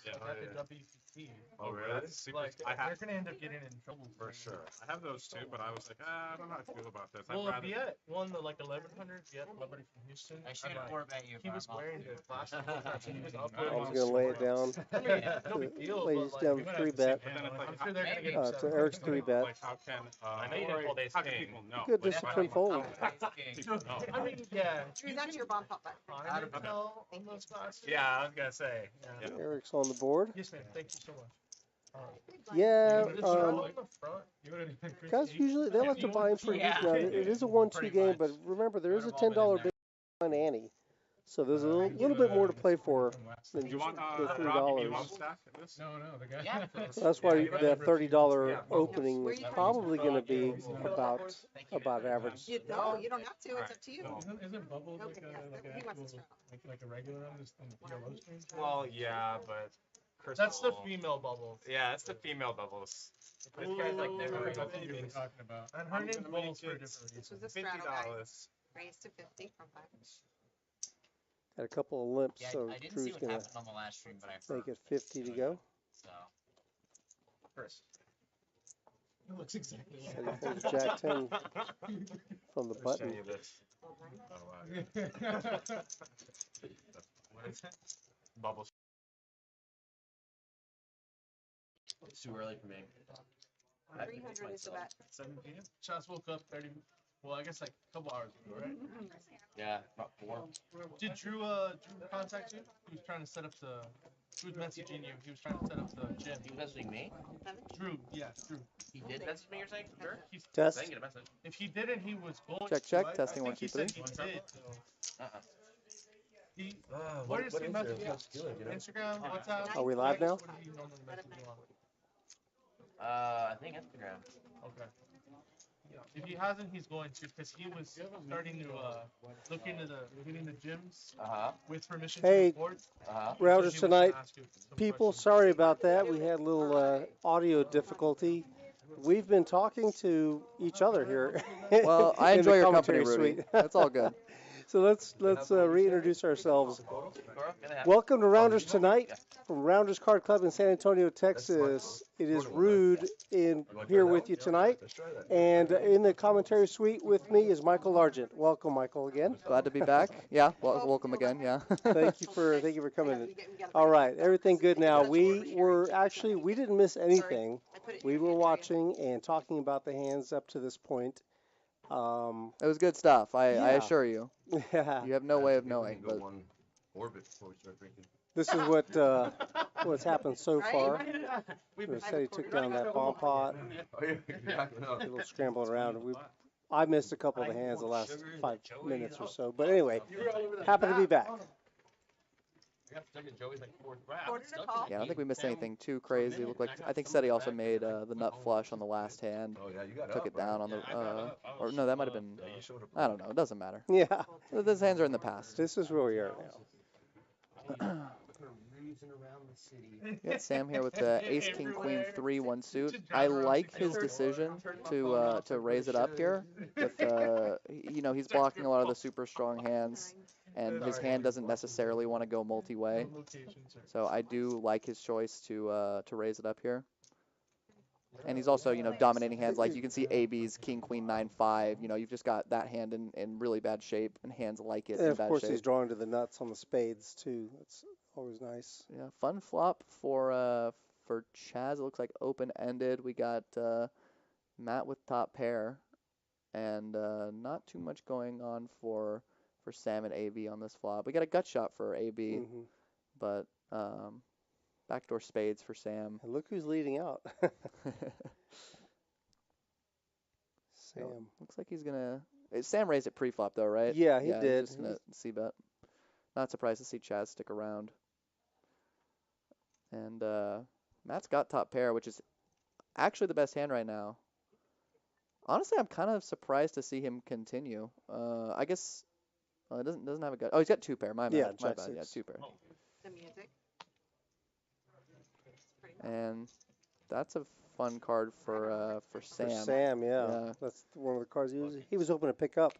at the WCT. Oh, really? That's super. Like, they're gonna end up getting in trouble for sure. I have those too, but I was like, I don't know how to feel about this. Well, Viet won the 1100. Viet, somebody from Houston. I should have more about you. He was wearing the plastic and he was I uploading. was going to lay it down. No big deal, Lay but this down to 3-bet. I'm sure they're gonna get upset. So Eric's 3-bet. Like, how can I know you didn't fold ace how can king. people know? Good discipline fold. I mean, yeah. Drew, that's your bomb pop button. Kind of tell on those classes. Yeah, I was gonna say. Yeah. Eric's on the board. Yes, man. Thank you so much. Yeah, Guys, guys usually they like to bind pretty deep now. It is a 1-2 game, but remember there is a $10 big on Annie, so there's a little bit more to play for than You just want the Rob, you $3. want stack this? No, the guy. So that's why that $30 opening is probably going to be about average. You don't have to. It's up to you. Isn't Bubbles Okay, yeah, he wants to straddle. like a regular on this on the PLO stream? Well, yeah, but That's the female Bubbles. Yeah, that's the female bubbles. This guy's like never what you're talking about. And her name's Bubbles for a different This reason. was a straddle guy. $50. Raised to 50 from 5. Got a couple of limps, Yeah, so I didn't see Drew's what going to happened on the last stream, but I make it 50 to go. So First. It looks exactly like And he folds Jack 10 from the button. Oh, wow. What is it? Bubbles. It's too early for me. 300 is the bet. 7 p.m. Shots woke up 30. Well, I guess like a couple hours ago, right? Yeah, about 4. Did Drew contact you? He was trying to set up the. He was messaging you. He was trying to set up the gym. He was messaging me? Drew, yeah, Drew. He did message me, you're saying? Sure. He's, I Test. didn't get a message. if he didn't, he was going. Check, to, check. right? Testing, I 1, think 2, 3. he said he did. So. He, What does is he it? message That's you? good, you know? Instagram, WhatsApp. Are we live now? What do you normally message you on? I think Instagram. Okay. If he hasn't, he's going to, because he was starting to look into getting the gyms with permission to Hey, record. Rounders So he was tonight. gonna ask you some People, questions. sorry about that. We had a little audio difficulty. We've been talking to each other here. Well, I in the enjoy your commentary company, Rudy. suite. That's all good. So let's reintroduce ourselves. Welcome to Rounders Tonight from Rounders Card Club in San Antonio, Texas. It is Rude in here with you tonight, and in the commentary suite with me is Michael Largent. Welcome, Michael, again. Glad to be back. Yeah, well, welcome again. Yeah. Thank you for coming in. All right, everything good now. We didn't miss anything. We were watching and talking about the hands up to this point. It was good stuff. I assure you. Yeah. You have no way of knowing. But Orbit before we start drinking. This is what's happened so far. He said he took down that bomb pot. A little scrambling around. I missed a couple of the hands the last 5 minutes or so. But anyway, happy to be back. yeah, I don't think we missed anything too crazy. Looked like I think Seti also made the nut flush on the last hand. Took it down on the or no, that might have been. I don't know. It doesn't matter. Yeah, Those hands are in the past. this is where we are now. Got Sam here with the Ace King Queen 3-1 suit. I like his decision to raise it up here. With he's blocking a lot of the super strong hands, and his hand doesn't necessarily want to go multi-way. So I do like his choice to raise it up here. And he's also, dominating hands. Like you can see AB's King Queen 9-5. You've just got that hand in really bad shape, and hands like it And in of bad course, shape. he's drawing to the nuts on the spades too. That's always nice. Yeah, fun flop for Chaz. It looks like open-ended. We got Matt with top pair, and not too much going on for Sam and AB on this flop. We got a gut shot for AB, but backdoor spades for Sam. And look who's leading out. Sam. Looks like he's gonna. Sam raised it pre-flop though, right? Yeah, he did. Just gonna c-bet. Not surprised to see Chaz stick around. And Matt's got top pair, which is actually the best hand right now. Honestly, I'm kind of surprised to see him continue. I guess it doesn't have a gut. Oh, he's got two pair. My bad. Yeah, My Jack bad. six. Yeah, two pair. The music. And that's a fun card for Sam. For Sam, yeah. That's one of the cards he was hoping to pick up.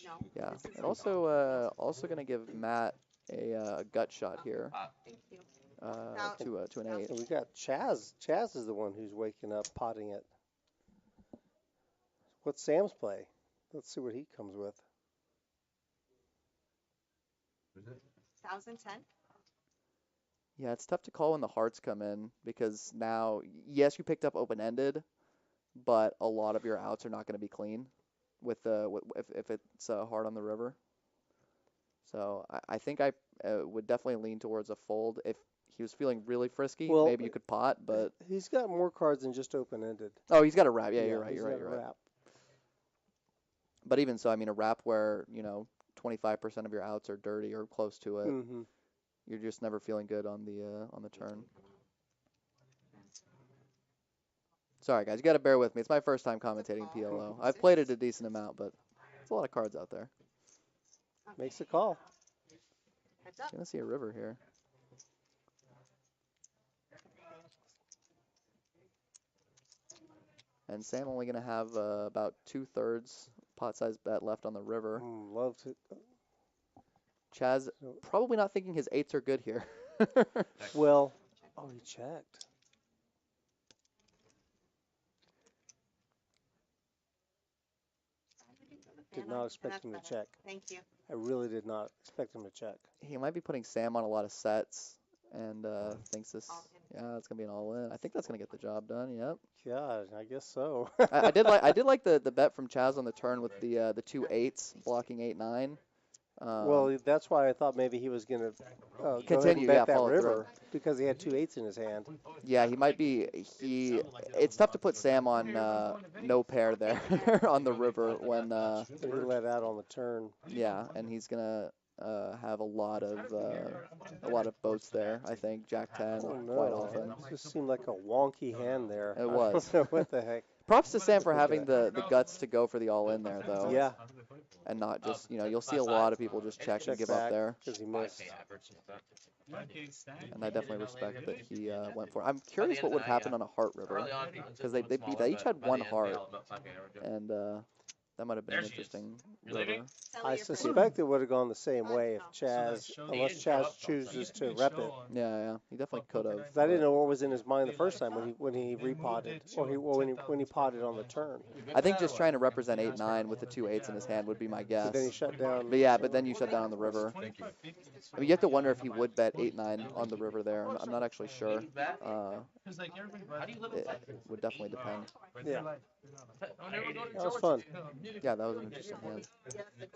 No. Yeah, and also gonna give Matt a gut shot here. Thank you. to an 8. And we got Chaz. Chaz is the one who's waking up, potting it. What's Sam's play? Let's see what he comes with. 1,010. Yeah, it's tough to call when the hearts come in because now, yes, you picked up open-ended, but a lot of your outs are not going to be clean with if it's a heart on the river. So I think I would definitely lean towards a fold. If he was feeling really frisky, Well, maybe you could pot, but he's got more cards than just open-ended. oh, he's got a wrap. Yeah, you're he's right. got a wrap. But even so, I mean, a wrap where 25% of your outs are dirty or close to it. Mm-hmm. You're just never feeling good on the turn. Sorry, guys, you got to bear with me. It's my first time commentating PLO. I've played it a decent amount, but there's a lot of cards out there. Makes a call. Heads up. Gonna see a river here. And Sam only gonna have about 2/3 pot size bet left on the river. Love to. Chaz probably not thinking his 8s are good here. Well, he checked. Did not expect him to check. Thank you. I really did not expect him to check. He might be putting Sam on a lot of sets and thinks this, yeah, it's gonna be an all-in. I think that's gonna get the job done. Yep. God, I guess so. I did like the bet from Chaz on the turn with the 2 8s blocking 8-9. Well, that's why I thought maybe he was gonna go Continue, ahead and bet that follow river because he had 2 8s in his hand. Yeah, he might be. It's tough to put Sam on no pair there on the river when. He let out on the turn. Yeah, and he's gonna have a lot of boats there. I think Jack 10 quite often. It just seemed like a wonky hand there. It was. I don't know what the heck? Props to Sam for having the guts to go for the all-in there, though. Yeah. And not just, you'll see a lot of people just check and give up there. Because he missed. And I definitely respect that he went for it. I'm curious what would happen on a heart river. Because they each had 1 heart. And that might have been an interesting river. I suspect it would have gone the same way if unless Chaz chooses to rep it. Yeah, he definitely could have. I didn't know what was in his mind the first time when he repotted, or when he potted on the turn. I think just trying to represent 8-9 with the 2 8s in his hand would be my guess. But then he shut down. But then you shut down on the river. I mean, you have to wonder if he would bet 8-9 on the river there. I'm not actually sure. It would definitely depend. Yeah. That was fun. Yeah, that was an interesting hand.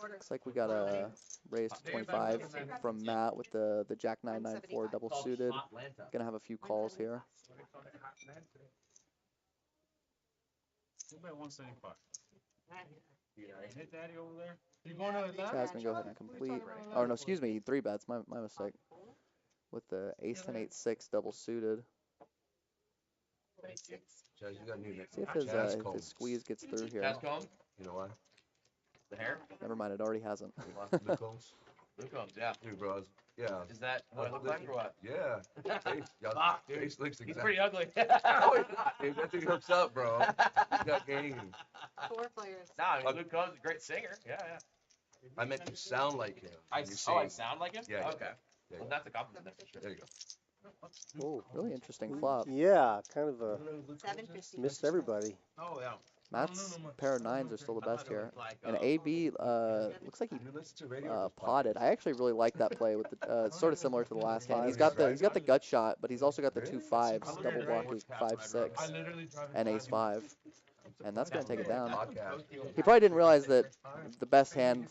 Looks like we got a raise to 25 from Matt with the Jack 994 double suited. Gonna have a few calls here. Chaz gonna go ahead and complete. Oh no, excuse me, 3 bets. My mistake. With the ace 10 8 6 double suited. See if his squeeze gets through here. You know why? The hair? Never mind, it already hasn't. Blue combs? Blue combs, yeah. Dude, bro. Yeah. Is that what it looks like or what? Yeah. Fuck, dude. Face looks He's exact- pretty ugly. No, he's not, dude. That thing hooks up, bro. He's got game. 4 players. Nah, I mean, Blue Combs is a great singer. Yeah. I meant you sound like him. I sound like him? Yeah. Okay. Yeah. Well, that's a compliment then for sure. There you go. Oh, Really interesting flop. yeah, kind of 750. missed everybody. Oh, yeah. Matt's pair of 9s are still the best here. And AB looks like he potted. I actually really like that play with the sort of similar to the last hand. He's got the gut shot, but he's also got the 2 5s, double blocking 5-6 and ace 5. And that's going to take it down. He probably didn't realize that the best hand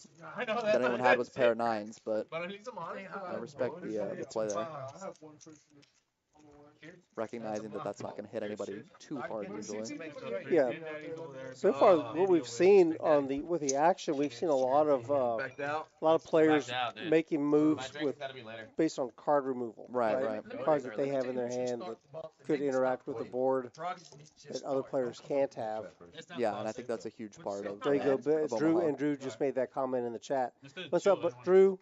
that anyone had was a pair of 9s, but I respect the play there. Recognizing that that's not going to hit anybody too hard usually. Yeah. So far, what we've seen with the action, we've seen a lot of players making moves based on card removal. Right. Cards that they have in their hand that could interact with the board that other players can't have. Yeah, and I think that's a huge part of. There you go. Drew just made that comment in the chat. What's up, Drew?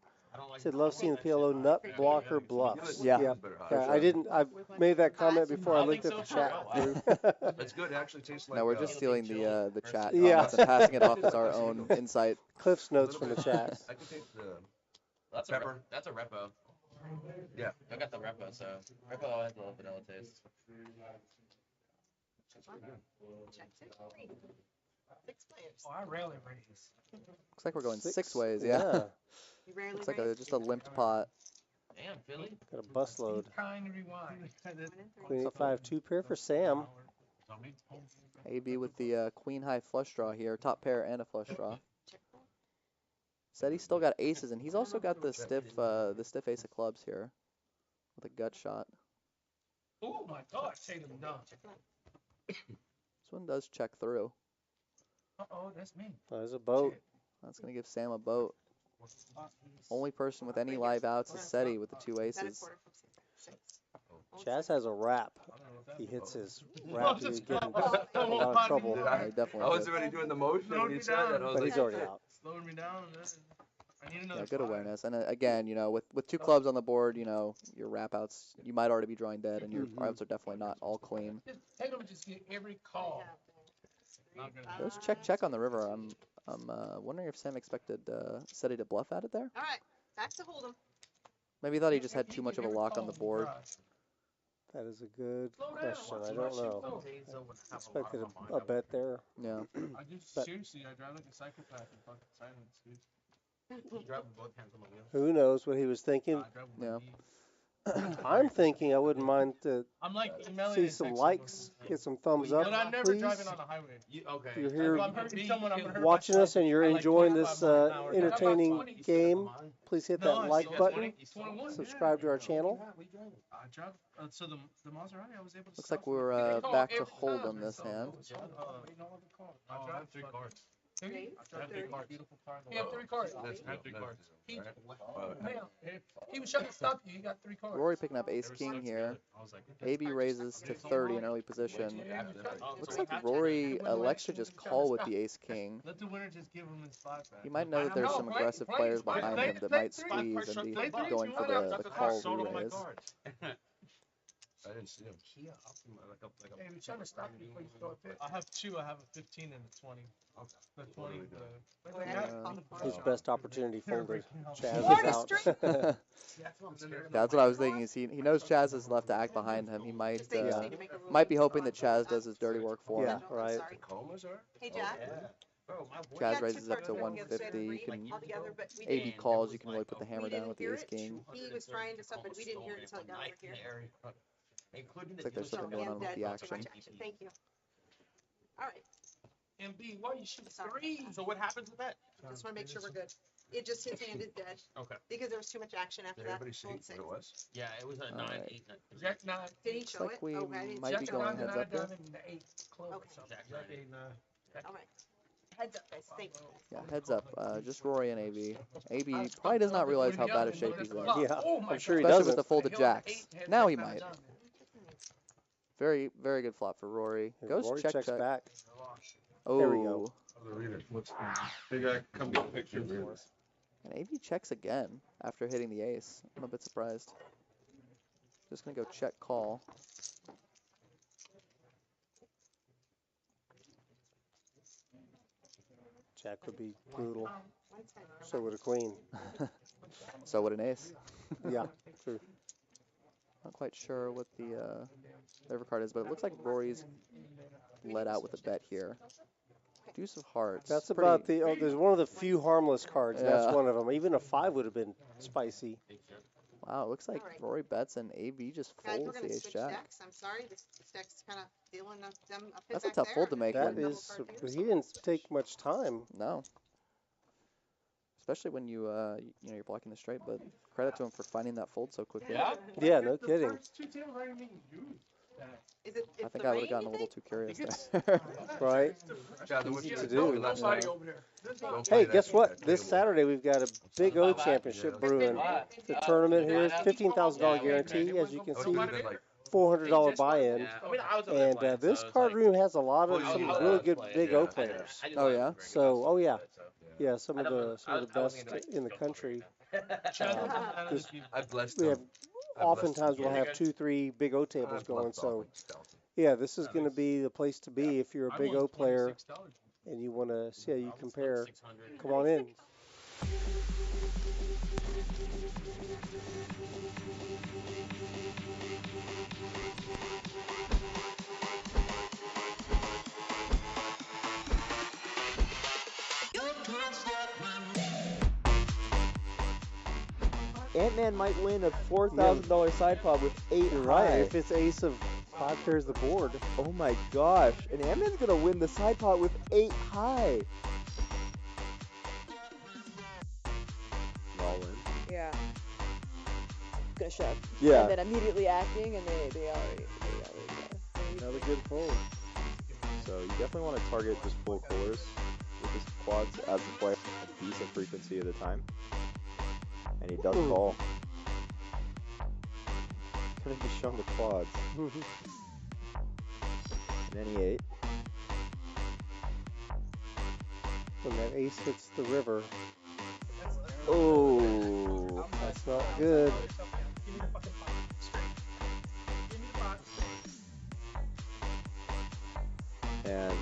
Said love seeing the PLO nut blocker bluffs. Yeah. I made that comment before I looked at the chat. That's good. It actually tastes like. No, we're just stealing the chat Yeah. comments and passing it off as our own insight. Cliff's notes from the chat. I can take the That's pepper. That's a repo. Yeah. I got the Repo, so Repo has a little vanilla taste. Check 3. 6 players. Oh, I rarely raise. Looks like we're going six ways. Yeah. You rarely Looks like raise? just a limped pot. Damn, Philly. Got a busload. Trying to rewind. 1 and 3. Queen 8-5, 2 pair for Sam. AB with the queen high flush draw here, top pair and a flush draw. Check 4. Said he's still got aces, and he's also got the stiff ace of clubs here with a gut shot. Oh my God, take them down. Check 9. This one does check through. Uh-oh, that's me. There's a boat. That's going to give Sam a boat. Only person with any live outs is SETI with the 2 Then a aces. quarter from 6. Chaz has a wrap. He hits his wrap, he's getting in a lot of trouble. Did Yeah, I? he definitely I was did. already doing the motion when you said that. I was But like, he's already out. Slowing me down. I need another Yeah, good 5. awareness. And again, with 2 clubs on the board, your wrap outs, you might already be drawing dead, and your outs are definitely not all clean. Take them, just get every call. Not gonna Those check on the river. I'm wondering if Sam expected SETI to bluff at it there. All right. Back to hold 'em. Maybe he thought he just had too much of a lock on the board. That is a good question. I don't know. Expected a bet there. Yeah. I just But- seriously, I drive like a psychopath in fucking silence, dude. You drive with both hands on the wheel. Who knows what he was thinking? I drive with my Yeah. knees. I'm thinking I wouldn't mind to I'm like emailing see and some texting likes, get some thumbs up, But I'm never please. driving on the highway. Okay. If you're here If I'm hurting someone, I'm gonna hurt watching us and you're I like enjoying 25 this miles an hour. entertaining game, please hit No, that I like see. button. It's 21. Subscribe to our channel. I drive. So the Maserati, I was able to. Looks sell like for- we're They call back to every hold time. on this hand. I drive 3 cars. Three? I drive 3 Thirty. cars. Beautiful car. in the He had world. 3 cards. That's I have 3 that's- cards. He, right. man, he was trying to stop you. He got 3 cards. Rory picking up ace king here. AB raises to 30 in early position. Looks like Rory elects to just call with the ace king. Let the winner just give him his 5 back. He might know that there's some aggressive players behind him that might squeeze and be going for the call re-raise. I didn't see him. Hey, he was trying to stop you before you throw a pitch. I have 2. I have a 15 and a 20. The 20. His best opportunity folded. Chaz Florida is out. That's what I was thinking. Is he knows Chaz is left to act behind him. He might be hoping that Chaz does his dirty work for him. Yeah, right. Comas are? Hey, Jack. Chaz raises up to 150. You can AB calls. You can really put the hammer down with the ace king. He was trying to stop, but we didn't hear it until it got over here. Looks like there's something going on with the action. Thank you. All right. And B, why you shoot Sorry. 3? So what happens with that? Just want to make sure we're good. It just his hand is dead. Okay. Because there was too much action after Did that. everybody see Hold what 6. it was? Yeah, it was a 9, Alright. 8, 9. Jack 9. Did he show like it? we Oh, I didn't might see be it. going Jack 9 heads up here. and the 8 close. Okay. Jack Jack 9. 8, 9. All right. Heads up, guys. Thank you. Yeah, heads up. Just Rory and AB. AB probably does not realize how bad a shape he's in. Yeah, Oh my I'm sure he Especially with doesn't. the folded jacks. Now he might. Down Very, very good flop for Rory. Goes Rory check checks check. back. Oh, There we go. Big guy, come get a picture. and AB checks again after hitting the ace. I'm a bit surprised. Just gonna go check call. Jack would be brutal. Mine's fine. So would a queen. So would an ace. Yeah, true. Not quite sure what the river card is, but it looks like Rory's let out with a bet here. Deuce of hearts. That's Pretty- about the. Oh, there's one of the few harmless cards. That's Yeah. one of them. Even a 5 would have been spicy. Wow, it looks like Alright. Rory bets and AB just Guys, we're folds going the to ace switch jack. decks. I'm sorry. This deck's kind of dealing them a That's a back tough there. fold to make. That when- is. He didn't take much time. No. Especially when you're blocking the straight, but credit to him for finding that fold so quickly. Yeah. Yeah, no kidding. First 2 tables I didn't even use that. Is it? I It's think the I would rain, have gotten a you little think? too curious there. Right? Chad, what's Easy your to result do. last Nobody night? over there. Don't play Hey, that guess shit what? at This table. Saturday we've got a Big O championship Yeah. brewing. The tournament here is $15,000 guarantee, as you can Oh, see. you did like $400 buy-in. Yeah. I mean, I was over there And playing, this so it's card like- room has a lot of Well, some you know, really good playing, Big yeah. O I players. just Oh, wanted to yeah? bring it So, up. oh yeah, So, yeah, some I of don't know. the I was best thinking, like, in the go for it country. Chad Um, was out this- of the I blessed We him. have oftentimes we'll have 2, 3 Big O tables going. So yeah, this is going to be the place to be if you're a Big O player and you want to see how you compare. Come on in. Ant-Man might win a $4,000 side pod with 8 You're high. right. If it's ace of 5 pairs the board. Oh my gosh. And Ant-Man's going to win the side pot with 8 high. All in. Yeah. Gonna shove. Yeah. And then immediately acting, and they already Another good fold. So you definitely want to target just full colors with his quads as the player a decent frequency at a time. And he does call. Could have just shown the quads. And then he 8. When that ace hits the river. Oh, That's not good. and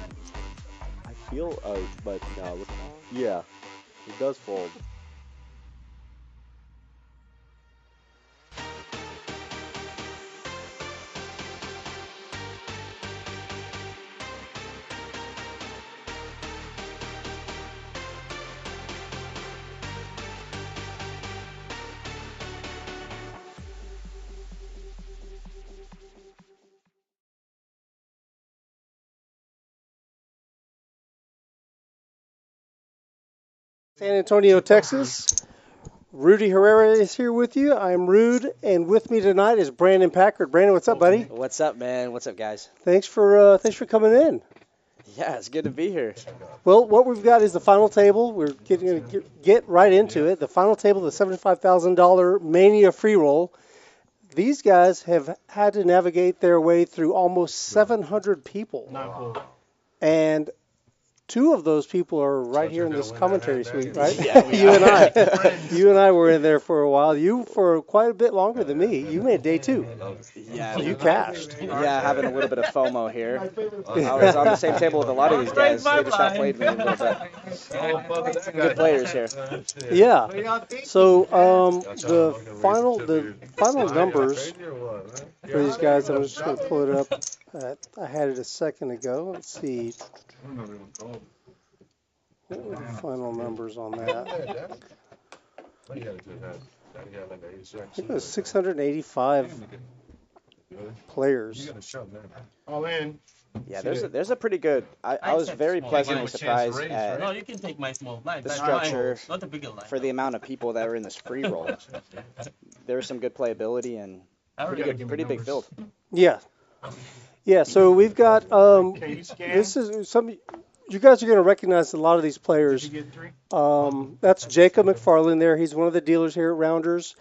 I feel, but no, look, yeah, he does fold. San Antonio, Texas. Rudy Herrera is here with you. I'm Rude, and with me tonight is Brandon Packard. Brandon, what's up, buddy? What's up, man? What's up, guys? Thanks for coming in. Yeah, it's good to be here. Well, what we've got is the final table. We're going to get right into it. The final table, the $75,000 Mania free roll. These guys have had to navigate their way through almost 700 people. Not cool. And two of those people are right here in this commentary suite, right? Yeah, You and I. You and I were in there for a while. You for quite a bit longer than me. You made day 2. Yeah, You cashed. yeah, having a little bit of FOMO here. I was on the same table with a lot of these guys. They just outplayed me a little bit. Good players here. Yeah. So the final numbers for these guys, I'm just going to pull it up. I had it a second ago. Let's see. What were the final numbers on that? I think it was 685 players. All in. Yeah, there's a pretty good. I was very pleasantly surprised at No, you can take my small blind. the That's structure fine. Not the bigger line. for the amount of people that were in this free roll. There was some good playability and pretty big field. Yeah. Yeah, so we've got this is some you guys are going to recognize a lot of these players. That's Jacob McFarland there. He's one of the dealers here at Rounders.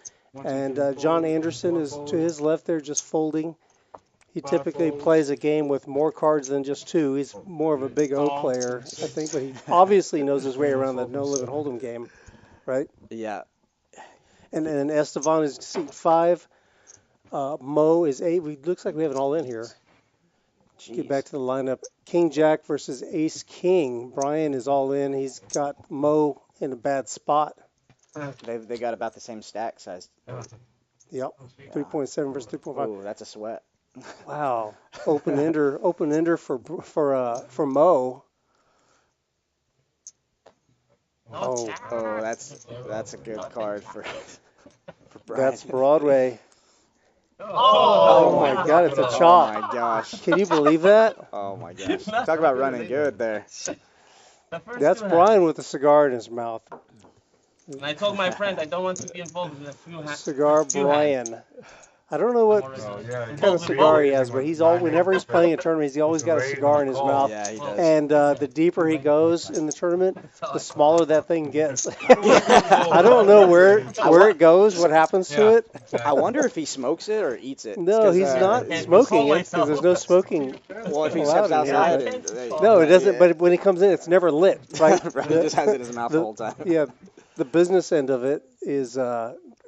And John Anderson is to his left there just folding. He typically plays a game with more cards than just 2. He's more of a big O player, I think, but he obviously knows his way around the no limit hold'em game, right? Yeah. And then Estevan is seat 5. Mo is 8. Looks like we have it all in here. Jeez. Get back to the lineup. King Jack versus Ace King. Brian is all in. He's got Mo in a bad spot. They got about the same stack size. Yep. 3.7 versus 3.5. Ooh, that's a sweat. Wow. Open ender for Mo. Oh, that's a good card for Brian. That's Broadway. Oh my God, it's a chop. Oh my gosh. Can you believe that? Oh my gosh. Talk about running good there. That's Brian with a cigar in his mouth. And I told my friend I don't want to be involved with a few Cigar Brian. I don't know what kind of cigar he has, but whenever he's playing a tournament, he's always got a cigar in his mouth. Yeah, he does. And the deeper he goes in the tournament, the smaller that thing gets. I don't know where it goes, what happens to it. I wonder if he smokes it or eats it. No, he's not smoking it because there's no smoking. Well, if he allowed steps in here, outside, but- No, it doesn't. But when he comes in, it's never lit. Right? Right, he just has it in his mouth the whole time. Yeah, the business end of it is,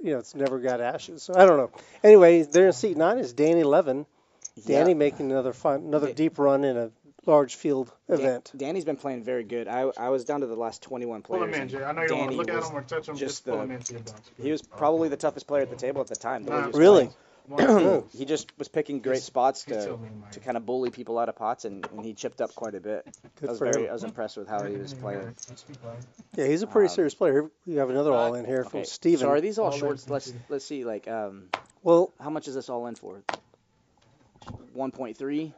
it's never got ashes. So I don't know. Anyway, there in seat 9 is Danny Levin. Danny making another deep run in a large field event. Danny's been playing very good. I was down to the last 21 Pull him players. in, and Jay. I know you don't want Danny to look at was him or touch him. Just pull him into your box. he was probably the toughest player at the table at the time. The way he was Really? playing. He just was picking great spots to kind of bully people out of pots, and he chipped up quite a bit. Good I was for him. I was impressed with how he was playing. Yeah, he's a pretty serious player. We have another all in here from Steven. So are these all shorts? Let's see. Like, well, how much is this all in for? 1.3.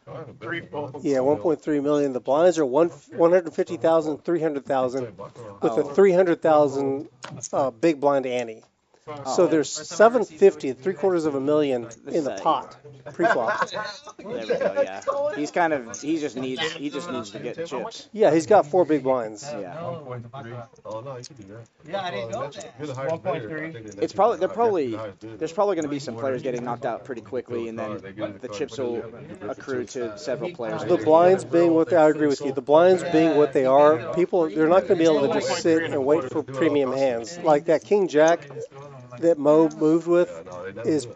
Yeah, 1.3 million. The blinds are 150,000, 300,000, with a 300,000 big blind ante. So there's 750, 3/4 million in the pot pre-flop. There we go. Yeah, he just needs to get chips. Yeah, he's got 4 big blinds. Yeah. Yeah, I didn't know that. 1.3. There's probably going to be some players getting knocked out pretty quickly, and then the chips will accrue to several players. The blinds being what I agree with you. The blinds being what they are, they're not going to be able to just sit and wait for premium hands. Like that King Jack that Mo moved with is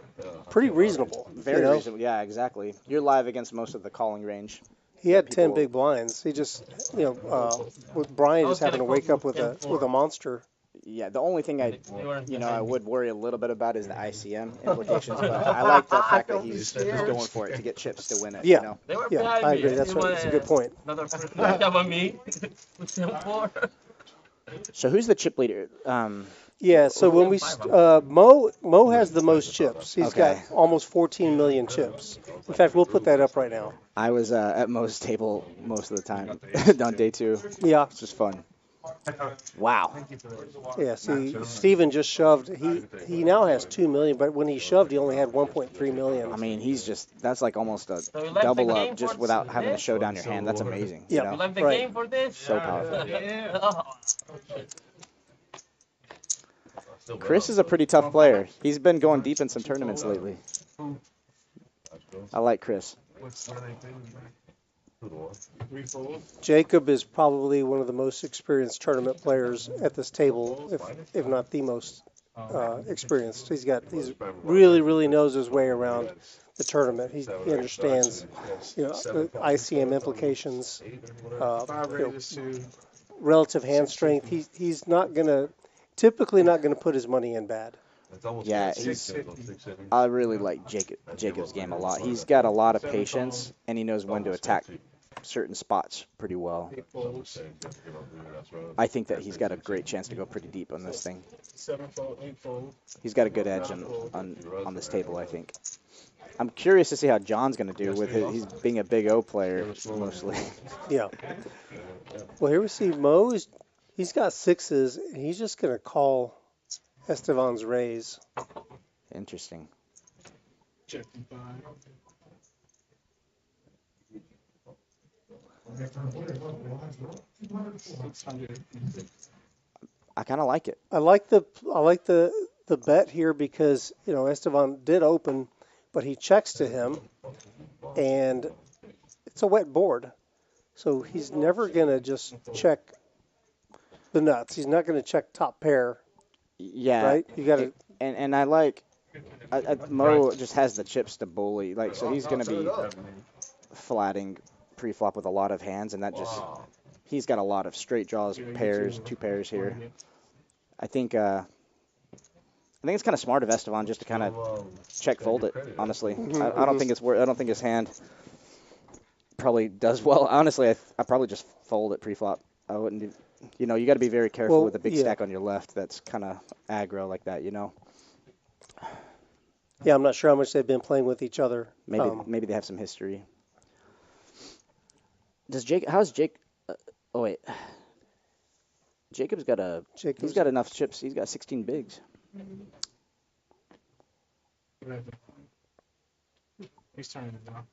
pretty reasonable. Very reasonable. Yeah, exactly. You're live against most of the calling range. He had 10 big blinds. He just, with Brian just having to wake up with a monster. Yeah, the only thing I would worry a little bit about is the ICM implications, but I like the fact that he's going for it to get chips to win it. Yeah, I agree. That's right. That's a good point. So who's the chip leader? Yeah, so when we Mo has the most chips. He's got almost 14 million chips. In fact, we'll put that up right now. I was at Mo's table most of the time on day 2. Yeah, it's just fun. Wow. Yeah, see, Steven just shoved. He now has 2 million, but when he shoved, he only had 1.3 million. I mean, that's like almost a double up just without having to show down your hand. That's amazing. Yeah, you know? Left the game for this? So powerful. Chris is a pretty tough player. He's been going deep in some tournaments lately. I like Chris. Jacob is probably one of the most experienced tournament players at this table, if not the most experienced. He's really knows his way around the tournament. He understands, the ICM implications, relative hand strength. He's typically not gonna put his money in bad. Yeah, I really like Jacob's game a lot. He's got a lot of patience, and he knows when to attack certain spots pretty well. I think that he's got a great chance to go pretty deep on this thing. He's got a good edge on this table, I think. I'm curious to see how John's going to do with he's being a big O player mostly. Yeah. Well, here we see Mo. He's got 6s, and he's just going to call Estevan's raise. Interesting. I kind of like it. I like the bet here because Estevan did open, but he checks to him, and it's a wet board, so he's never gonna just check the nuts. He's not gonna check top pair. Yeah. Right. You got to. And I like. Mo just has the chips to bully, so he's gonna be flatting pre-flop with a lot of hands, and that just he's got a lot of straight draws, pairs, 2 pairs here. I think it's kind of smart of Estevan just to kind of check fold it. Honestly, I don't think I don't think his hand probably does well. Honestly, I probably just fold it pre-flop. I wouldn't. You got to be very careful with a big stack on your left. That's kind of aggro like that. Yeah, I'm not sure how much they've been playing with each other. Maybe they have some history. How's Jake? Oh wait, Jacob's got he's got enough chips. He's got 16 bigs. He's turning it down.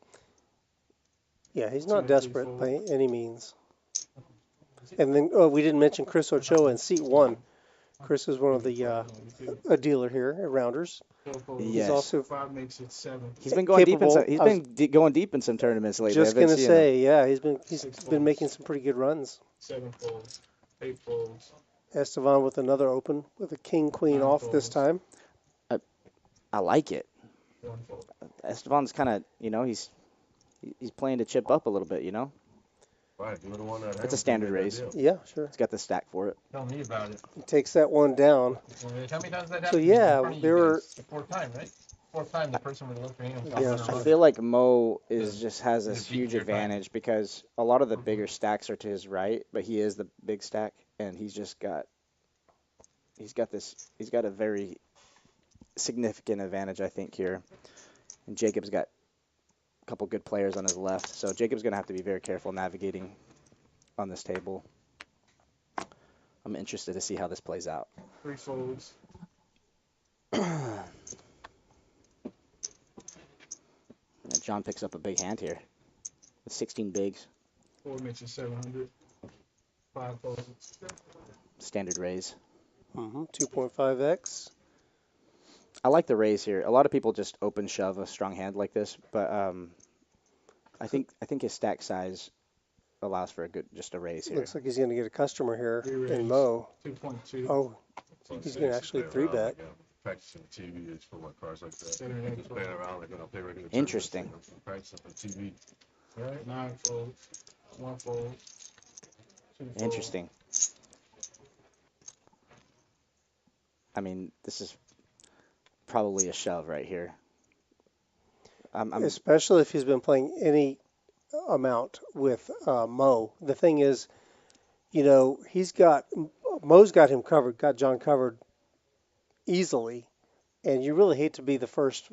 Yeah, he's not desperate by any means. And then we didn't mention Chris Ochoa in seat 1. Chris is one of a dealer here at Rounders. Yes. He's also he's been going deep in some tournaments lately. Just gonna say, yeah, he's been making some pretty good runs. 7 folds, 8 folds. Estevan with another open with a king queen off this time. I like it. Estevan's kind of he's He's playing to chip up a little bit, you know? Right, you're the one that It's a standard raise. Yeah, sure. He's got the stack for it. Tell me about it. He takes that one down. How many times that So happened yeah, in front of there you were. guys? The fourth time, right? Fourth time the person with the look for him. Yeah, I feel like Mo just has this huge advantage because a lot of the bigger stacks are to his right, but he is the big stack, and he's got a very significant advantage, I think, here. And Jacob's got a couple good players on his left, so Jacob's gonna have to be very careful navigating on this table. I'm interested to see how this plays out. 3 folds. And John picks up a big hand here with 16 bigs. 4 mentions 700. 5 folds. Standard raise. 2.5x. I like the raise here. A lot of people just open shove a strong hand like this, but I think his stack size allows for just a raise here. Looks like he's going to get a customer here Re-raise. in Mo. 2.2. Oh, he's going to actually 3-bet. Practicing TV is for what cars like that. Saturday. Just playing around like when I play regular. Interesting. Practicing for TV. Right? 9 folds. 1 fold. 2 folds. Interesting. I mean, this is probably a shove right here. Especially if he's been playing any amount with Mo. The thing is, Mo's got him covered, got John covered easily, and you really hate to be the first.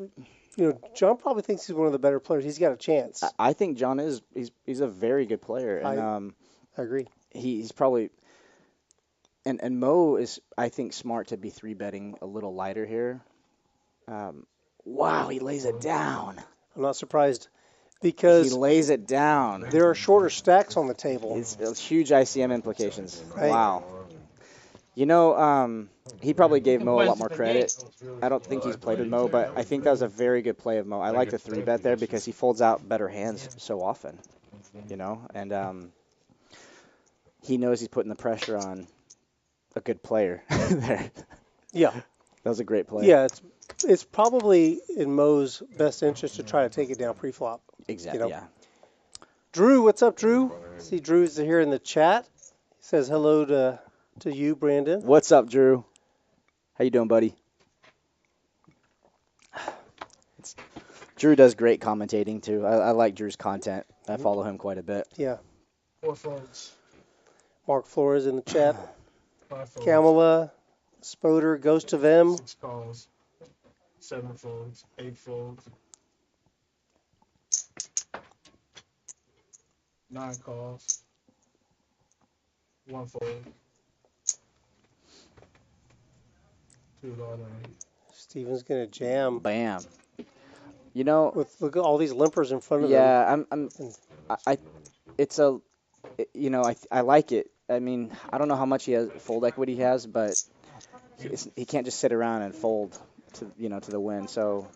John probably thinks he's one of the better players. He's got a chance. I think John he's a very good player, and I agree. He's probably and Mo is, I think, smart to be 3-betting a little lighter here. Wow, he lays it down. I'm not surprised because he lays it down. There are shorter stacks on the table. It's huge ICM implications. Right. Wow. He probably gave Mo a lot more credit. I don't think he's played with Mo, but I think that was a very good play of Mo. I like the 3-bet there because he folds out better hands so often, and he knows he's putting the pressure on a good player there. Yeah. That was a great play. Yeah, it's probably in Mo's best interest to try to take it down pre-flop. Exactly, yeah. Drew, what's up, Drew? See Drew's here in the chat. He says hello to you, Brandon. What's up, Drew? How you doing, buddy? Drew does great commentating, too. I like Drew's content. I follow him quite a bit. Yeah. 4 folds. Mark Flores in the chat. 5 folds. Kamala, Spoder, Ghost of M. 6 calls. 7 folds. 8 folds. 9 calls. 1 fold. 2 all in. Steven's gonna jam. Bam. Look at all these limpers in front of him. Yeah, I like it. I mean, I don't know how much fold equity he has, but he can't just sit around and fold to the win. So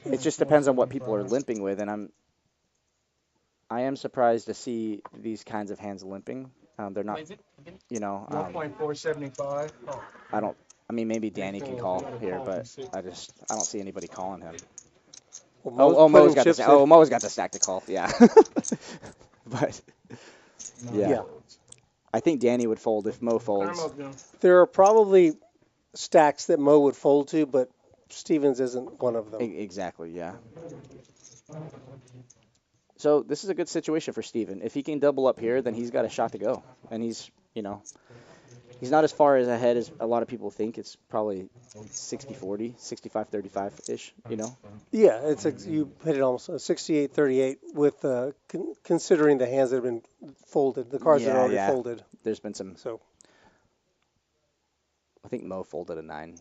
it just depends on what people are limping with, and I am surprised to see these kinds of hands limping. They're not, 1.475. I mean, maybe Danny can call here, but I don't see anybody calling him. Well, Mo's got the stack to call. Yeah. But yeah. I think Danny would fold if Mo folds. There are probably stacks that Mo would fold to, but Stevens isn't one of them. Exactly, yeah. So this is a good situation for Steven. If he can double up here, then he's got a shot to go. And he's not as far ahead as a lot of people think. It's probably 60-40, 65-35-ish, Yeah, you hit it almost 68-38 with considering the hands that have been folded, the cards that are already folded. There's been some. So I think Mo folded a 9.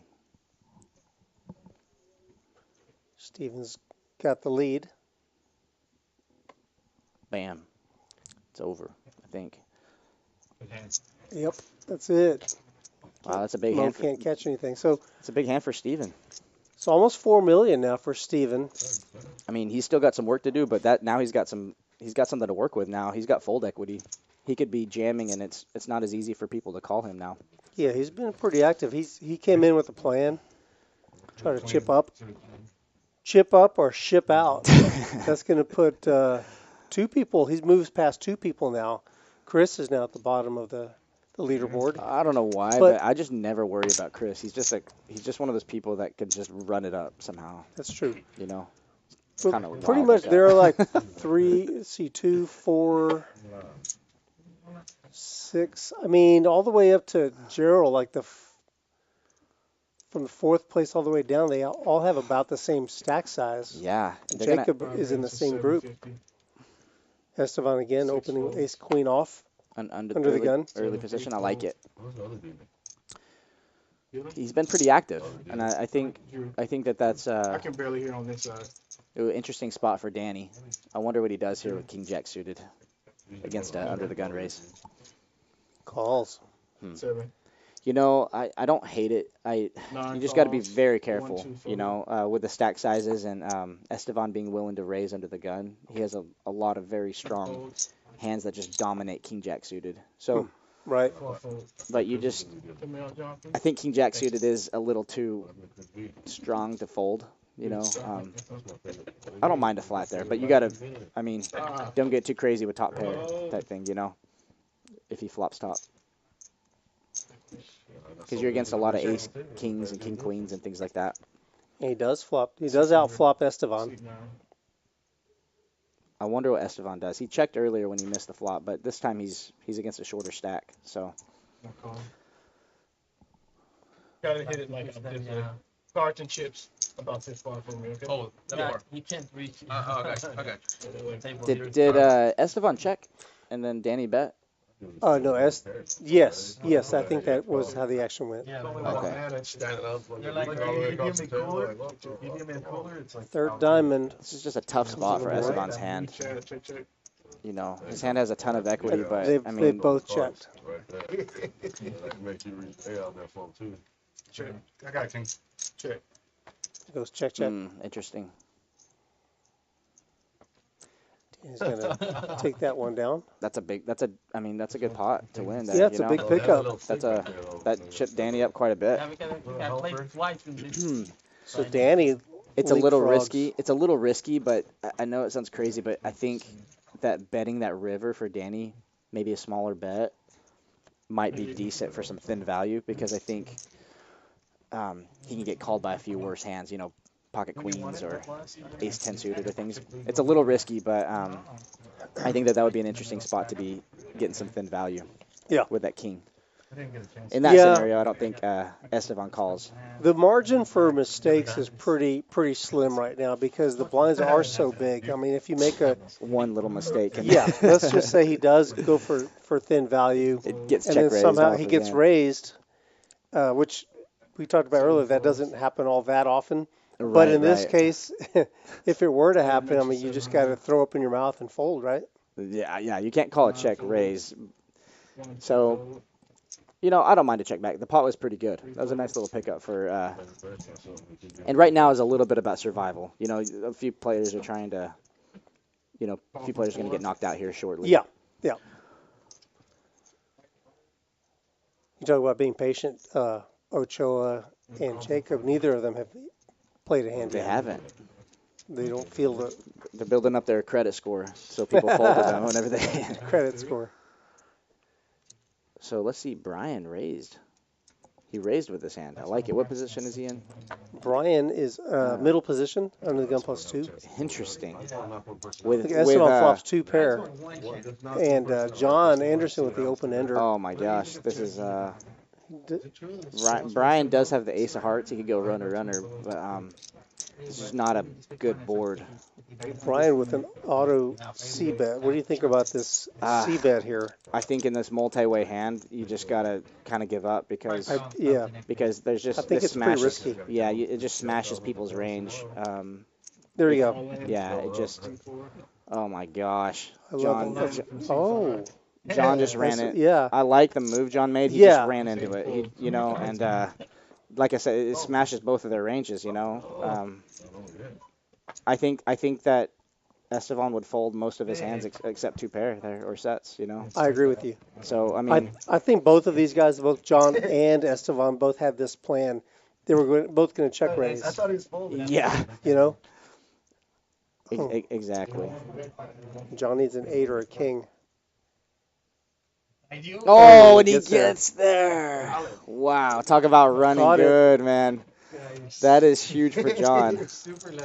Steven's got the lead. Bam. It's over, I think. Yep, that's it. Wow, that's a big Mo hand. Can't catch anything. So it's a big hand for Steven. It's almost 4 million now for Steven. I mean, he's still got some work to do, but now he's got something to work with now. He's got fold equity. He could be jamming, and it's not as easy for people to call him now. Yeah, he's been pretty active. He came in with a plan, try to chip up or ship out. That's going to put 2 people. He moves past 2 people now. Chris is now at the bottom of the leaderboard. I don't know why, but I just never worry about Chris. He's just one of those people that could just run it up somehow. That's true. You know, but pretty much there are like 3, 2, 4, 6. I mean, all the way up to Gerald, like from the 4th place all the way down, they all have about the same stack size. Yeah. And Jacob is in the same group. Esteban again opening ace queen off under the gun. Early position. I like it. He's been pretty active, and I think that's I can barely hear on this side. an interesting spot for Danny. I wonder what he does here with King Jack suited against under the gun raise. Calls. 7. You know, I don't hate it. You just got to be very careful, 1, 2, 4. you know, with the stack sizes and Esteban being willing to raise under the gun. He has a lot of very strong hands that just dominate King Jack suited. So, right. But I think King Jack suited is a little too strong to fold. You know, I don't mind a flat there, but you got to, I mean, don't get too crazy with top pair type thing, you know, if he flops top. Because you're against a lot of ace kings and king queens and things like that. He does flop. He does outflop Esteban. I wonder what Esteban does. He checked earlier when he missed the flop, but this time he's against a shorter stack. So. Gotta hit it like I'm different. Cards and chips about this far from me. Okay? Oh, you can't reach. Okay. Did Esteban check and then Danny bet? No, yes, I think that was how the action went. Okay. Third diamond. This is just a tough spot for Esteban's hand. You know, his hand has a ton of equity, but I mean, they both checked. Check. I got king. Check. It goes check. Interesting. He's gonna take that one down. That's a good pot to win. Yeah, it's a big pickup. That chipped Danny up quite a bit. So Danny, it's a little risky. It's a little risky, but I know it sounds crazy, but I think that betting that river for Danny, maybe a smaller bet, might be decent for some thin value because I think he can get called by a few worse hands. You know, pocket queens or ace 10 suited or things. It's a little risky, but I think that would be an interesting spot to be getting some thin value. Yeah. With that king. In that scenario, I don't think Esteban calls. The margin for mistakes is pretty slim right now because the blinds are so big. I mean, if you make one little mistake, let's just say he does go for thin value, it gets and check then raised somehow off he his gets hand. raised, which we talked about earlier. That doesn't happen all that often. But in this case, if it were to happen, I mean, you just got to throw up in your mouth and fold, right? Yeah, you can't call a check raise. So, you know, I don't mind a check back. The pot was pretty good. That was a nice little pickup for. And right now is a little bit about survival. You know, a few players are trying to. You know, a few players are going to get knocked out here shortly. Yeah. You talk about being patient. Ochoa and Jacob, neither of them have played a hand. They haven't. They don't feel the. They're building up their credit score, so people fold to them whenever they. Credit score. So let's see. Brian raised. He raised with his hand. I like it. What position is he in? Brian is middle position under the gun +2. Interesting. Esteban flops 2 pair, and John Anderson with the open ender. Oh my gosh, this is. Brian does have the ace of hearts. He could go runner, but this is not a good board. Brian with an auto C-bet. What do you think about this C-bet here? I think in this multi-way hand, you just got to kind of give up because because there's just I think it's pretty risky. Yeah, it just smashes people's range. There you go. Yeah, it just. Oh my gosh, John. John just ran it. Yeah. I like the move John made. He just ran into it. You know, and like I said, it smashes both of their ranges. You know, I think that Esteban would fold most of his hands except 2 pair there or sets. You know. I agree with you. So I mean, I think both of these guys, both John and Esteban, both had this plan. They were both going to check raise. I thought he was folding. Yeah. You know. Exactly. John needs an 8 or a king. Oh, and he gets there. gets there. Wow, talk about running Caught it. good, man. That is huge for John.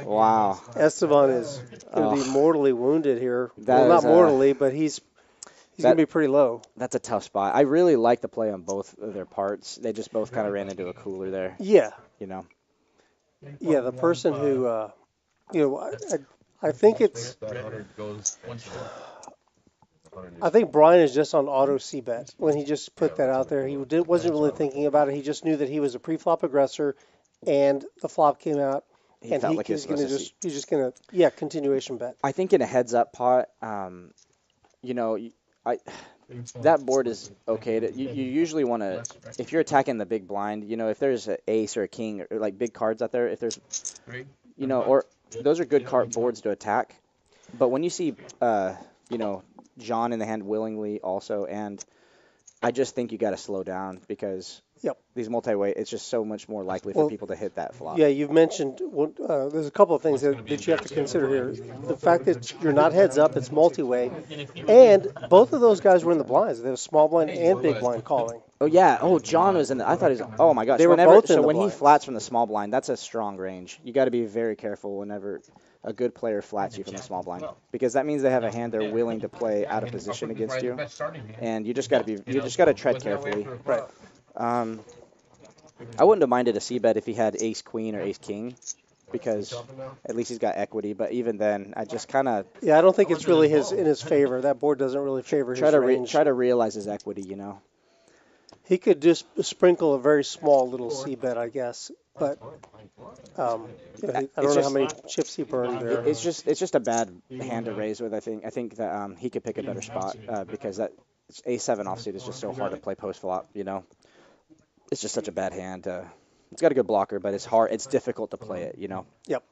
Wow. Esteban is going to be Oh, mortally wounded here. that Well, not is mortally, but he's going to be pretty low. that's a tough spot. I really like the play on both of their parts. They just both kind of ran into a cooler there, Yeah. you know. Yeah, the person who, I think it's, I think Brian is just on auto c-bet when he just put that out there. He wasn't really thinking about it. He just knew that he was a pre-flop aggressor, and the flop came out, and felt he like he was was going to supposed to he's just going to, continuation bet. I think in a heads-up pot, that board is okay. You usually want to, if you're attacking the big blind, if there's an ace or a king or like big cards out there, if there's, or those are good card boards to attack. But when you see, John in the hand willingly also, and I just think you got to slow down because these multi-way, it's just so much more likely for people to hit that flop. Yeah, you've mentioned, there's a couple of things that you have to consider here. The fact that you're not heads up, it's multi-way, and both of those guys were in the blinds. They have small blind and big blind calling. Oh, yeah. Oh, John was in I thought he was, oh my gosh. They were both in the when he blinds. flats from the small blind, that's a strong range. You got to be very careful whenever a good player flats you from the small blind, because that means they have a hand they're willing to play out of position against you, and you just got to tread carefully. Right. I wouldn't have minded a c-bet if he had ace queen or ace king, because at least he's got equity. But even then, I just kind of I don't think it's really in his favor. That board doesn't really favor his range. Try to realize his equity. He could just sprinkle a very small little c-bet, I guess, but I don't know how many chips he burned there. It's just a bad hand to raise with. I think that he could pick a better spot because that a7 offsuit is just so hard to play post flop. It's just such a bad hand. It's got a good blocker, but it's hard. It's difficult to play it. Yep.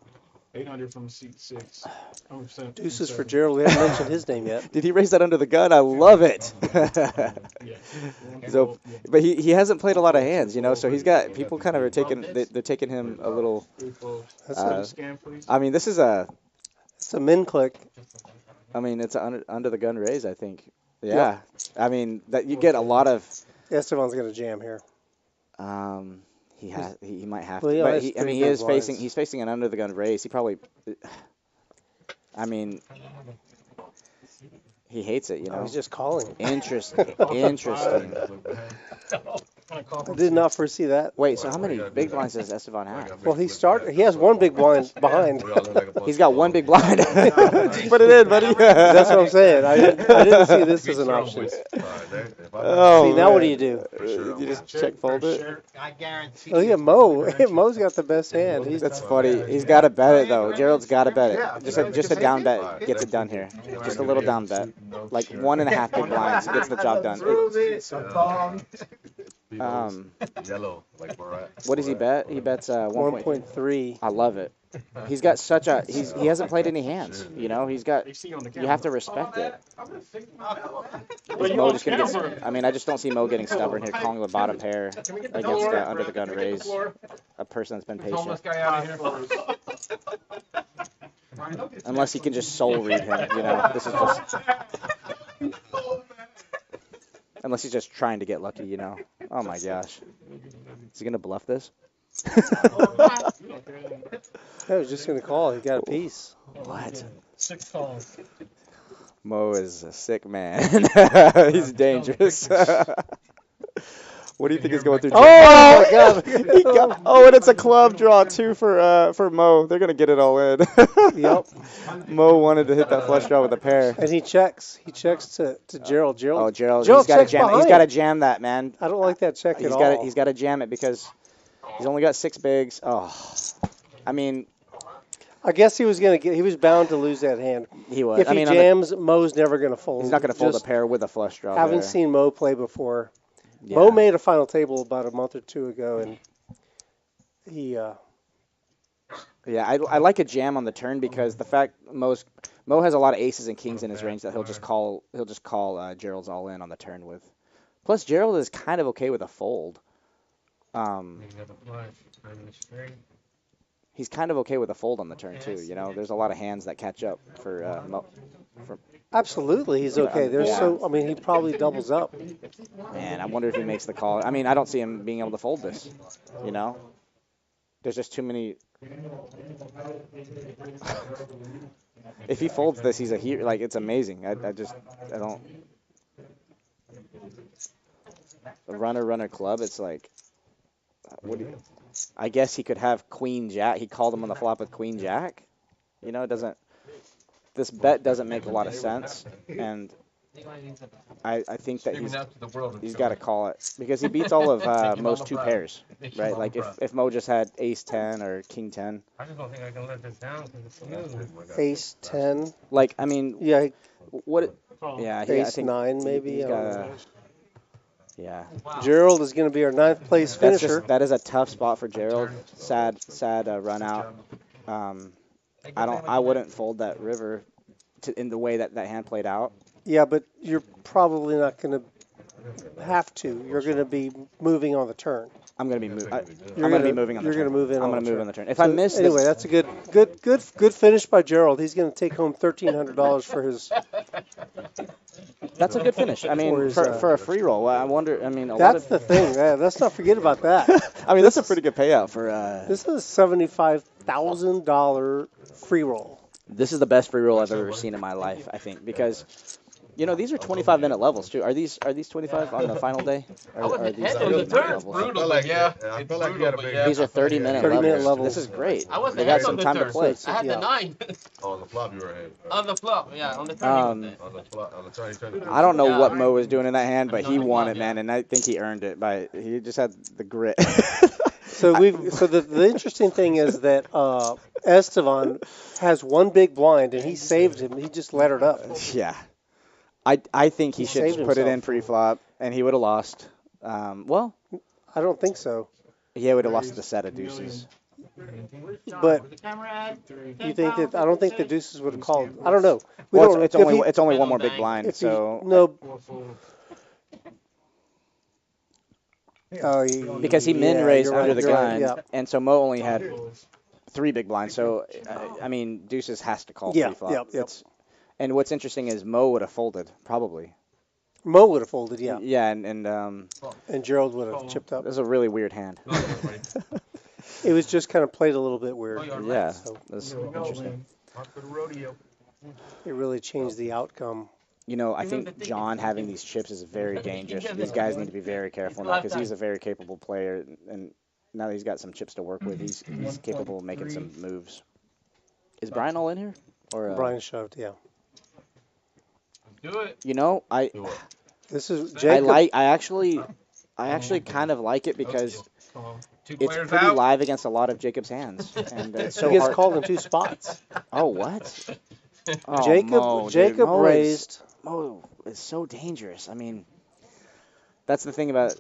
800 from seat 6. Deuces for Gerald. We haven't mentioned his name yet. Did he raise that under the gun? I love it. So, but he hasn't played a lot of hands, So he's got people kind of are taking they're taking him a little. I mean, this is it's a min click. I mean, it's an under the gun raise. I think. Yeah. Yep. I mean that you get a lot of. Esteban's gonna jam here. He might have to. Well, but he's facing an under the gun raise. He probably. I mean. He hates it, He's just calling. Interesting. I did not foresee that. Wait, so how many big blinds does Esteban have? Well, he has one big blind behind. He's got one big blind. Just put it in, buddy. That's what I'm saying. I didn't see this as an option. Oh, see, now what do you do? You just check fold it? I guarantee. Oh, yeah, Mo. Mo's got the best hand. That's funny. He's got to bet it, though. Gerald's got to bet it. Just a down bet gets it done here. Just a little down bet. Like 1.5 big blinds gets the job done. Yellow, like we're at. What does he bet? He bets 1.3. I love it. He's got such a he hasn't played any hands. He's got. You have to respect it. Is Mo just gonna get? I mean, I just don't see Mo getting stubborn here, calling the bottom pair against under the gun raise. A person that's been patient. Unless he can just soul read him. This is just. Unless he's just trying to get lucky, Oh my gosh. Is he going to bluff this? I was just going to call. He got a piece. What? 6 calls. Mo is a sick man. He's dangerous. What do you think is going through? Oh my God! And it's a club draw too for Mo. They're gonna get it all in. Yep. Mo wanted to hit that flush draw with a pair. And he checks. He checks to Gerald. Oh, Gerald. Gerald He's got to checks jam. behind. He's got to jam that, man. I don't like that check at all. He's got to jam it because he's only got 6 bigs. Oh, I mean. I guess he was bound to lose that hand. He was. If he jams, Mo's never gonna fold. He's not gonna fold a pair with a flush draw. Haven't seen Mo play before. Yeah. Mo made a final table about a month or 2 ago, and he. Yeah, I like a jam on the turn because the fact Mo has a lot of aces and kings in his range that he'll just call Gerald's all in on the turn with. Plus Gerald is kind of okay with a fold. he's kind of okay with a fold on the turn too. You know, there's a lot of hands that catch up for Mo. Absolutely, he's okay. There's I mean, he probably doubles up. Man, I wonder if he makes the call. I mean, I don't see him being able to fold this. You know, there's just too many. If he folds this, he's a hero. Like, it's amazing. I don't. A runner club. It's like, what do you? I guess he could have Queen Jack. He called him on the flop with Queen Jack. You know, it doesn't. This bet doesn't make a lot of sense, and I think that he's got to call it because he beats all of Mo's 2 pairs, right? Like if Mo just had Ace 10 or King 10. I just don't think I can let this down because it's smooth. Ace 10. Like, I mean, yeah. What? Yeah, Ace I think 9 maybe. He's got yeah. Gerald is going to be our 9th place finisher. That is a tough spot for Gerald. Sad run out. I wouldn't fold that river in the way that hand played out. Yeah, but you're probably not going to have to. You're going to be moving on the turn. I'm going to be moving. I'm going to be moving on the turn. You're going to move in. I'm going to move on the turn. If I miss anyway, that's a good finish by Gerald. He's going to take home $1,300 for his. That's a good finish. I mean, for a free roll. I wonder. I mean, that's the thing. Yeah, let's not forget about that. I mean, that's a pretty good payout for. This is a $75,000 free roll. This is the best free roll I've ever seen in my life, I think, because, you know, these are 25-minute levels too. Are these 25 on the final day? Or are these 30-minute levels? Brutal, like, yeah. I felt like you had a big. These are 30-minute levels. This is great. I was they got some time to play. I had the 9. On the flop, you were ahead. On the flop, yeah. On the turn, on the turn. I don't know what Mo was doing in that hand, but he won it, man, and I think he earned it. He just had the grit. So the interesting thing is that Estevan has one big blind and he saved him. He just let it up. Yeah, I think he should put it in pre-flop and he would have lost. Well, I don't think so. He would have lost the set of deuces. But you think that I don't think the deuces would have called. I don't know. Well, it's only one more big blind. So no. Because he min-raised under the gun, yeah. And so Mo only had 3 big blinds. So, I mean, deuces has to call pre-flop. Yeah. And what's interesting is Mo would have folded, probably. Mo would have folded, yeah. Yeah, and Gerald would have chipped up. This is a really weird hand. It was just kind of played a little bit weird. Yeah, that's interesting. It really changed the outcome. You know, I think John having these chips is very dangerous. These guys need to be very careful now because he's a very capable player, and now that he's got some chips to work with, he's capable of making some moves. Is Brian all in here? Or Brian shoved, yeah. Do it. You know, this is Jacob. I actually kind of like it because it's pretty live against a lot of Jacob's hands, and it's so he gets hard. called in 2 spots. Oh, what? Oh, Jacob raised. Mo is so dangerous. I mean, that's the thing about,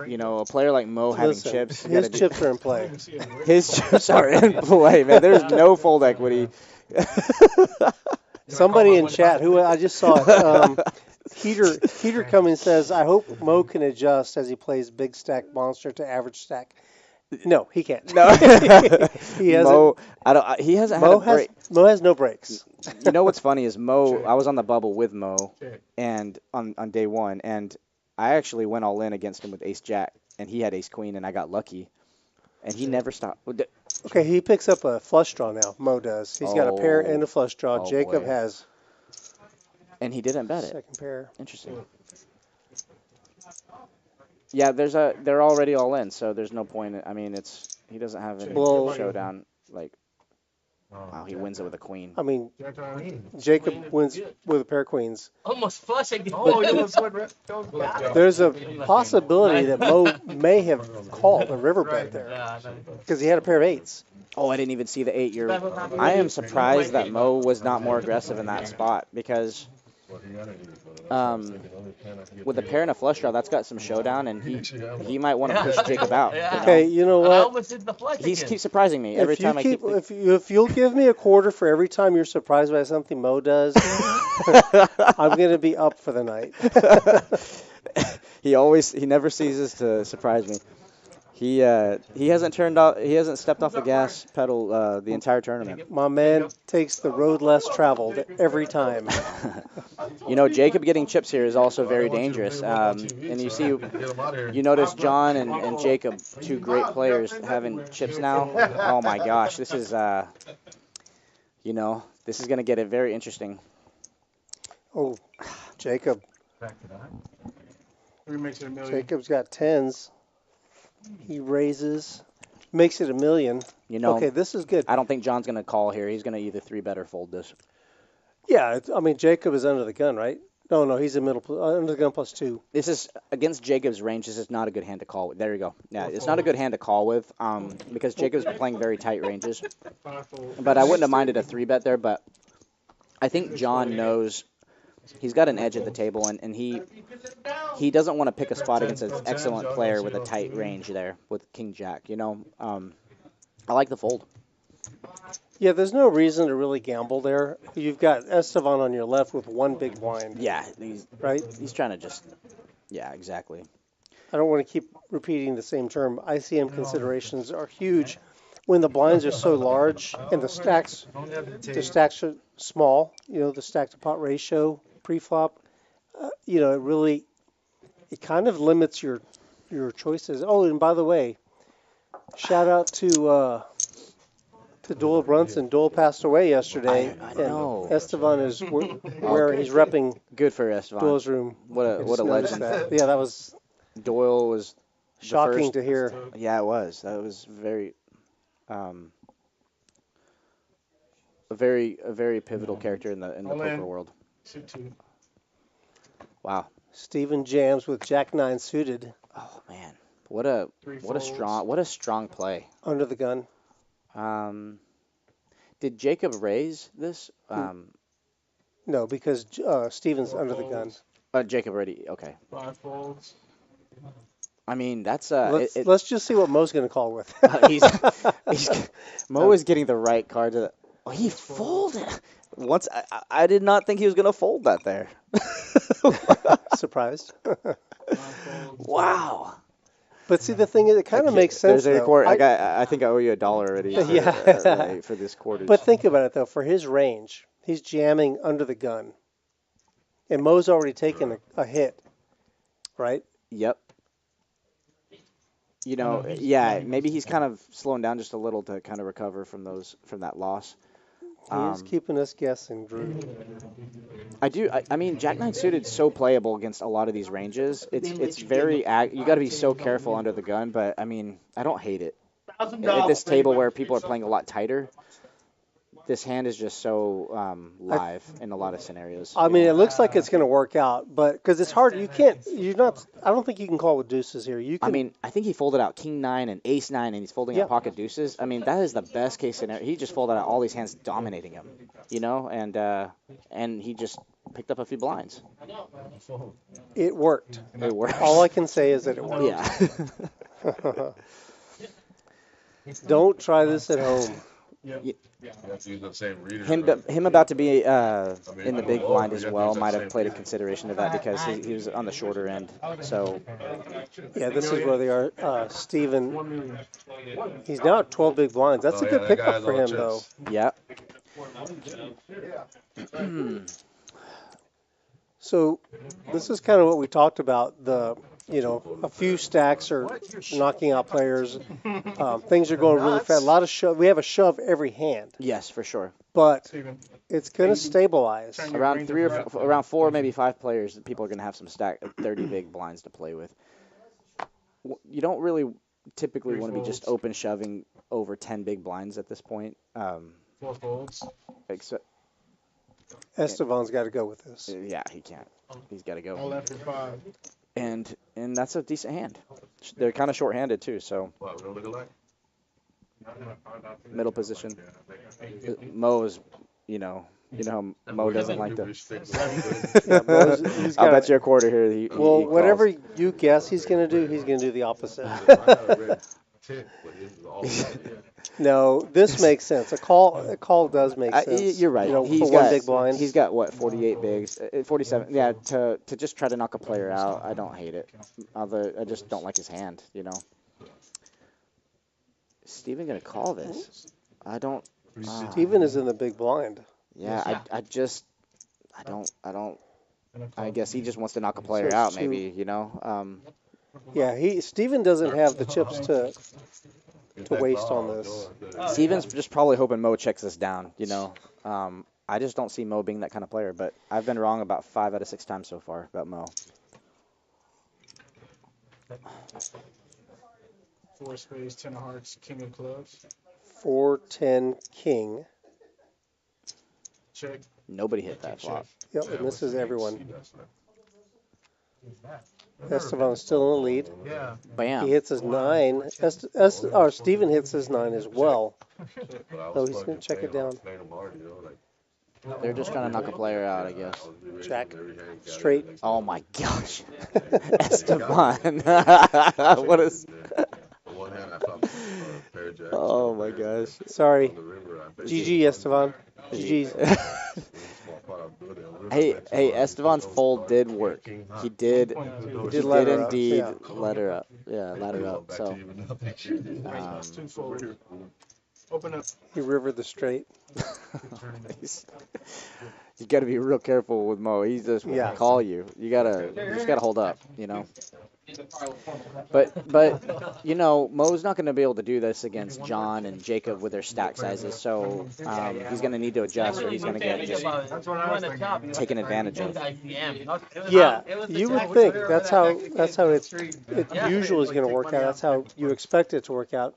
you know, a player like Mo having chips. His chips are in play. His chips are in play, man. There's no fold equity. Somebody in chat, who I just saw it, Heater Cummings says, I hope Mo can adjust as he plays big stack monster to average stack. No, he can't. No, he hasn't. Mo, he hasn't had a break. Mo has no breaks. You know what's funny is Mo. I was on the bubble with Mo, and on day 1, and I actually went all in against him with Ace Jack, and he had Ace Queen, and I got lucky, and he never stopped. Okay, he picks up a flush draw now. Mo does. He's got a pair and a flush draw. Jacob has. And he didn't bet it. Second pair. Interesting. Yeah, they're already all in, so there's no point. I mean, he doesn't have any showdown. Like, wow, he wins it with a queen. I mean, Jacob wins with a pair of queens. Almost flush again. There's a possibility that Mo may have called a river bet there because he had a pair of 8s. Oh, I didn't even see the 8. I am surprised that Mo was not more aggressive in that spot because with a pair and a flush draw, that's got some showdown, and he might want to push Jacob out. Okay, you know what? He keeps surprising me every time. If you'll give me a quarter for every time you're surprised by something Mo does, I'm gonna be up for the night. He never ceases to surprise me. He hasn't stepped off the gas pedal the entire tournament. My man takes the road less traveled every time. You know, Jacob getting chips here is also very dangerous. And you notice John and Jacob, two great players, having chips now. Oh my gosh, this is this is going to get it very interesting. Oh, Jacob. Makes it $1 million. Jacob's got tens. He raises, makes it $1 million. You know, okay, this is good. I don't think John's going to call here. He's going to either 3-bet or fold this. Yeah, I mean, Jacob is under the gun, right? No, he's in middle, under the gun +2. This is, against Jacob's range, this is not a good hand to call with. There you go. Yeah, it's not a good hand to call with because Jacob's playing very tight ranges. But I wouldn't have minded a 3-bet there, but I think John knows he's got an edge at the table, and he doesn't want to pick a spot against an excellent player with a tight range there with King Jack. You know, I like the fold. Yeah, there's no reason to really gamble there. You've got Estevan on your left with one big blind. Yeah, right. He's trying to just. Yeah, exactly. I don't want to keep repeating the same term. ICM considerations are huge when the blinds are so large and the stacks are small. You know, the stack to pot ratio pre-flop. You know, it kind of limits your choices. Oh, and by the way, shout out to Doyle Brunson. Doyle passed away yesterday. I know. And Estevan is where he's repping. Good for Estevan. Doyle's room. What a legend. That. Yeah, that was. Doyle was shocking to hear. Yeah, it was. That was very. A very pivotal character in the poker world. Wow. Stephen jams with Jack 9 suited. Oh man, what a strong play. Under the gun. Did Jacob raise this? No, because Stephen's under the gun. Jacob already. Okay. 5 folds. I mean, that's let's just see what Mo's going to call with. Mo is getting the right card to. Oh, he folded. Once I did not think he was going to fold that there. Surprised. Wow. But see, the thing is, it kind of makes sense. There's a quarter. I think I owe you $1 already. For this quarter. But think about it though. For his range, he's jamming under the gun, and Mo's already taken a hit, right? Yep. You know, yeah, maybe he's kind of slowing down just a little to kind of recover from that loss. He's keeping us guessing, Drew. I mean, Jack 9 suited so playable against a lot of these ranges. It's very you got to be so careful under the gun, but I mean, I don't hate it. At this table where people are playing a lot tighter, this hand is just so live in a lot of scenarios. I mean, it looks like it's going to work out, but because it's hard, I don't think you can call with deuces here. I mean, I think he folded out King 9 and Ace 9, and he's folding out pocket deuces. I mean, that is the best case scenario. He just folded out all these hands dominating him, you know, and he just picked up a few blinds. It worked. It worked. All I can say is that it worked. Yeah. Don't try this at home. You have to use the same reader. Him about to be in the big blind as well might have played a consideration to that because he was on the shorter end. So yeah, this is where they are. Stephen, he's now at 12 big blinds. That's a good pickup for him, though. Yeah. So this is kind of what we talked about. A few stacks are knocking out players. Things are going really fast. A lot of shove. We have a shove every hand. Yes, for sure. But it's going to stabilize. Around 4, maybe 5 players, people are going to have some 30 big blinds to play with. You don't really typically want to be just open shoving over 10 big blinds at this point. 4 folds. Estevan's got to go with this. Yeah, he can't. He's got to go. All left for 5. And that's a decent hand. They're kind of short-handed too, so. Middle position. Mo is, how Mo doesn't like to. I'll bet you a quarter here. He whatever you guess he's going to do, he's going to do the opposite. No, this makes sense. A call does make sense. You're right. He's got what, 48 bigs, 47. Yeah, to just try to knock a player out, I don't hate it. Although I just don't like his hand. Steven gonna call this? I don't. Steven is in the big blind. Yeah, I don't. I guess he just wants to knock a player out, maybe. You know. Yeah, Steven doesn't have the chips to waste on this. Steven's just probably hoping Mo checks this down. You know. I just don't see Mo being that kind of player, but I've been wrong about 5 out of 6 times so far about Mo. 4 spades, 10 of hearts, king of clubs. 4, 10, king. Check. Nobody hit that flop. Yep, and this is everyone. Esteban's still in the lead. Yeah. Bam. He hits his 9. Steven hits his 9 as well. So he's going to check it down. They're just trying to knock a player out, I guess. Jack. Straight. Oh my gosh. Esteban. What is... Oh my gosh. Sorry. GG, Esteban. GG's. Hey, Esteban's fold did work. He did indeed let her up. Yeah, let her up. So, Open up. He rivered the straight. you got to be real careful with Mo. He just won't call you. You just gotta hold up. You know. But you know, Mo's not going to be able to do this against John and Jacob with their stack sizes, so he's going to need to adjust, or he's going to get just taken advantage of. Yeah, you would think that's how it usually is going to work out. That's how you expect it to work out.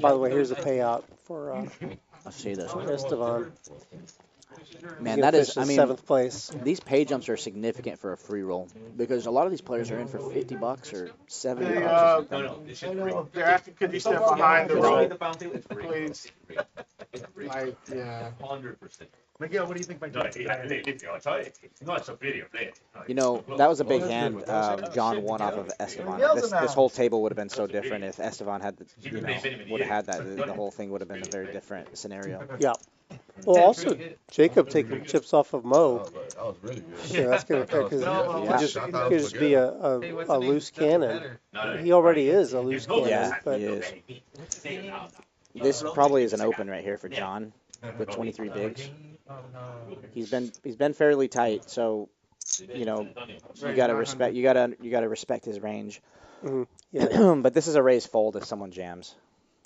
By the way, here's a payout for Let's see this. Esteban. Man, that is, I mean, 7th place. These pay jumps are significant for a free roll because a lot of these players are in for $50 or $70. They're asking, could you step behind the roll, please? Like, yeah. 100%. Miguel, what do you think by John? You know, that was a big hand. John won off of Esteban. This whole table would have been so different if Esteban had, would have had that. The whole thing would have been a very different scenario. Yeah. Well, also, Jacob taking chips off of Mo. Yeah, that's going to he could just be a loose cannon. He already is a loose cannon. Yeah, but he is. This probably is an open right here for John with 23 bigs. He's been fairly tight, so you know you gotta respect his range. Mm-hmm. Yeah. But this is a raise fold if someone jams,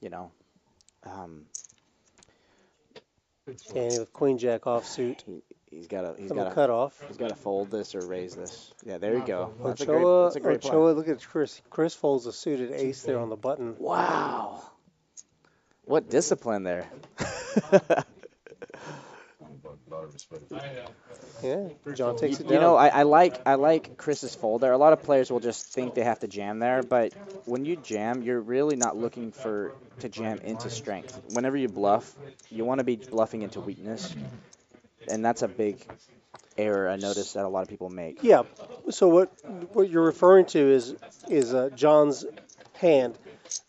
you know. And with Queen Jack offsuit, he's got to cut off. He's got to fold this or raise this. Yeah, there you go. That's a great play. Ochoa, look at Chris. Chris folds a suited ace there on the button. Wow. What discipline there. Yeah, John takes it down. You know, I like Chris's fold there. A lot of players will just think they have to jam there, but when you jam, you're really not looking to jam into strength. Whenever you bluff, you want to be bluffing into weakness, and that's a big error I noticed that a lot of people make. Yeah. So what you're referring to is John's hand,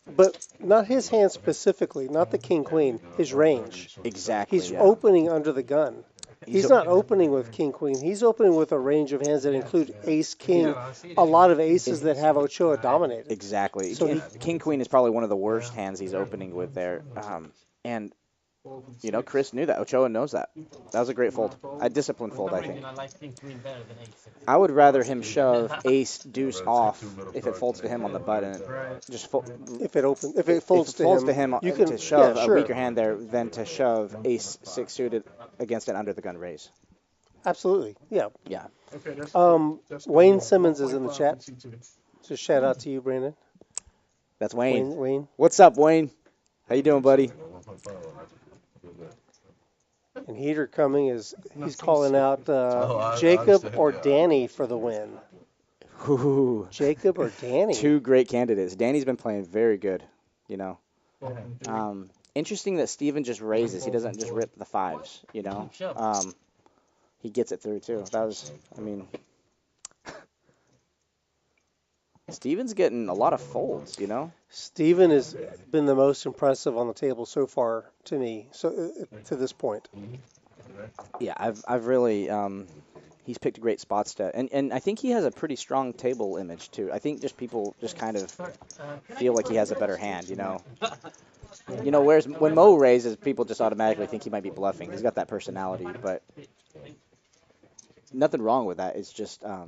but not his hand specifically, not the king queen. His range. Exactly. He's opening under the gun. He's not opening with king queen. He's opening with a range of hands that include ace king, a lot of aces that have Ochoa dominated. Exactly. So king queen is probably one of the worst hands he's opening with there, and. You know, Chris knew that. Ochoa knows that. That was a great fold. A disciplined fold, I think. I would rather him shove ace deuce off if it folds to him on the button. Just if it folds to him, you can shove a weaker hand there than to shove ace 6 suited against an under the gun raise. Absolutely. Yeah. Yeah. Wayne Simmons is in the chat. So shout out to you, Brandon. That's Wayne. Wayne. What's up, Wayne? How you doing, buddy? And Heater coming he's calling out Jacob or Danny for the win. Ooh. Jacob or Danny? 2 great candidates. Danny's been playing very good, you know. Interesting that Steven just raises. He doesn't just rip the 5s, you know. He gets it through, too. That was, I mean... Steven's getting a lot of folds, you know. Steven has been the most impressive on the table so far to me, to this point. Yeah, I've really he's picked great spots to, and I think he has a pretty strong table image too. I think just people just kind of feel like he has a better hand, you know. You know, whereas when Mo raises, people just automatically think he might be bluffing. He's got that personality, but nothing wrong with that. It's just I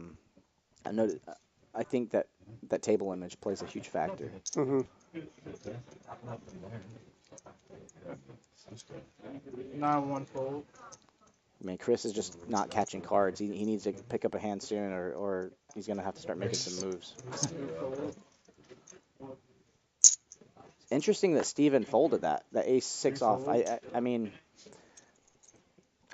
think that table image plays a huge factor. Mm-hmm. 9-1 fold. I mean, Chris is just not catching cards. He needs to pick up a hand soon, or he's going to have to start making some moves. Interesting that Steven folded that ace-6 off. I mean...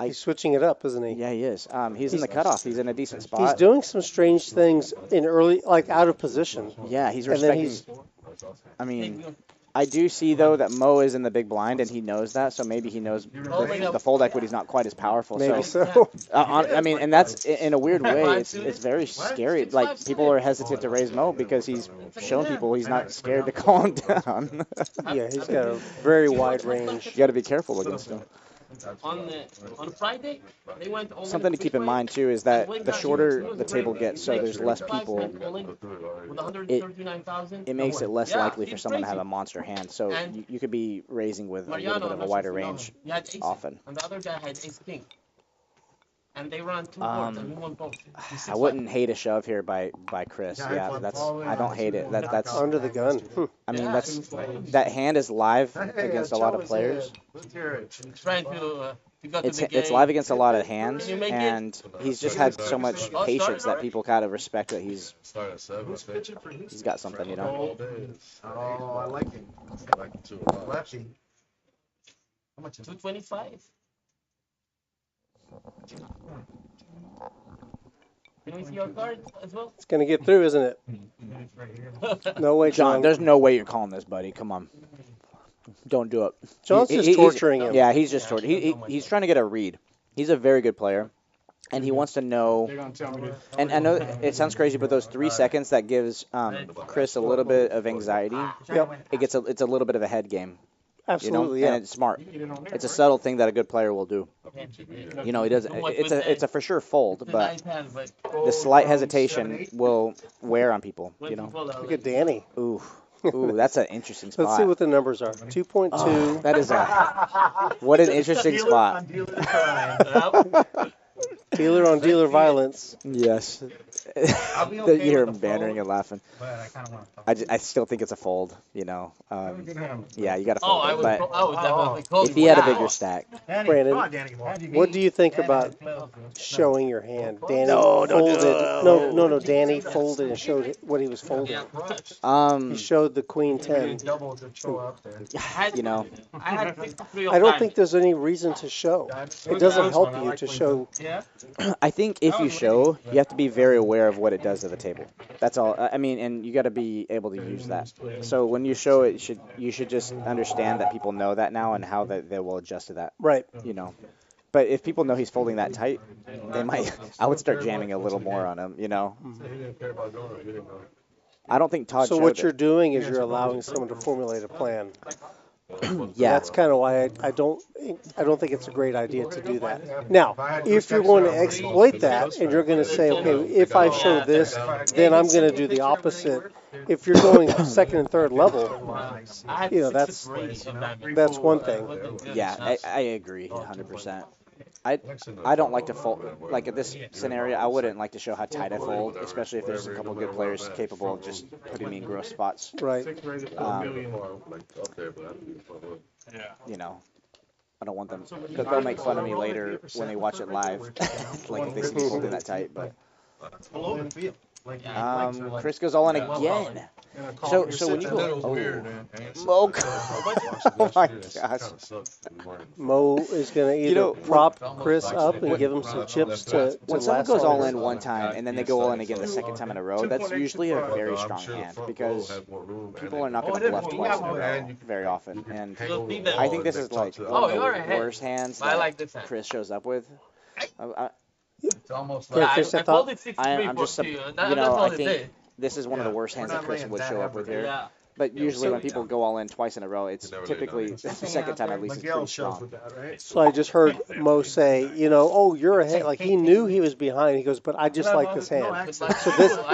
He's switching it up, isn't he? Yeah, he is. He's in the cutoff. He's in a decent spot. He's doing some strange things in early, like out of position. Yeah, he's respecting... I mean... I do see, though, that Mo is in the big blind, and he knows that, so maybe he knows the fold equity is not quite as powerful. Maybe so. I mean, and that's, in a weird way, it's very scary. Like, people are hesitant to raise Mo because he's shown people he's not scared to call him down. Yeah, he's got a very wide range. You got to be careful against him. On Friday, they went all Something to keep in mind, too, is that the shorter the table gets, so there's less people, it makes it less likely for someone to have a monster hand. So you could be raising with a little bit of a wider range often. And the other guy had ace-king. And they ran 2 boards, and he won both. I wouldn't hate a shove here by Chris. Yeah, I don't hate it. That's under the gun. I mean, that hand is live against a lot of players. Trying to it's live against a lot of hands, and he's just had so much patience that people kind of respect that he's got something, you know. Oh, I like it. Lefty. How much? 225. Can we see your card as well? It's going to get through, isn't it? No way, John. There's no way you're calling this, buddy. Come on. Don't do it. John's just torturing him. Yeah, he's just torturing. He's trying to get a read. He's a very good player, and he wants to know. And I know it sounds crazy, but those 3 seconds that gives Chris a little bit of anxiety. Yep. It's a little bit of a head game. Absolutely, you know? yeah. And it's smart. It's a subtle thing that a good player will do. You know, he doesn't. It's a for sure fold, but the slight hesitation will wear on people. You know. Look at Danny. Ooh, that's an interesting spot. Let's see what the numbers are. 2.2. Oh, that is what an interesting spot. Dealer on dealer violence. Yes. You hear him bantering and laughing. I still think it's a fold, you know. Yeah, you got to fold it. But if he had a bigger stack. Brandon, what do you think about showing your hand? Danny folded. No. Danny folded and showed what he was folding. He showed the queen 10. You know. I don't think there's any reason to show. It doesn't help you to show. I think if you show, you have to be very aware of what it does to the table. That's all. I mean, and you got to be able to use that. So when you show it, you should just understand that people know that now and how they will adjust to that. Right. You know. But if people know he's folding that tight, they might. I would start jamming a little more on him. You know. I don't think Todd. So what you're doing is you're allowing someone to formulate a plan. Yeah, that's kind of why I don't think it's a great idea to do that. Now, if you're going to exploit that and you're going to say, okay, if I show this, then I'm going to do the opposite. If you're going second and third level, you know, that's one thing. Yeah, I agree 100%. I don't like to fold, like in this scenario, I wouldn't like to show how tight I fold, especially if there's a couple good players capable of just putting me in gross spots. Right. You know, I don't want them, because they'll make fun of me later when they watch it live, like if they see me folding that tight, but... Chris goes all in again. So when you go, Mo, oh my gosh, Mo is going to either prop Chris up and give him some chips to when someone goes all in one time and then they go all in again the second time in a row, that's usually a very strong hand because people are not going to bluff twice in a row very often, and I think this is like one of the worst hands that Chris shows up with. It's almost like I folded 6-3 I'm just, you know, I think this is one of the worst hands that Chris would show up with here. Yeah. But usually when people go all in twice in a row, it's typically the second time at least it's pretty strong. So I just heard Mo say, you know, oh, you're ahead. Like he knew he was behind. He goes, but I just like this hand. So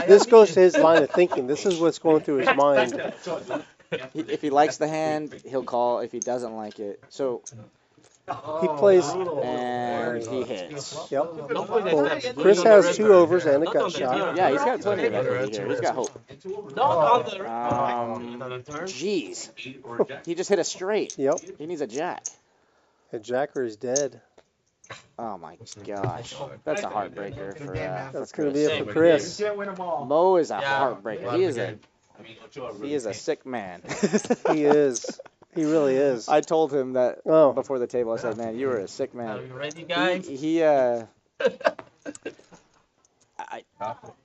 this goes to his line of thinking. This is what's going through his mind. If he likes the hand, he'll call. If he doesn't like it, so He plays. and he hits. Yep. Well, Chris has 2 overs and a gut shot. Yeah, he's got plenty of equity here. He's got hope. Jeez, he just hit a straight. Yep. He needs a jack. A jacker is dead. Oh my gosh, that's a heartbreaker for. That's going to be it for Chris. Mo is a heartbreaker. He is a sick man. He is. He really is. I told him that before the table. I said, "Man, you were a sick man." Are you ready, guys?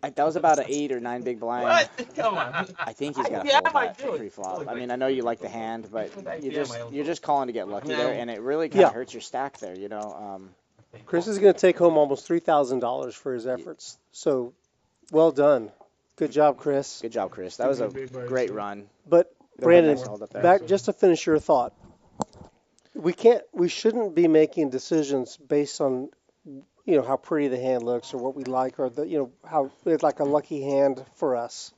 That was about an 8 or 9 big blind. What? Come on. I think he's got a Yeah, fold I that do it. pre-flop. I mean, I know you like the hand, but you're just calling to get lucky No. there, and it really kind of hurts your stack there, you know. Chris is going to take home almost $3,000 for his efforts. So, well done. Good job, Chris. Good job, Chris. That was a great run. But Brandon, Nice hold up there. back just to finish your thought. We shouldn't be making decisions based on, how pretty the hand looks or what we like or how it's like a lucky hand for us.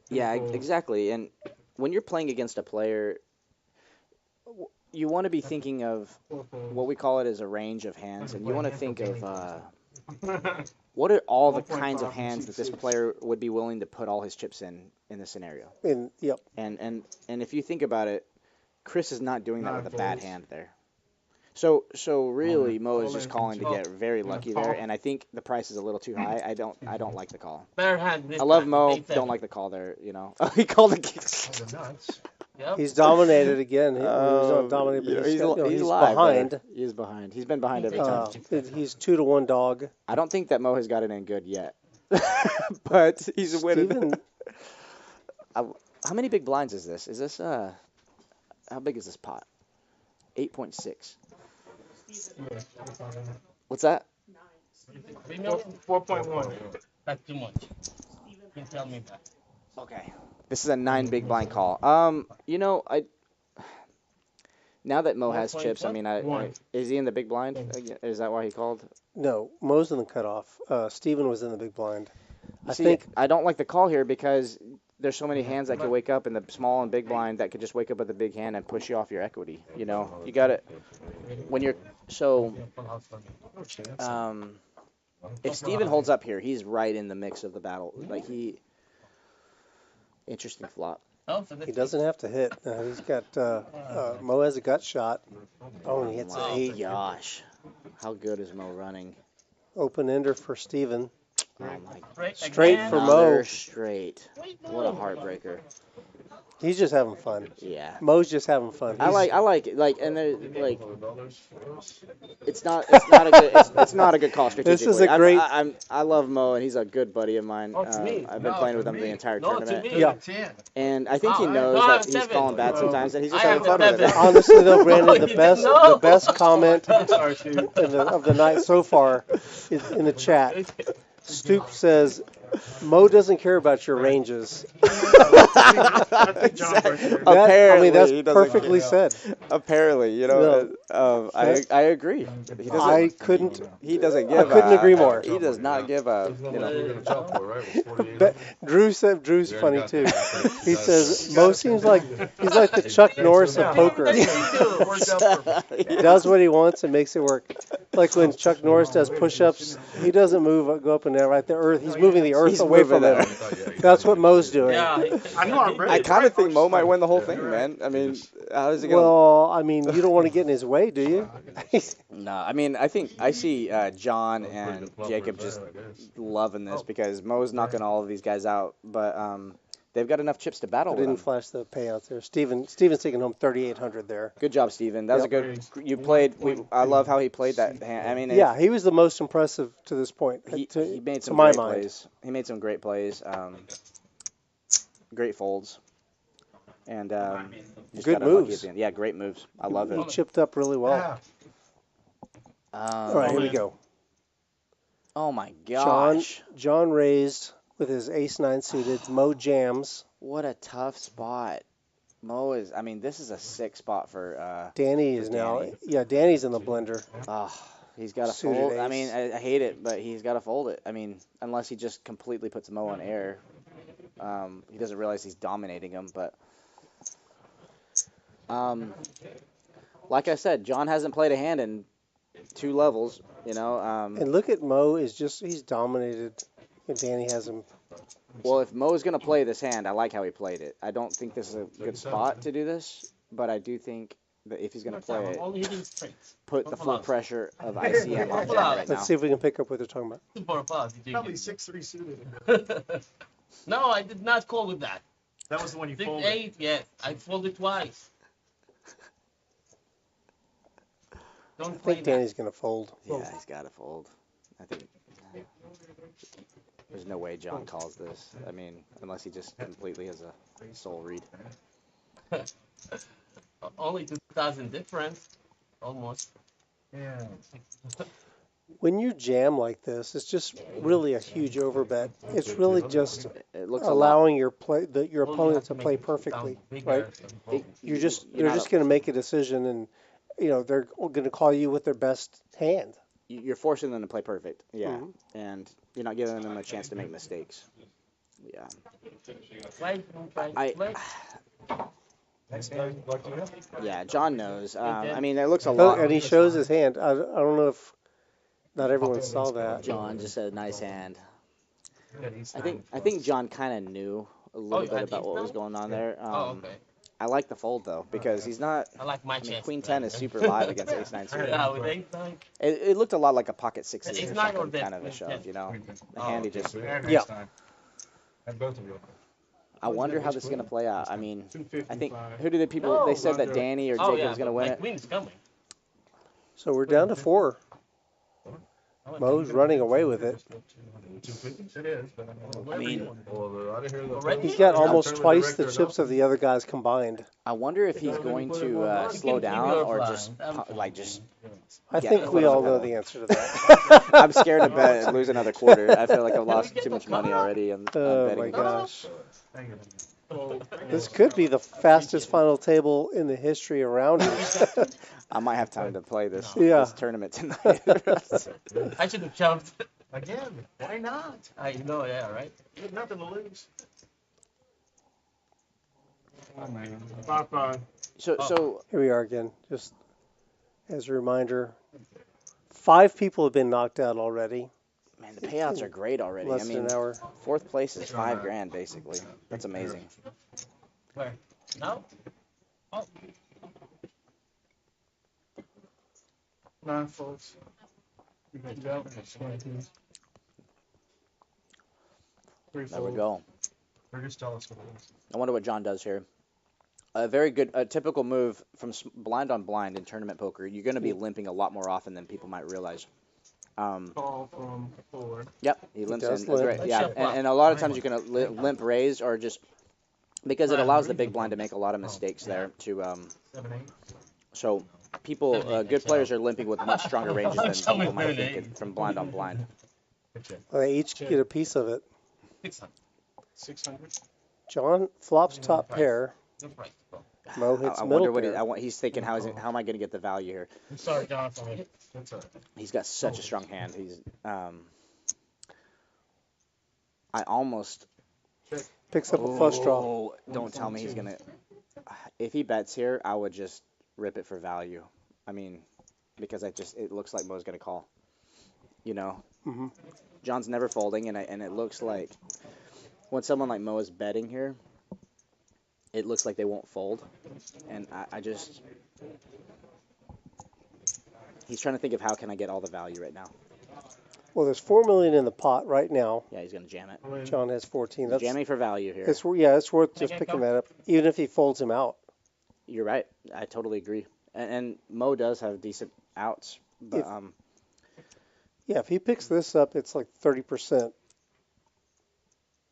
Yeah, exactly. And when you're playing against a player, you want to be thinking of what we call it as a range of hands, and you want to think of what are all the kinds of hands that this player would be willing to put all his chips in this scenario. Yep. And if you think about it, Chris is not doing that with a bad hand there. So really, Mo is just calling to get very lucky there, and I think the price is a little too high. I don't like the call. Better hand. I love Mo. Don't like the call there. He called the. Yep. He's dominated again. He's not dominated, but he's live behind. there. He is behind. He's been behind every time. He's 2-1 dog. I don't think that Mo has got it in good yet, but he's winning. How many big blinds is this? Is this how big is this pot? 8.6. What's that? 4.1. That's too much. You can tell me that. Okay. This is a 9 big blind call. Now that Mo has chips, I mean, is he in the big blind? Is that why he called? No, Mo's in the cutoff. Steven was in the big blind. I don't like the call here because there's so many hands that could wake up in the small and big blind that could just wake up with a big hand and push you off your equity. You got it. When you're if Steven holds up here, he's right in the mix of the battle. Interesting flop. He doesn't have to hit. He's got Mo has a gut shot. Oh, and he hits an 8. Gosh, how good is Mo running? Open ender for Steven. Oh my! Straight for Mo. Straight. What a heartbreaker. He's just having fun. Yeah. Mo's just having fun. I like it. And it's not a good call strategically. This is a great. I love Mo, and he's a good buddy of mine. I've been playing with him the entire tournament. Yeah. And I think he knows that he's calling bad sometimes, and he's just having fun with it. Honestly, though, Brandon, the best comment of the night so far is in the chat. Stoop says, Mo doesn't care about your ranges. Apparently, that's perfectly said. Apparently, I agree. I couldn't. He doesn't give. I couldn't agree more. He does not give a. Drew's funny too. He says Mo seems like he's like the Chuck Norris of poker. He does what he wants and makes it work. Like when Chuck Norris does push-ups, he doesn't go up and down. Right, the earth. He's moving the earth away from him. That's what Mo's doing. I kind of think Mo might win the whole thing, man. I mean, how is it going? Well, I mean, you don't want to get in his way, do you? No, I mean, I think I see John and Jacob just loving this because Mo's knocking all of these guys out, but they've got enough chips to battle with. I didn't flash the payouts there. Steven's taking home 3,800 there. Good job, Steven. That was a good. You played. I love how he played that hand. I mean, yeah, he was the most impressive to this point. He made some great plays. He made some great plays. Great folds. And good moves. Yeah, great moves. I love it. He chipped up really well. All right, here we go. Oh my gosh. John raised with his ace-9 suited. Mo jams. What a tough spot. Mo is. I mean, this is a sick spot for. Danny is now. Yeah, Danny's in the blender. Oh, he's got to fold. I mean, I hate it, but he's got to fold it. I mean, unless he just completely puts Mo on air. He doesn't realize he's dominating him, but like I said, John hasn't played a hand in 2 levels, you know. And look at Mo he's dominated, and Danny has him. Well, if Mo's going to play this hand, I like how he played it. I don't think this is a good spot to do this, but I do think that if he's going to play it, put the full pressure of ICM on John right now. Let's see if we can pick up what they're talking about. Probably 6-3 suited. No, I did not call with that. That was the one you 6, folded. 8, yes. I folded twice. Don't I play think that. Danny's going to fold. Yeah, he's got to fold. I think there's no way John calls this. I mean, unless he just completely has a soul read. Only 2,000 difference, almost. Yeah. When you jam like this, it's just really a huge overbet. It's really just It looks allowing your opponent to play perfectly, right? You're just going to make a decision, and they're going to call you with their best hand. You're forcing them to play perfect, yeah, and you're not giving them a chance to make mistakes. Yeah. Yeah, John knows. I mean, it looks a lot. And he shows his hand. I don't know if not everyone saw that. John just said nice hand. I think John kind of knew a little bit about what was going on there. Okay. I like the fold though because he's not. I like my chance. Queen 10 is super live against Ace 9 suited. Yeah, with Ace 9. It looked a lot like a pocket 6 or Ace 9 or something, this, kind of a shove, you know. The hand he just. Yeah. And both of you. I wonder how this is gonna play out. I mean, I think who did the people? They said that Danny or Jacob was gonna win it. Queen's coming. So we're down to 4. Mo's running away with it. It is, but I mean, He's got almost twice the chips of the other guys combined. I wonder if he's going to slow down or just I think we all know the answer to that. I'm scared to bet and lose another quarter. I feel like I've lost too much money already. On Oh betting my gosh. This could be the fastest final table in the history of Rounders. I might have time to play this tournament tonight. I should have jumped. again, why not? I know, yeah, right? You have nothing to lose. Oh man. 5-5. So Here we are again. Just as a reminder, 5 people have been knocked out already. man, the payouts are great already. Less I than mean, an hour. 4th place is $5,000 basically. That's amazing. Where? No? Oh. 9 folds. There we go. Or just tell us what it is. I wonder what John does here. A very good, a typical move from blind on blind in tournament poker. You're going to be limping a lot more often than people might realize. Call from forward. Yep, he limps in. does That's limp. right. Yeah, and a lot of times you can limp raise or just because it allows the big blind to make a lot of mistakes there. To 7-8. so people, good players are limping with much stronger ranges than people might think from blind on blind. Well, they each get a piece of it. 600. John flops top pair. Mo hits I middle wonder pair. what he's thinking. How am I going to get the value here? I'm sorry, Jonathan. He's got such a strong hand. He's I almost Picks up a flush draw. Oh, don't tell me he's gonna. If he bets here, I would just rip it for value. I mean, because it looks like Mo's gonna call. You know, John's never folding, and it looks like when someone like Mo is betting here, it looks like they won't fold, and I just. He's trying to think of how can I get all the value right now. Well, there's $4 million in the pot right now. Yeah, he's gonna jam it. John has 14. That's Jamming for value here. it's worth just picking that up, even if he folds him out. You're right. I totally agree. And Mo does have decent outs, but Yeah, if he picks this up, it's like 30%.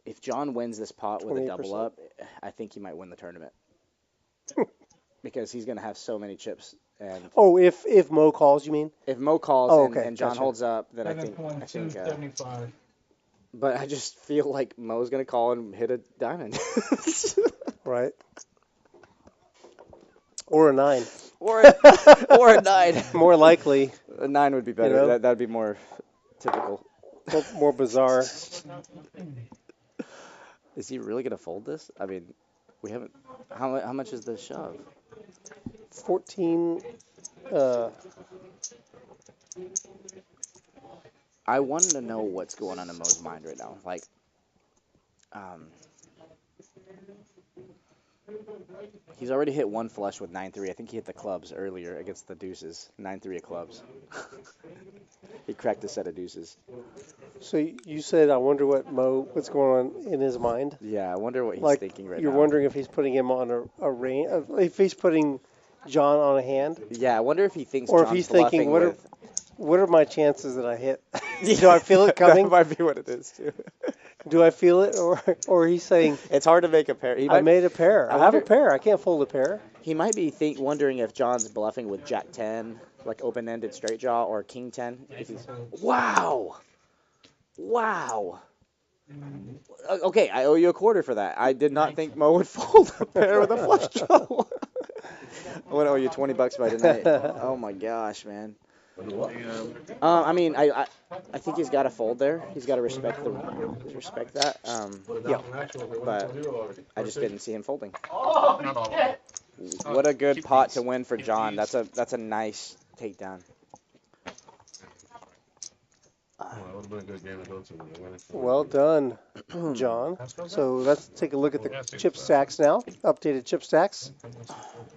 if John wins this pot with a 28%. double up, I think he might win the tournament because he's gonna have so many chips. And Oh, if Mo calls, you mean? if Mo calls Oh, and, okay, and John gotcha. holds up, then I think. 7.275. But I just feel like Mo's gonna call and hit a diamond, Right. Or a 9. or a 9. More likely, A 9 would be better. You know? That would be more typical. more bizarre. Is he really gonna fold this? I mean, we haven't. How much is the shove? 14. I wanted to know what's going on in Mo's mind right now. Like, he's already hit one flush with 9-3. I think he hit the clubs earlier against the deuces. 9-3 of clubs. He cracked a set of deuces. So you said, I wonder what's going on in his mind? Yeah, I wonder what he's thinking right now. You're wondering if he's putting him on a range, if he's putting John on a hand? Yeah, I wonder if he thinks or John's if he's thinking, bluffing what are my chances that I hit? Do I feel it coming? That might be what it is, too. Do I feel it? Or he's saying... It's hard to make a pair. I made a pair. I have a pair. I can't fold a pair. He might be wondering if John's bluffing with Jack 10, like open-ended straight draw, or King 10. Wow! Wow! Okay, I owe you a quarter for that. I did not think Mo would fold a pair with a flush draw. I want to owe you $20 by tonight. Oh my gosh, man. I mean, I think he's got to fold there. He's got to respect that. Yeah. But I just didn't see him folding. What a good pot to win for John. That's a nice takedown. Well done, John. So let's take a look at the chip stacks now. Updated chip stacks.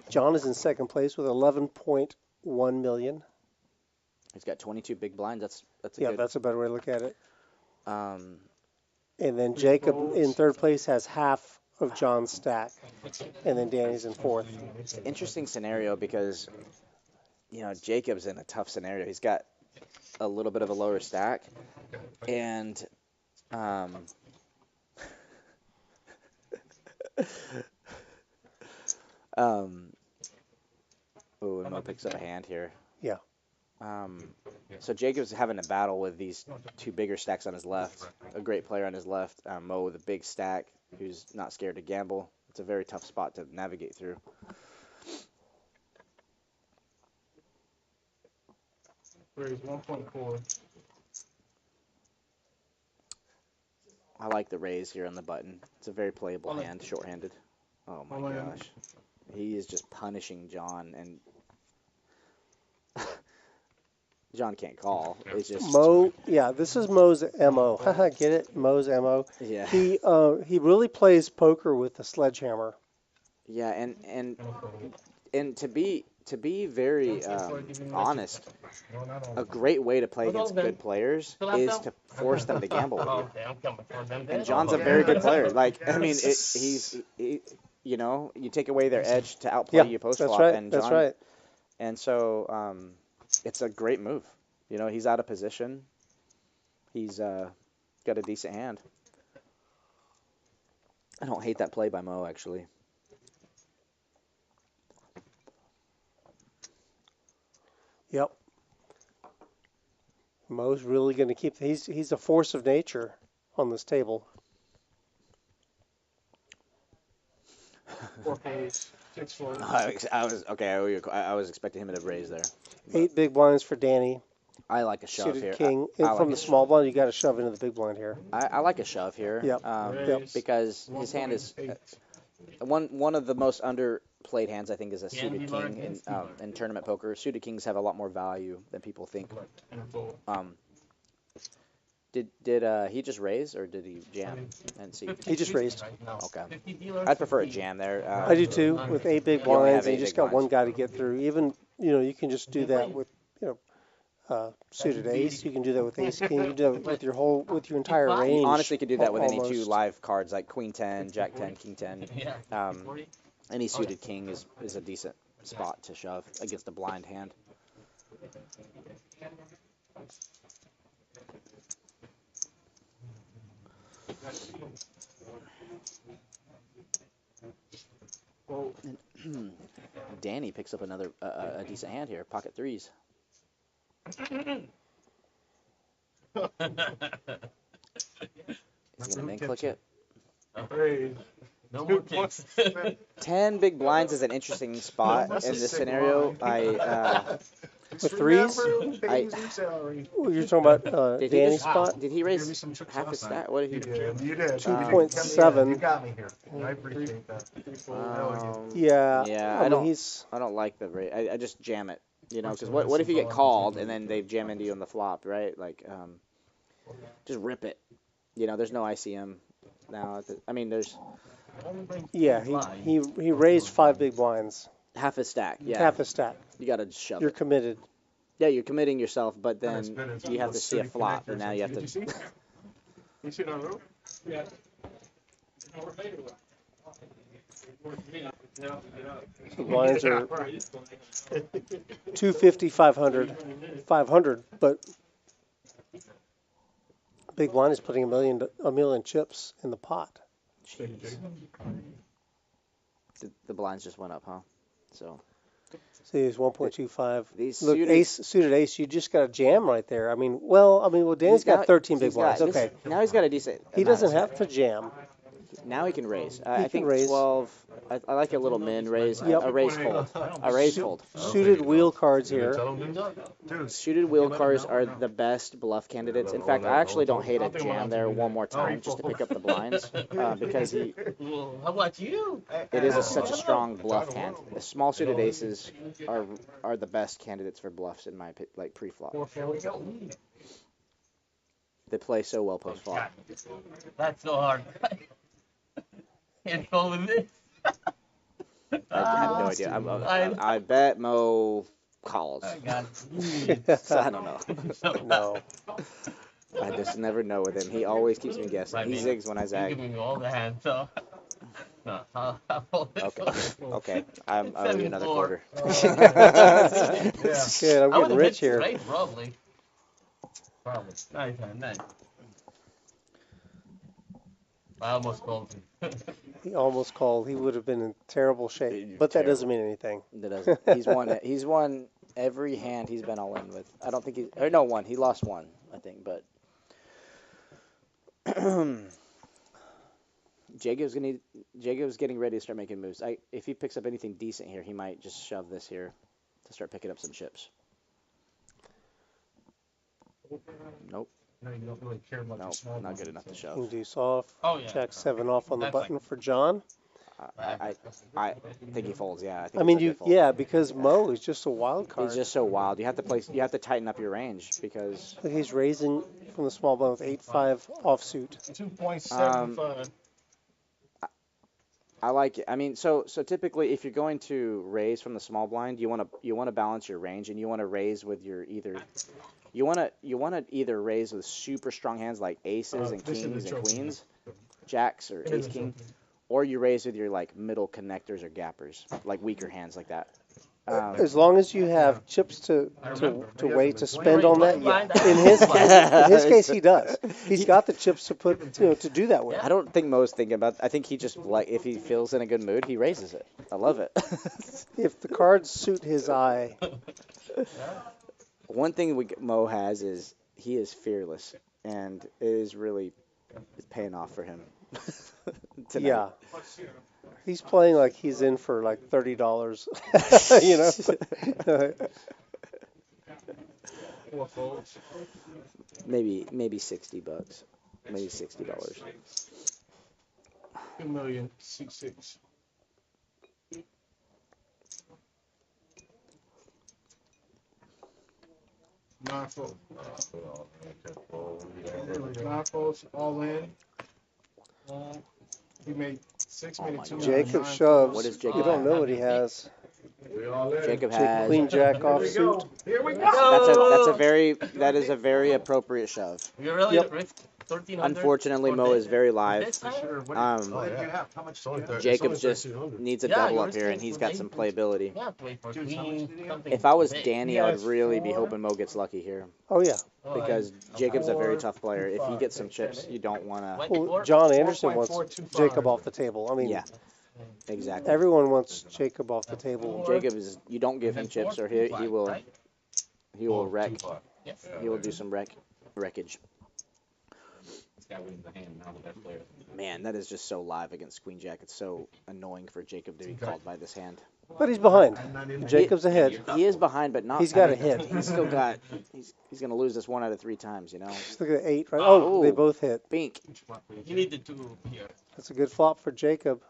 John is in second place with 11.1 million. He's got 22 big blinds. That's a yeah, good... that's a better way to look at it. And then Jacob in third place has half of John's stack, and then Danny's in fourth. It's an interesting scenario because, Jacob's in a tough scenario. He's got a little bit of a lower stack, and and Mo picks up a hand here. Yeah. So Jacob's having a battle with these two bigger stacks on his left. A great player on his left. Mo with a big stack who's not scared to gamble. It's a very tough spot to navigate through. Raise 1.4. I like the raise here on the button. It's a very playable hand, short-handed. Oh my gosh. He is just punishing John, and John can't call. It's just Mo. Yeah, this is Mo's MO. Get it? Mo's MO. Yeah. He really plays poker with a sledgehammer. Yeah, and to be very honest, a great way to play against good players is to force them to gamble with you. And John's a very good player. Like, I mean, you take away their edge to outplay you post flop. Right, and that's right. And so it's a great move. He's out of position. He's got a decent hand. I don't hate that play by Mo, actually. Yep. Mo's really going to keep. He's a force of nature on this table. 4 fours, 6 fours. I was expecting him to raise there. 8 big blinds for Danny. I like a shove Suited here. king. I From like the small blind, you got to shove into the big blind here. I like a shove here. Yep. Because his hand is one of the most underplayed hands. I think is a suited king in tournament poker. Suited kings have a lot more value than people think. Did he just raise or did he jam and see? He just raised. Okay. I'd prefer a jam there. I do too. With 8 big blinds, and you just got one guy to get through. Even you can just do that with suited ace. You can do that with ace king. You can do that with your entire range. Honestly, you could do that with almost. any two live cards like queen 10, jack 10, king 10. Any suited king is a decent spot to shove against a blind hand. Danny picks up another a decent hand here. Pocket threes. Is he gonna min click it? No more kicks. 10 big blinds is an interesting spot in this scenario. With threes? Well, you're talking about Did he Danny's just, spot? did he raise half his stack? What did he do? You did. 2.7. You got me here. I appreciate that. Yeah. Yeah, I I mean, he's don't like the rate. I just jam it. You know, because what if you get called and then they jam into you on the flop, right? Like, just rip it. You know, there's no ICM now. I mean, there's yeah. He raised 5 big blinds. half a stack. Yeah, Half a stack. you got to shove You're it. committed. Yeah, you're committing yourself, but then you have to see a flop, and now you have to. You see that room? Yeah. The blinds are 250, 500, 500, but big blind is putting a million chips in the pot. Jeez. The blinds just went up, huh? So. See, he's 1.25. These Look, suited- suited ace, you just got a jam right there. I mean, well, Danny's got 13 big blinds. Okay. Now he's got a decent. He doesn't have to jam. Now he can raise. He I can think raise. 12. I like a little min raise. Yep. A raise fold. A raise fold. Suited wheel cards here. Suited wheel cards are the best bluff candidates. In fact, I actually don't hate a jam there one more time just to pick up the blinds because Well, how about you? it is such a strong bluff hand. The small suited aces are the best candidates for bluffs in my like pre-flop. They play so well post-flop. That's so hard. Can't go with this. I have no idea. I bet Mo calls. I got I don't know. No. I just never know with him. He always keeps me guessing. He zigs when I You're zag. giving me all the hands, so. No, I'll hold this Okay. one. Okay. I owe you another 7-4. quarter. Good, I'm I getting would've rich hit here. straight, probably. Probably. Nice, man, nice. I almost called him. He almost called. He would have been in terrible shape. But that doesn't mean anything. That doesn't. He's won every hand he's been all in with. I don't think one. He lost one, I think, but Jacob's getting ready to start making moves. If he picks up anything decent here, he might just shove this here to start picking up some chips. Nope. No, you don't really care about Nope, not good enough to shove. King deuce off. Oh, yeah. Jack 7 off on the That's button for John. I think he folds. Yeah, I think I mean, it's a good fold. yeah, because Mo is just a wild card. He's just so wild. You have to tighten up your range because Look, he's raising from the small blind with 8-5 offsuit. 2.75. I like it. I mean, so typically, if you're going to raise from the small blind, you want to balance your range, and you want to raise with your you want to either raise with super strong hands like aces and kings and queens, jacks or ace king, or you raise with your like middle connectors or gappers, like weaker hands like that. As long as you have chips to wait to spend on that, yeah. In his case, he does. He's got the chips to put to do that with. I don't think Mo's thinking about. I think he just like if he feels in a good mood, he raises it. I love it. If the cards suit his eye, One thing Mo has is he is fearless, and it is really paying off for him. Tonight. yeah. He's playing like he's in for like $30, Maybe $60, maybe $60. 2,066,000. Nine folds. Nine folds, all in. He made 6 Oh my minutes. God. Jacob shoves. What is Jacob You don't have? know what he has. Jacob has. Queen Jack offsuit. Here we go. That is a very appropriate shove. You really Yep. risk 1,300? Unfortunately, Mo is very live. This time? Jacobs just needs a Yeah, double you're up here, and he's got some playability. You have to wait for queen, something If I was big. Danny, I would really be hoping Mo gets lucky here Oh yeah. Oh, because Jacob's a very tough player. If he gets some chips, you don't want to. Well, John Anderson wants Jacob off the table. I mean, Yeah, exactly. everyone wants Jacob off the table. Jacob is. You don't give him chips, or he will Right? wreck. Yes. He will do some wreckage. Man, that is just so live against Queen Jack. It's so annoying for Jacob to be called by this hand. But he's behind. Jacob's ahead. He is behind, but not. He's got a hit. He's still got. He's gonna lose this 1 out of 3 times. You know. Look at 8, right? Oh, they Ooh. both hit. Bink. You need the 2 here. That's a good flop for Jacob.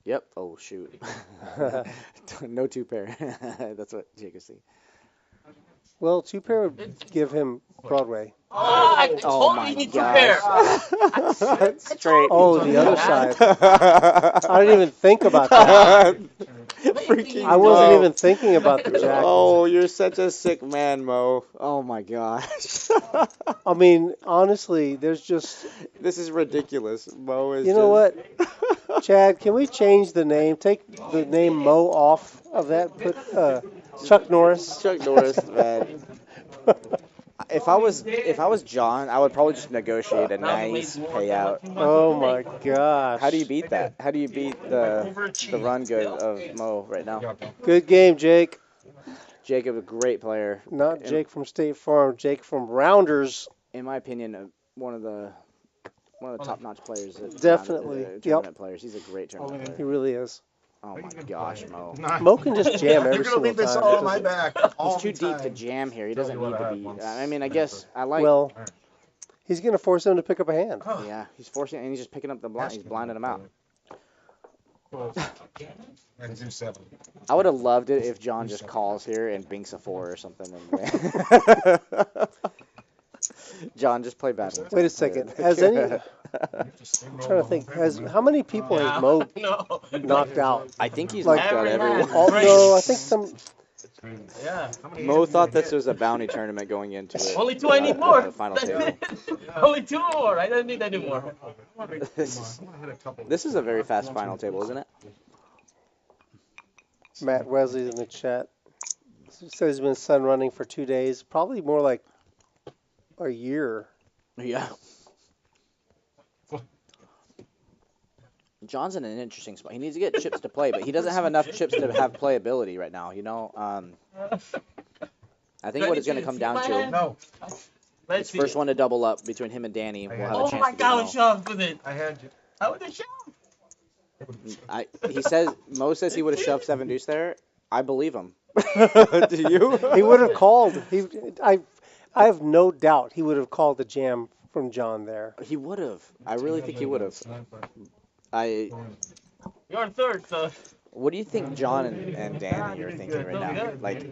Yep. Oh shoot. No 2-pair. That's what Jacob's saying. Well, 2-pair would give him Broadway. Oh, I told you my you need 2 gosh. pairs. Straight. Oh, the other side. I didn't even think about that. Freaking I wasn't Mo. even thinking about the jack. Oh, you're such a sick man, Mo. Oh my gosh. I mean, honestly, there's just... This is ridiculous. Mo is. You know what? Chad, can we change the name? Take the name Mo off of that. Put Chuck Norris. Chuck Norris, man. If I was John, I would probably just negotiate a nice payout. Oh my gosh. How do you beat that? How do you beat the run good of Mo right now? Good game, Jake. Jacob, a great player. Not Jake from State Farm, Jake from Rounders. In my opinion, one of the top-notch players. Definitely. Tournament players. He's a great tournament He player. really is. Oh my gosh, Mo. Mo can just jam every You're gonna single leave this time. all on my back. all He's too the deep to time. jam here. He doesn't need to be. I mean, I guess I like. Well, he's going to force him to pick up a hand. Yeah, he's forcing, and he's just picking up the blind. He's blinding him out. And do 7. I would have loved it if John just calls here and binks a 4 or something. And John, just play bad ones. Wait a second. Has any... I'm trying to think. How many people has Mo knocked out? I think he's Like, knocked out everyone. No, I think some... Yeah. Mo thought this was a bounty tournament going into it. Only 2 I need more. The final That's table. it. Only 2 more. I don't need any more. This is a very fast final table, isn't it? Matt Wesley's in the chat. He says he's been sun running for 2 days. Probably more like a year. Yeah. John's in an interesting spot. He needs to get chips to play, but he doesn't have enough chips to have playability right now. You know, I think what it's going to come down to. No. It's first one to double up between him and Danny. We'll have a Oh chance my to God, I beat shoved with it. I had you. How would I shove? Mo. He says Mo says he would have shoved 7 deuce there. I believe him. Do you? He would have called. I have no doubt he would have called the jam from John there. He would have. I really think he would have. You're in third, so. What do you think John and Danny are thinking right now? Like,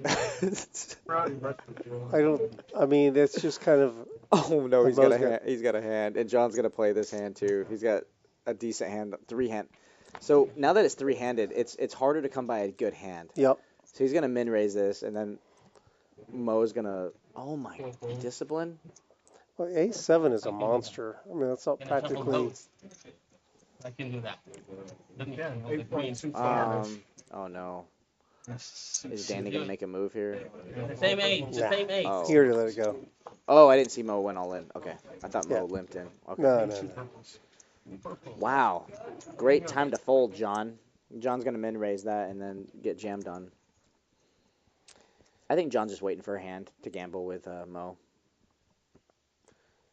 I mean, that's just kind of. oh no, he's got a Mo's hand. He's got a hand, and John's gonna play this hand too. He's got a decent hand, 3-hand. So now that it's 3-handed, it's harder to come by a good hand. Yep. So he's gonna min raise this, and then Mo's gonna. Oh my, discipline. Well, A7 is a monster. I mean, that's not Can I shuffle practically. those? I can do that. The queen. Oh no. Is Danny gonna make a move here? The same age. The Nah. same age. Oh. He already let it go. Oh, I didn't see Mo went all in. Okay, I thought Mo Yeah. limped in. Okay. No. Wow, great time to fold, John. John's gonna min raise that and then get jammed on. I think John's just waiting for a hand to gamble with Mo.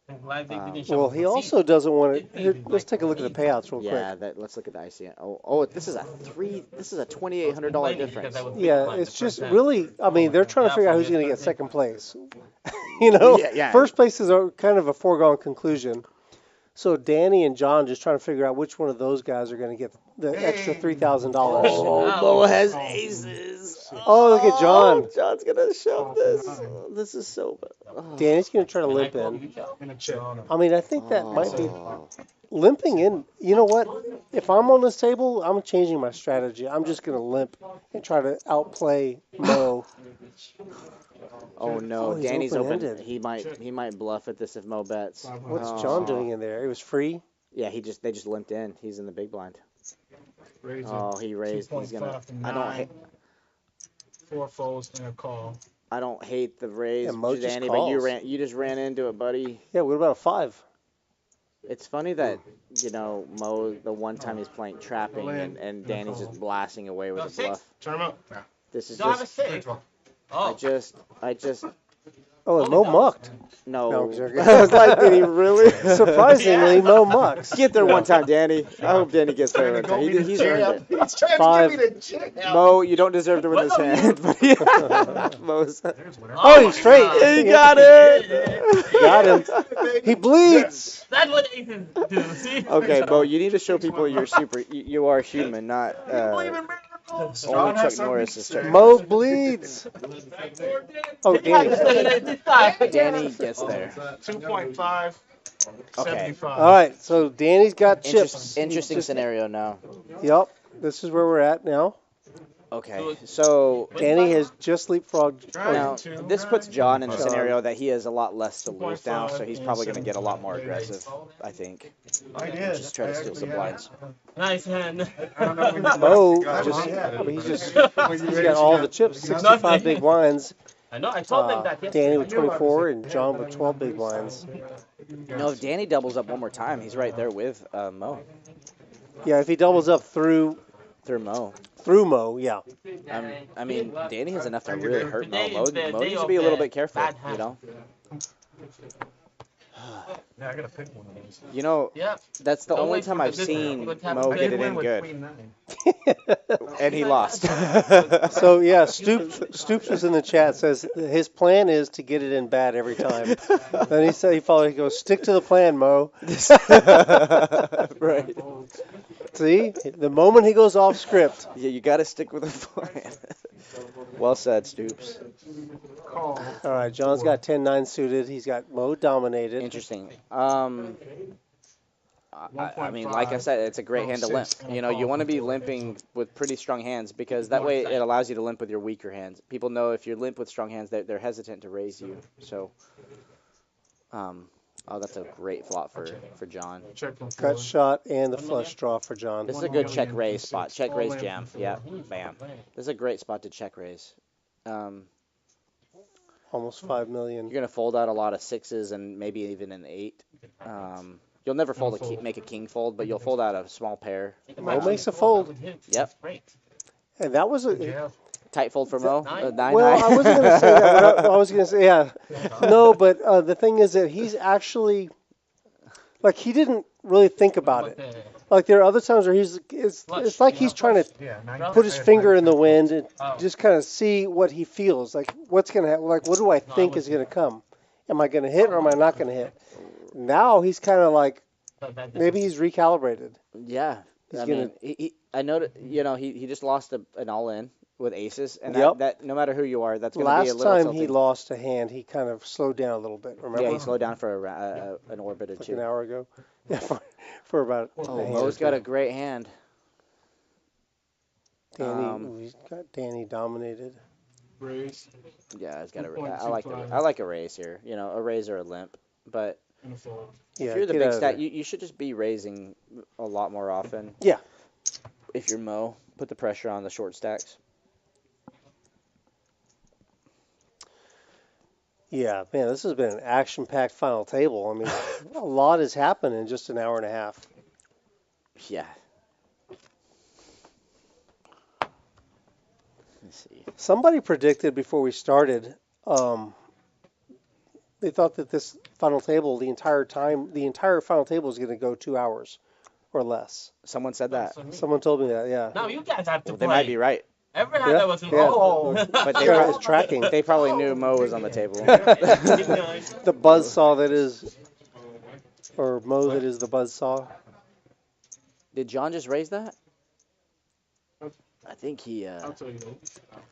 I'm glad they didn't Well, shuffle. he also doesn't want to. Here, let's take a look at the payouts real Yeah, quick. let's look at the ICN. Oh, this is a $2,800 difference. Yeah, it's just really. I mean, they're trying to figure out who's going to get second place. You know, Yeah. first place is kind of a foregone conclusion. So Danny and John just trying to figure out which one of those guys are going to get the extra $3,000. Oh, Mo has aces. Oh, look at John. Oh, John's gonna shove this. Oh, this is so bad. Oh. Danny's going to try to limp in. I mean, I think that might be limping in. You know what? If I'm on this table, I'm changing my strategy. I'm just going to limp and try to outplay Mo. Oh no, he's Danny's open. open-ended. He might bluff at this if Mo bets. What's John doing in there? It was free. Yeah, they just limped in. He's in the big blind. Oh, he raised. He's gonna. I 4 folds and a call. don't hate the raise, Yeah, Mo just Danny, calls. but you just ran into it, buddy. Yeah, what about a 5? It's funny that Mo, the one time he's playing trapping and Danny's just blasting away with a bluff. Turn him up. This is Don't have a just. six. I just. Oh, and Mo mucked. No. No, I'm joking. I was like, did he really? Surprisingly, Mo mucks. Get there one time, Danny. I hope Danny gets there one time. He's earned it. He's trying Five. to get me to jam. Mo, you don't deserve to win this hand. But yeah. Mo's. Oh, he's straight. He got it. Got him. He bleeds. That's what Ethan do. See? Okay, Mo, you need to show people you're super. You are human, not only Chuck Norris is Chuck. Mo bleeds. Oh, Danny. Danny gets there. 2.5. Okay. 75. All right, so Danny's got chips. Interesting scenario now. Yep, this is where we're at now. Okay, so Danny has just leapfrogged. now this puts John in a scenario that he has a lot less to lose now, so he's probably going to get a lot more aggressive, I think. I did. Just try to steal some blinds. Nice hand. Mo just, I mean, he's got all the chips, 65 big blinds. I know. I told them that yesterday. Danny with 24 and John with 12 big blinds. You know, if Danny doubles up one more time, he's right there with Mo. Yeah, if he doubles up through Mo. Mo, yeah. I mean, Danny has enough to really hurt Mo. Mo Today is the needs day to of be a little the bit careful, bad you know? Yeah, I gotta pick one of those. You know, Yeah. that's the Don't only wait time for the I've good seen one. Mo get it in good. And he lost. So yeah, Stoops was in the chat, says his plan is to get it in bad every time. Then he said he goes, stick to the plan, Mo. Right. See, the moment he goes off script. Yeah, you got to stick with the plan. Well said, Stoops. All right, John's got 10-9 suited. He's got Mo dominated. Interesting. I mean, like I said, it's a great hand to limp. You know, you want to be limping with pretty strong hands because that way it allows you to limp with your weaker hands. People know if you're limp with strong hands, they're hesitant to raise you. So, oh, that's a great flop for John. Cut shot and the flush draw for John. This is a good check raise spot. Check raise jam. Yeah, bam. This is a great spot to check raise. Almost 5 million. You're gonna fold out a lot of sixes and maybe even an 8. You'll never make a king fold, but you'll fold out a small pair. Mo makes a fold. Yep. And that was a tight fold for Mo. 9-9. Well, I wasn't gonna say that. I was gonna say yeah. No, but the thing is that he's actually like he didn't really think about it. Like there are other times where it's like he's trying to put his finger in the wind and just kind of see what he feels. Like what's gonna happen? Like what do I think is gonna come? Am I gonna hit or am I not gonna hit? Now he's kind of like maybe he's recalibrated. Yeah, I mean, I know that he just lost an all in with aces, and that no matter who you are, that's going to be a little Last time tilting. he lost a hand, he kind of slowed down a little bit. Remember? Yeah, he slowed down for an orbit or like two. An hour ago. Yeah, for about. Oh, Mo's got a great hand. Danny, he's got Danny dominated. Raise. Yeah, he's got I like a raise here. You know, a raise or a limp, but. Yeah, if you're the big stat, you should just be raising a lot more often. Yeah. If you're Mo, put the pressure on the short stacks. Yeah, man, this has been an action-packed final table. I mean, a lot has happened in just an hour and a half. Yeah. Let's see. Somebody predicted before we started, they thought that this final table, the entire final table is going to go 2 hours or less. Someone said that. Someone told me that, yeah. No, you guys have to play. They might be right. Every hand that was involved. But they was tracking. They probably knew Mo was on the table. The buzzsaw that is, or Mo that is the buzzsaw. Did John just raise that? I think he. I'll tell you.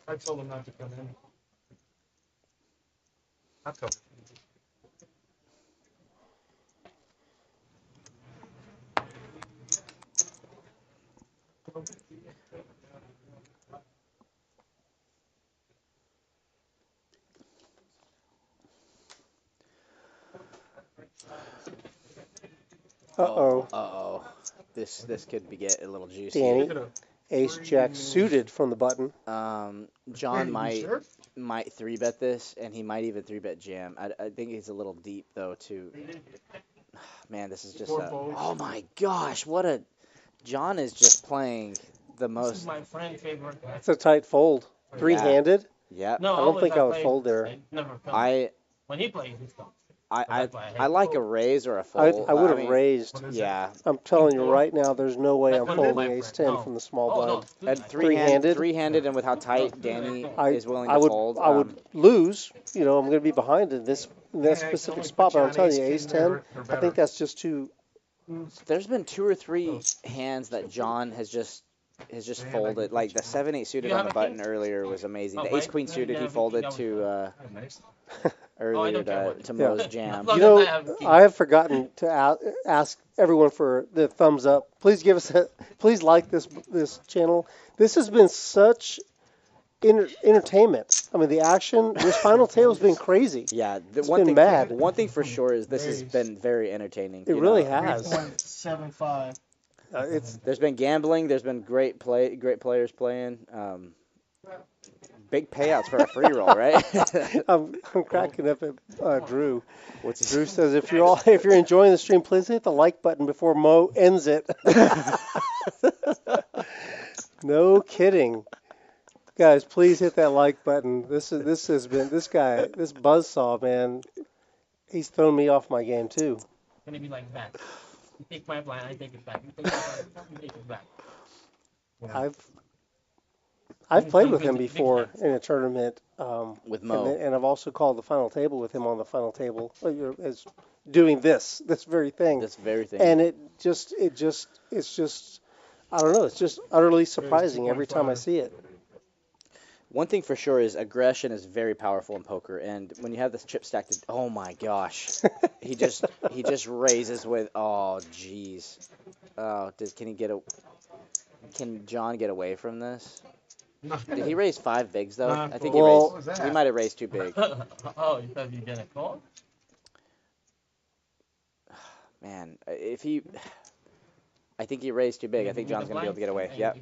I told him not to come in. I'll tell him. Uh-oh. Uh-oh. This could get a little juicy. Danny, ace jack suited from the button. John might 3-bet this, and he might even 3-bet jam. I think he's a little deep though too. Man, this is just oh my gosh, John is just playing the most. This is my friend's favorite. It's a tight fold. 3-handed? Yeah. No, I don't think I would fold there. Never when he plays, he's I like a raise or a fold. I would have mean, raised. Yeah. I'm telling you right now, there's no way I'm folding ace 10 from the small blind. At Three-handed? three-handed, and with how tight Danny is willing I to would fold. I would lose. You know, I'm going to be behind in that specific spot. But I'm telling you, ace 10. I think that's just too. There's been 2 or 3 hands that John has just folded. Like the 7-8 suited on the button earlier was amazing. The ace queen suited he folded to earlier to Mo's jam. You know, I have forgotten to ask everyone for the thumbs up. Please give us please like this channel. This has been such entertainment. I mean, the action. This final table's been crazy. Yeah, it's been mad. One thing for sure is this has been very entertaining. It really has. 3.75. There's been gambling. There's been great players playing. Big payouts for a free roll, right? I'm cracking up at Drew. Drew says if you're enjoying the stream, please hit the like button before Mo ends it. No kidding. Guys, please hit that like button. This buzzsaw, man, he's thrown me off my game too. It's gonna be like that. You take my blind, I take it back. You take my blind, you take it back. I've played with him before in a tournament with Mo, and I've also called the final table with him on the final table as doing this very thing. This very thing. And it's just I don't know. It's just utterly surprising every time I see it. One thing for sure is aggression is very powerful in poker, and when you have this chip stacked, oh my gosh, he just raises with, oh jeez, can John get away from this? Did he raise 5 bigs though? I think he might have raised too big. Oh, you thought you were gonna call? Man, I think he raised too big. I think John's going to be able to get away. Yeah.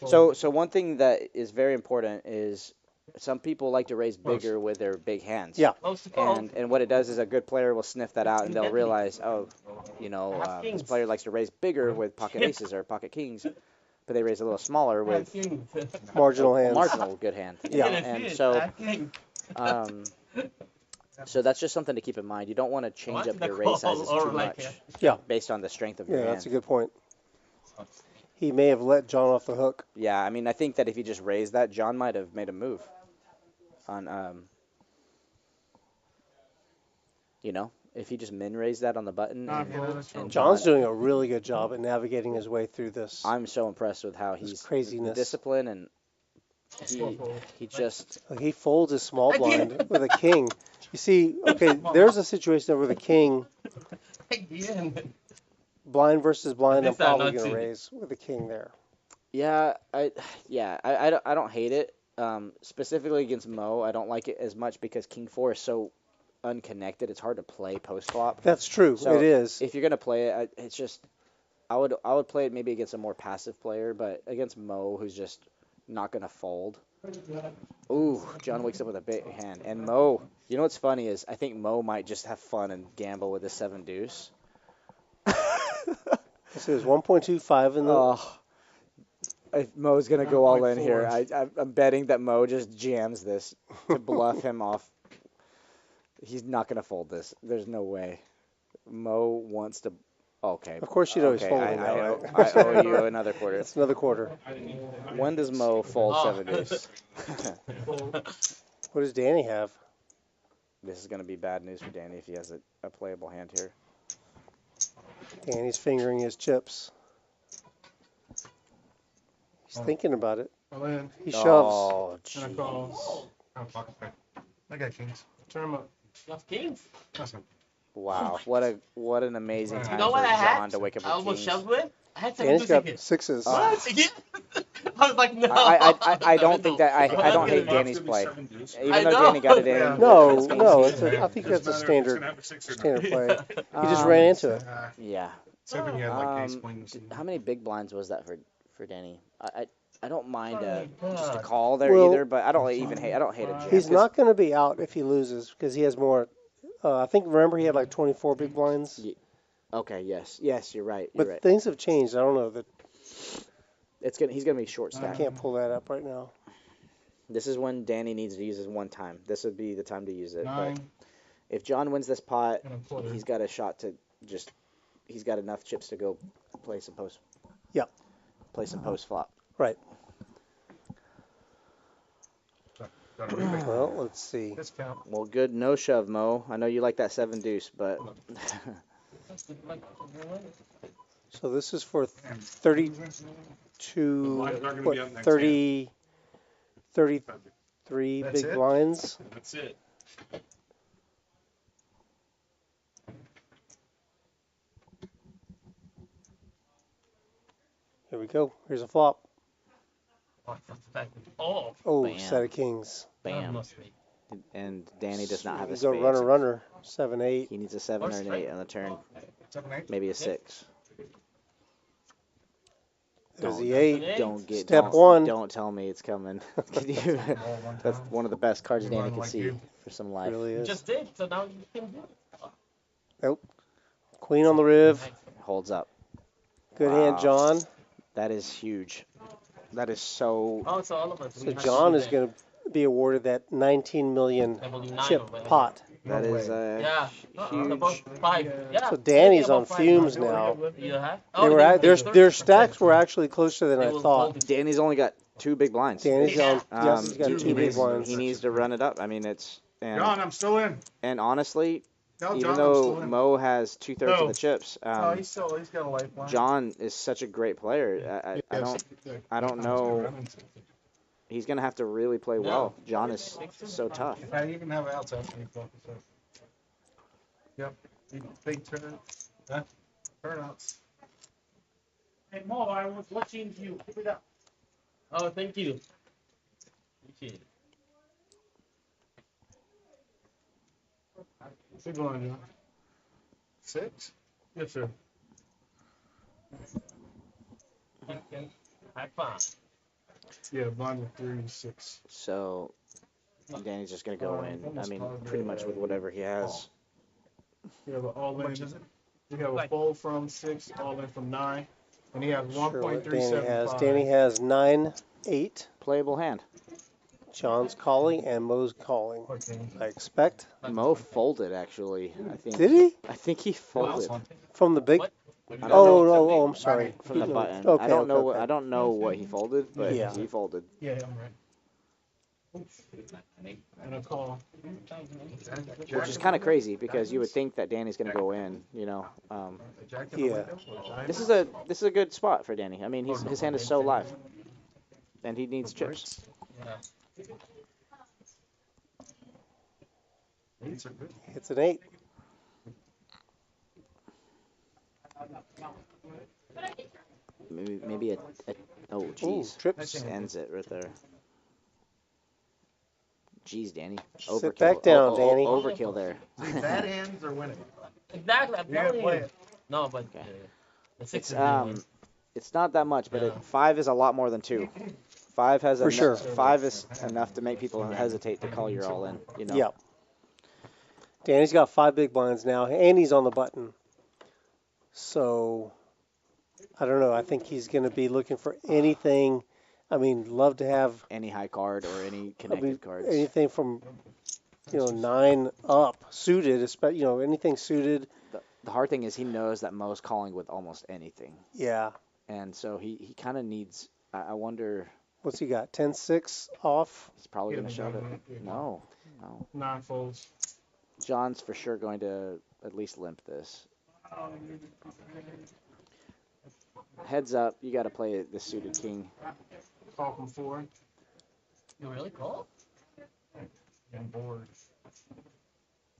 So one thing that is very important is some people like to raise bigger with their big hands. Yeah. And what it does is a good player will sniff that out and they'll realize, this player likes to raise bigger with pocket aces or pocket kings, but they raise a little smaller with marginal hands. Marginal good hand. Yeah. And so that's just something to keep in mind. You don't want to change up your raise sizes too much. Yeah. Based on the strength of your hand. Yeah, that's a good point. He may have let John off the hook. Yeah, I mean, I think that if he just raised that, John might have made a move on, if he just min-raised that on the button. And John's doing a really good job at navigating his way through this. I'm so impressed with how he's craziness, discipline, and he folds his small blind with a king. You see, okay, there's a situation there with a king. Blind versus blind, I'm probably going to raise with a king there. Yeah, I don't hate it. Specifically against Mo, I don't like it as much because King 4 is so unconnected. It's hard to play post flop. That's true. So it is. If you're going to play it, it's just I would play it maybe against a more passive player, but against Mo, who's just not going to fold. Ooh, John wakes up with a big hand. And Mo, you know what's funny is I think Mo might just have fun and gamble with the 7 deuce. So there's 1.25 in the. If Mo's going to go all in here, I'm betting that Mo just jams this to bluff him off. He's not going to fold this. There's no way. Mo wants to. Okay. Of course you know he's folding now, right? I owe you another quarter. It's another quarter. When does Mo fold 7 deuce? What does Danny have? This is going to be bad news for Danny if he has a playable hand here. Danny's fingering his chips. He's thinking about it. He shoves. Oh, I got kings. Turn him up. You have kings? Wow, what an amazing time You know what for I had? John to wake up I with almost kings. shoved with. I had 7 Danny's deuce got again. 6s. What? Again? I was like, no. I don't think that I don't hate Danny's play. Even though Danny got it in. No. I think that's a standard play. He just ran into it. Yeah. How many big blinds was that for Danny? I don't mind just a call there either, but I don't hate a jam. He's not going to be out if he loses because he has more. I think remember he had like 24 big blinds. Okay. Yes, you're right. But things have changed. I don't know that. He's gonna be short stacked. I can't pull that up right now. This is when Danny needs to use his one time. This would be the time to use it. But If John wins this pot, And a quarter. he's got a shot to just. He's got enough chips to go play some post. Yep. Play some post flop. Right. Got a remake. Well, let's see. Discount. Well, good no shove, Mo. I know you like that 7 deuce, but So this is for 32, Blinds are gonna what, be up next 30, 33 That's big it? blinds. That's it. Here we go. Here's a flop. Oh, Oh, Bam. set of kings. that bam. must be. And Danny does not have a We go spade. runner, runner. 7, 8. He needs a 7 or an 8 on the turn. 7, 8. Maybe a 6. There's the Don't- 8. Don't get Step don't, 1. Don't tell me it's coming. Can you? That's one of the best cards You Danny run can like see you. for some life. Really You is. just did, so now you can do it. Nope. Queen on the riv. Holds up. Good Wow. hand, John. That is huge. That is so. Oh, so all of us. So John is going to be awarded that 19 million chip pot. That is Yeah. huge. About 5. Yeah. So Danny's about on 5. fumes now. You have? They were at, their stacks were actually closer than They I will thought. hold it. Danny's only got 2 big blinds. Danny's on. Yes, he's got he 2 big needs, blinds. he needs to run it up. I mean, it's John, I'm still in. and honestly, No, even John, I'm though still in. Mo has 2/3 No. of the chips, No, he's got a lifeline. John is such a great player. I don't know. He's gonna have to really play well. John is so tough. I even have outside focus. Yep. Big turn. Turnouts. Hey, Mo, I was watching you. Keep it up. Oh, thank you. Appreciate it. What's he going, John? 6? Yes, sir. Okay. Have fun. Yeah, blind with 3, 6. So Danny's just gonna go in. I mean, pretty much with whatever he has. We have an all in. We have a fold from 6, all in from 9, and he has Sure what 1.375. Danny has 9, 8. Playable hand. John's calling and Mo's calling. I expect. Mo folded actually. I think. Did he? I think he folded From the big? What? I don't Oh, know. no, I'm sorry. From the button. Okay, I don't know. okay, okay. I don't know what he folded, but Yeah. he folded. Yeah, I'm right. And a call. Which is kind of crazy because you would think that Danny's gonna go in. You know. Yeah. This is a good spot for Danny. I mean, his hand is so live, and he needs chips. Yeah. It's an 8. Maybe a oh jeez. Trips. Just ends it right there. Jeez, Danny. Sit back down, Danny. Overkill there. Bad hands are winning. Exactly. I'm You gotta telling play you. it. No, but Okay. the 6 It's is the one. it's not that much, but Yeah. 5 is a lot more than 2. 5 has For sure. 5 is enough to make people hesitate to call your all in. You know. Yep. Danny's got 5 big blinds now, and he's on the button. So, I don't know. I think he's going to be looking for anything. I mean, love to have Any high card or any connected cards. anything from, 9 up, suited, anything suited. The hard thing is he knows that Mo's calling with almost anything, Yeah. and so he kind of needs. I wonder. What's he got? 10-6 off? He's probably Yeah, going to shove it. yeah. No. 9 folds. John's for sure going to at least limp this. Heads up, you got to play the suited king. Call from 4. You really call? And board.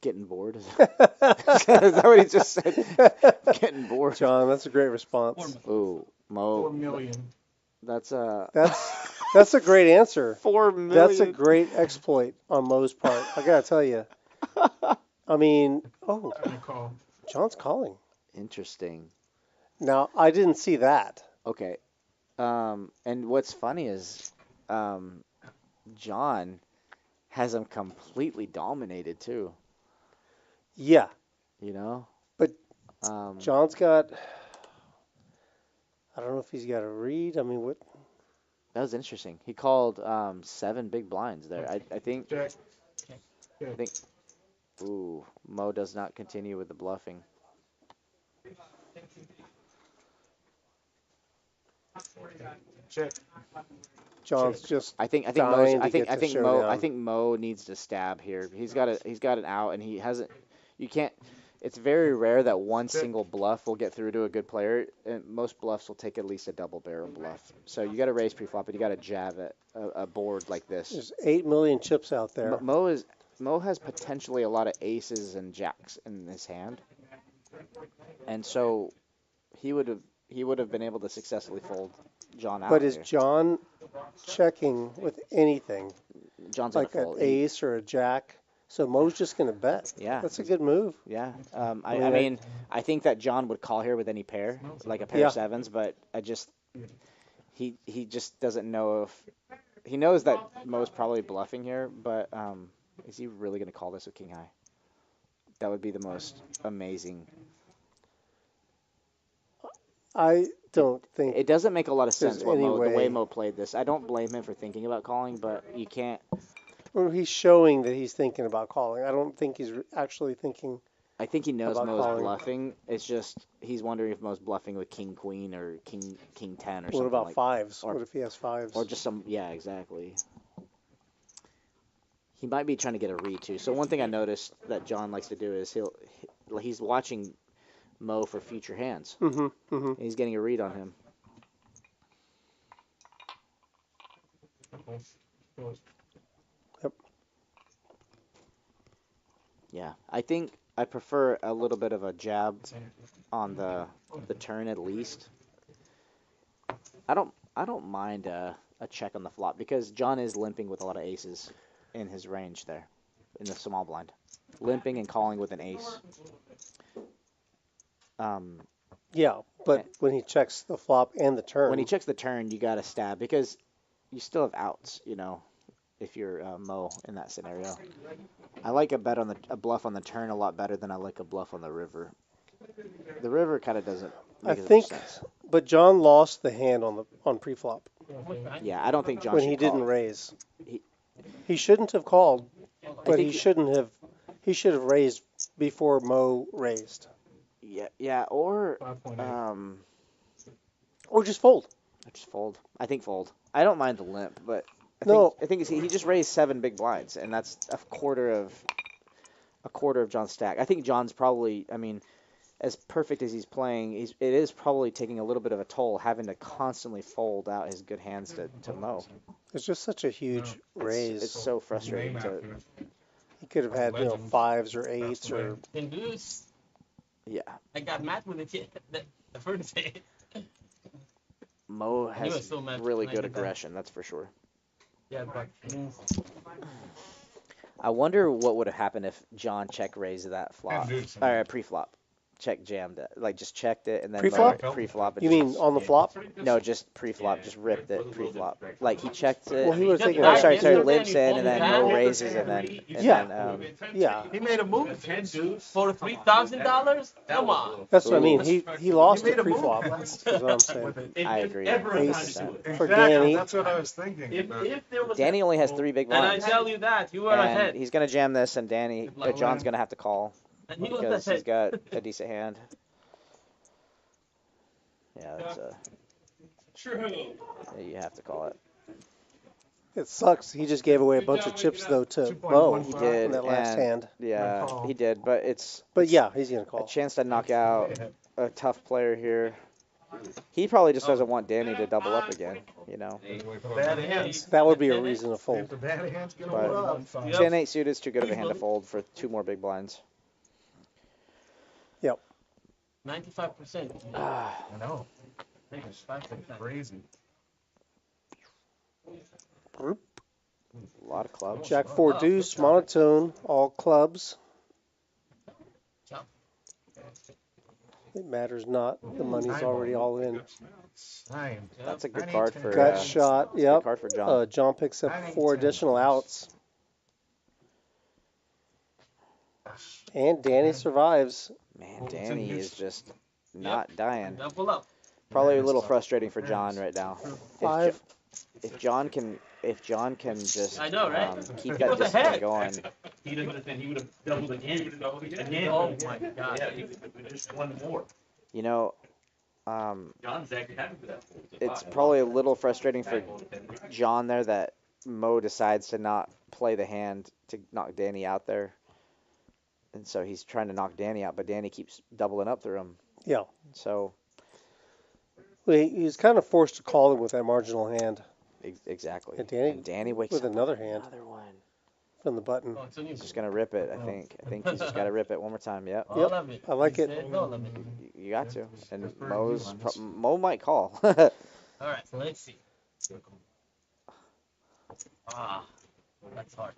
Getting bored. Is that what he just said? Getting bored. John, that's a great response. Ooh, 4 Mo. million. That's That's a great answer. 4 million. That's a great exploit on Mo's part. I gotta tell you. I mean, And a call. John's calling. Interesting. Now, I didn't see that. Okay. And what's funny is, John has him completely dominated too. Yeah, You know. But Um, John's got. I don't know if he's got a read. I mean, what? That was interesting. He called 7 big blinds there. I think Jack. I think Ooh, Mo does not continue with the bluffing. Check. John's just I think dying Mo's, to get to showdown. I think Mo needs to stab here. He's got an out, and he hasn't. You can't. It's very rare that one single bluff will get through to a good player. And most bluffs will take at least a double barrel bluff. So you got to raise pre-flop, and you got to jab at a board like this. There's 8 million chips out there. Mo has potentially a lot of aces and jacks in his hand, and so he would have been able to successfully fold John out. But is here. John checking with anything? John's like gonna an fold. ace or a jack? So Mo's just going to bet. Yeah, That's a good move. Yeah. I mean, I think that John would call here with any pair, like a pair of sevens, but he just doesn't know if he knows that Mo's probably bluffing here, but is he really going to call this with king high? That would be the most amazing. I don't think it doesn't make a lot of sense the way Mo played this. I don't blame him for thinking about calling, but you can't. Well, he's showing that he's thinking about calling. I don't think he's actually thinking. I think he knows Mo's calling. bluffing. It's just he's wondering if Mo's bluffing with king queen or king 10 or something. What about like fives? Or, what if he has fives? Or just some exactly. He might be trying to get a read too. So one thing I noticed that John likes to do is he's watching Mo for future hands. He's getting a read on him. Yep. Yeah, I think I prefer a little bit of a jab on the turn at least. I don't mind a check on the flop because John is limping with a lot of aces in his range there, in the small blind, limping and calling with an ace. Yeah, but when he checks the flop and the turn. When he checks the turn, you got to stab because you still have outs, if you're Mo in that scenario. I like a bluff on the turn a lot better than I like a bluff on the river. The river kind of doesn't make as much sense. But John lost the hand on pre-flop. Yeah, I don't think John when should he call. Didn't raise. He shouldn't have called, but he shouldn't have. He should have raised before Mo raised. Yeah, or just fold. Just fold. I think fold. I don't mind the limp, but I think he just raised 7 big blinds, and that's a quarter of John's stack. I think John's probably, as perfect as he's playing, it is probably taking a little bit of a toll having to constantly fold out his good hands to Mo. It's just such a huge raise. It's so frustrating to. He could have had fives or eights or. Yeah. I got mad with it the first day. Mo has really good aggression, that's for sure. Yeah, but I wonder what would have happened if John check raised that flop or pre-flop. Check jammed it, just checked it and then pre-flop. You mean on the flop? No, just pre-flop, just ripped it pre-flop. He checked it. Well, he was taking. Sorry, limps in and then Mo raises and then. Yeah. He made a move for $3,000. Come on. That's what I mean. He lost the pre-flop. That's what I'm saying. I agree. Ace for Exactly, Danny. that's what I was thinking. If there was Danny only has 3 big and blinds. I tell you that you were and ahead. He's gonna jam this, and John's gonna have to call. And he was Because ahead. he's got a decent hand. Yeah, that's True. you have to call it. It sucks. He just gave away a bunch of chips though to Mo. He did in that last hand. Yeah, he did, but But yeah, he's gonna a call. chance to knock out a tough player here. He probably just doesn't want Danny to double up again, Bad hands. That would be a reason to fold. The bad hands get But up. 10-8 suited is too good of a hand to fold for 2 more big blinds. Yep. 95%. I know. I think it's 5% crazy. A lot of clubs. Jack 4 deuce, monotone, all clubs. It matters not. The money's already all in. That's a good card for Gut shot. Yep. good card for John. John picks up 4 additional outs. And Danny survives. Man, Danny is just not dying. Double up. Probably a little frustrating for John right now. if John can just I know, right? keep He that was discipline ahead. going. He doesn't understand. He would have doubled again. Again. Oh my God. Yeah, just one more. You know, John's actually happy for that. it's probably a little frustrating for John there that Mo decides to not play the hand to knock Danny out there. And so he's trying to knock Danny out, but Danny keeps doubling up through him. Yeah. So Well, he's kind of forced to call it with that marginal hand. exactly. And Danny wakes with up another hand another one. from the button. He's just gonna rip it. I think he's just gotta rip it one more time. Yep. Yep. I like it. You got to. And Mo might call. All right, so let's see. Ah, that's hard.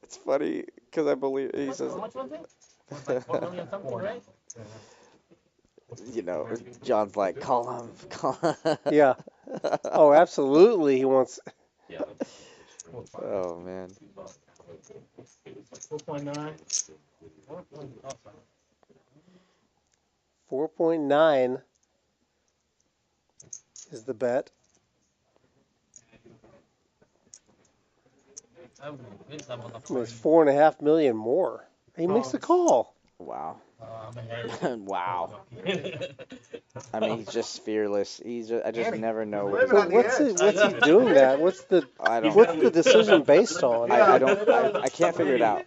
It's funny because I believe he says. How much was it? Like 4 million something, right? You know, John's like, call him. Yeah. Oh, absolutely. He wants. Yeah. Oh man. 4.9. 4.9 is the bet. I mean, It's 4.5 million more. He makes the call. Wow. Wow. I mean, he's just fearless. I just never know what he's What's he doing that? What's the decision based on? I can't figure it out.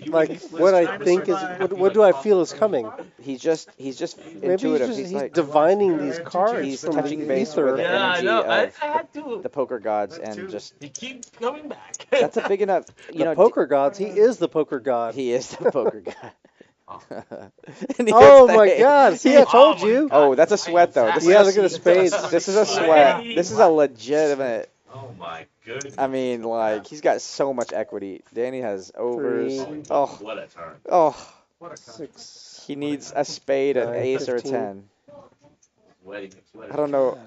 Like what I think is what do I feel is coming? He's just Maybe intuitive. he's like divining these cards he's from touching the base ether. with the energy I had to. of the poker gods and just He keeps coming back. that's a big enough. The poker gods. He is the poker god. He is the poker god. Oh my God! See, I told you. Oh, that's a sweat though. This Yeah, is look at the spades. This is a sweat. This is a legitimate. Oh my goodness. I mean, like he's got so much equity. Danny has overs. Three. Oh, What a turn. oh. 6. He needs a spade, an 9, ace, or a 15. 10. Sweating. I don't know.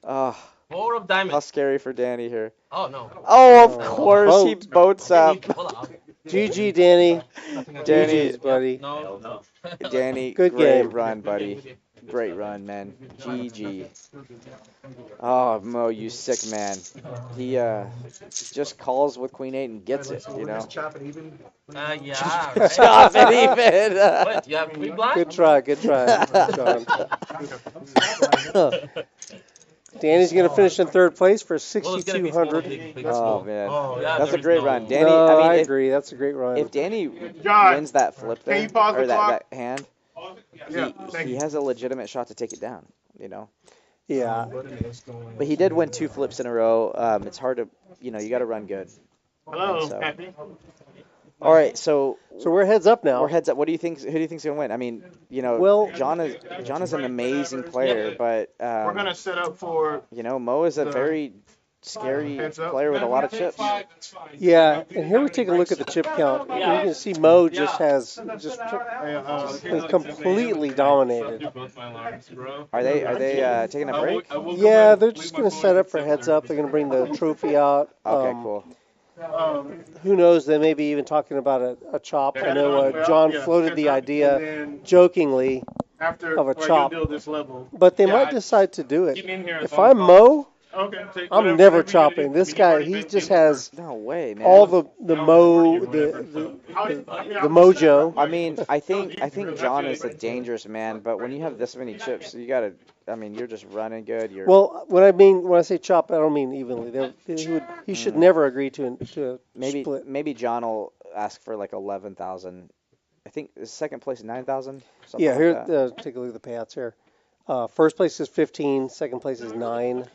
Oh, 4 of how diamonds. scary for Danny here. Oh no. Oh, of Oh, course he boats up. GG, Danny. Danny, GG's, buddy. No, no. Danny, Good great game. run, buddy. Great run, man. GG. Oh, Mo, you sick man. He just calls with Queen 8 and gets it, you know. Chop it even. Yeah. Right. Stop it even. What? You have free blind? Good try, John. Danny's going to finish in third place for Well, it's gonna be small, 6,200. big Oh, small. man. Oh, yeah, That's a there's great no- run. Danny, No, I I mean, agree. That's a great run. if Danny John, wins that flip can there, you pause the or that clock? hand, Yeah, thank he you. has a legitimate shot to take it down, you know. Yeah. But he did win 2 flips in a row. It's hard to, you know, you got to run good. Hello, So- Happy. All right, so So we're heads up now. we're heads up. What do you think? Who do you think's gonna win? I mean, you know, Well- John is an amazing player, but We're gonna set up for. you know, Mo is a very scary Heads up. player with a lot of chips. Yeah, and here we take a look at the chip count. You can see Mo just has been completely dominated. Are they taking a break? Yeah, they're just going to set up for heads up. They're going to bring the trophy out. Okay, cool. Who knows? They may be even talking about a chop. I know John floated the idea jokingly After of a chop, build this level. but they might decide to do it. Keep me in here. If I'm Mo, Okay, take I'm whatever- never whatever you gotta chopping. do. This You guy, already he been just keeping has No way, man. all the mojo. I mean, I think John is a dangerous man, but when you have this many chips, you gotta. I mean, you're just running good. You're. Well, when I say chop, I don't mean evenly. He should never agree to a split. Maybe John will ask for like 11,000. I think is second place is 9,000. Yeah, like here, that. take a look at the payouts here. First place is 15, second place is 9,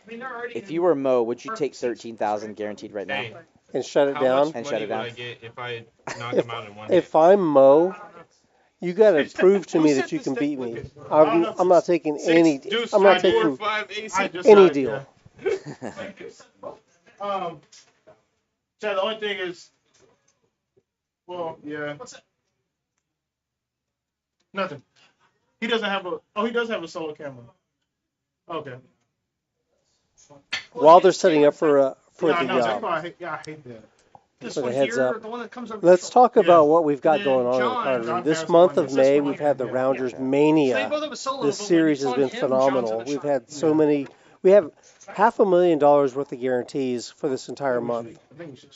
If you were Mo, would you take 13,000 guaranteed right now? and shut it down. And shut it down. I get if I knock him out in one If I'm Mo, you got to prove to me that you can beat me. I'm not taking any. I'm not taking any deal. So the only thing is, well, yeah. Nothing. He doesn't have a. Oh, he does have a solo camera. Okay. While they're setting up for Yeah, I know. the That's why I hate that. This for the one heads here, up. the one that comes up. Let's talk Yeah. about what we've got And going then on in the John- card room. John This has month one. of This May, one we've here. had the Yeah. Rounders So they Mania. both have a solo, This but when series it's has on been him, John's phenomenal. in the We've shot. had so many. We have $500,000 worth of guarantees for this entire month.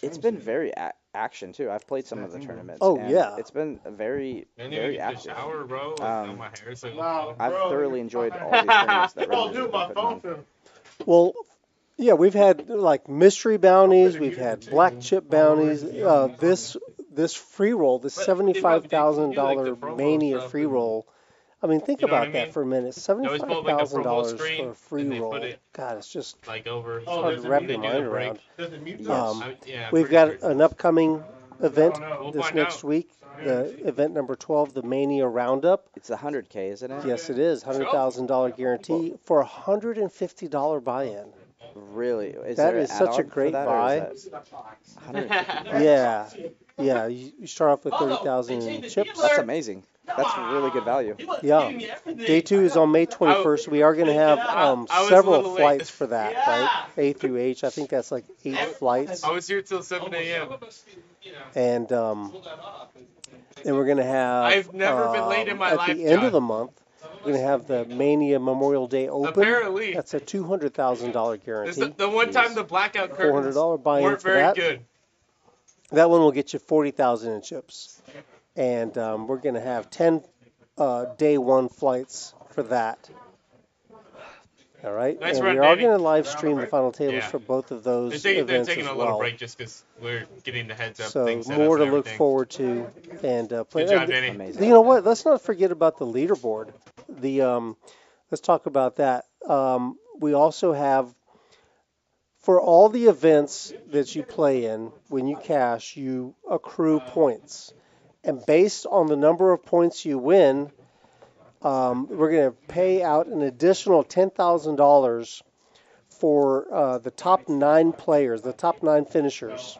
It's been very action too. I've played some of the tournaments. Oh, and yeah. It's been very very active. bro. Um, Wow, I've bro. thoroughly enjoyed all these tournaments that Oh, Rounders dude, have my been phone putting on. fell. Well, yeah, we've had like mystery bounties, we've had black chip bounties. This free roll, this $75,000 Mania free roll. I mean, think You know what about I that mean? for a minute. They always put, like, a promo $75,000 screen, for a free and they roll. put it, God, it's just like over. Oh, hard does to it wrap mean your they do mind the break? around. Does it mute Yes. those? Yeah, I'm We've pretty got sure. an upcoming event We'll this find next out. week, the event number 12, the Mania Roundup. It's 100K, isn't it? Yes, it is. $100,000 guarantee for a $150 buy-in. Really? Is That there is an such a add-on for great that, buy. or is that 150? Yeah, yeah. You start off with 30,000 in chips. That's amazing. That's really good value. Yeah. Day 2 is on May 21st. We are going to have I was a several little late. flights for that, right? A through H. I think that's like 8 flights. I was here till 7 a.m. And then we're going to have. I've never been late in my at life, the end John. of the month, we're going to have the Mania Memorial Day Open. Apparently. That's a $200,000 guarantee. The one time the blackout curtains $400 buy-in weren't for very that. good. That one will get you 40,000 in chips. And we're going to have 10 day 1 flights for that. All right. Nice and run, we are Danny. going to live stream the final tables Yeah. for both of those They're events taking as a little well. break just because we're getting the heads up So thing set more up to and look everything. forward to and play. Good job, And Danny. Amazing. you know what? Let's not forget about the leaderboard. Let's talk about that. We also have for all the events that you play in, when you cash, you accrue points. And based on the number of points you win, we're going to pay out an additional $10,000 for the top 9 players, the top 9 finishers.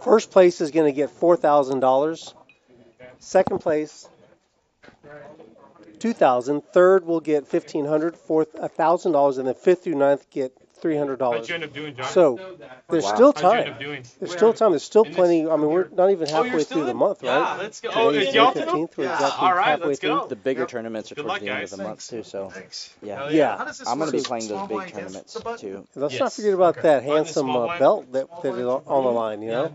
First place is going to get $4,000. Second place, $2,000. Third will get $1,500. Fourth, $1,000, and then fifth through ninth get $300. How'd you end up doing, John? So there's Wow. still How'd you end time. up doing? There's still time. There's still plenty. I mean, we're not even Oh, you're halfway still through the in? month, Yeah, right? let's go. Oh, Today's is May y'all 15th. We're Yeah. exactly All right, halfway let's through. go. The bigger tournaments are Good towards luck, the end guys. of the month too, so yeah. Hell Yeah. How does this I'm gonna be work? playing those Small big blind against tournaments the button? too. Let's Yes. not forget about that On the handsome small one? belt that is on the line, you know?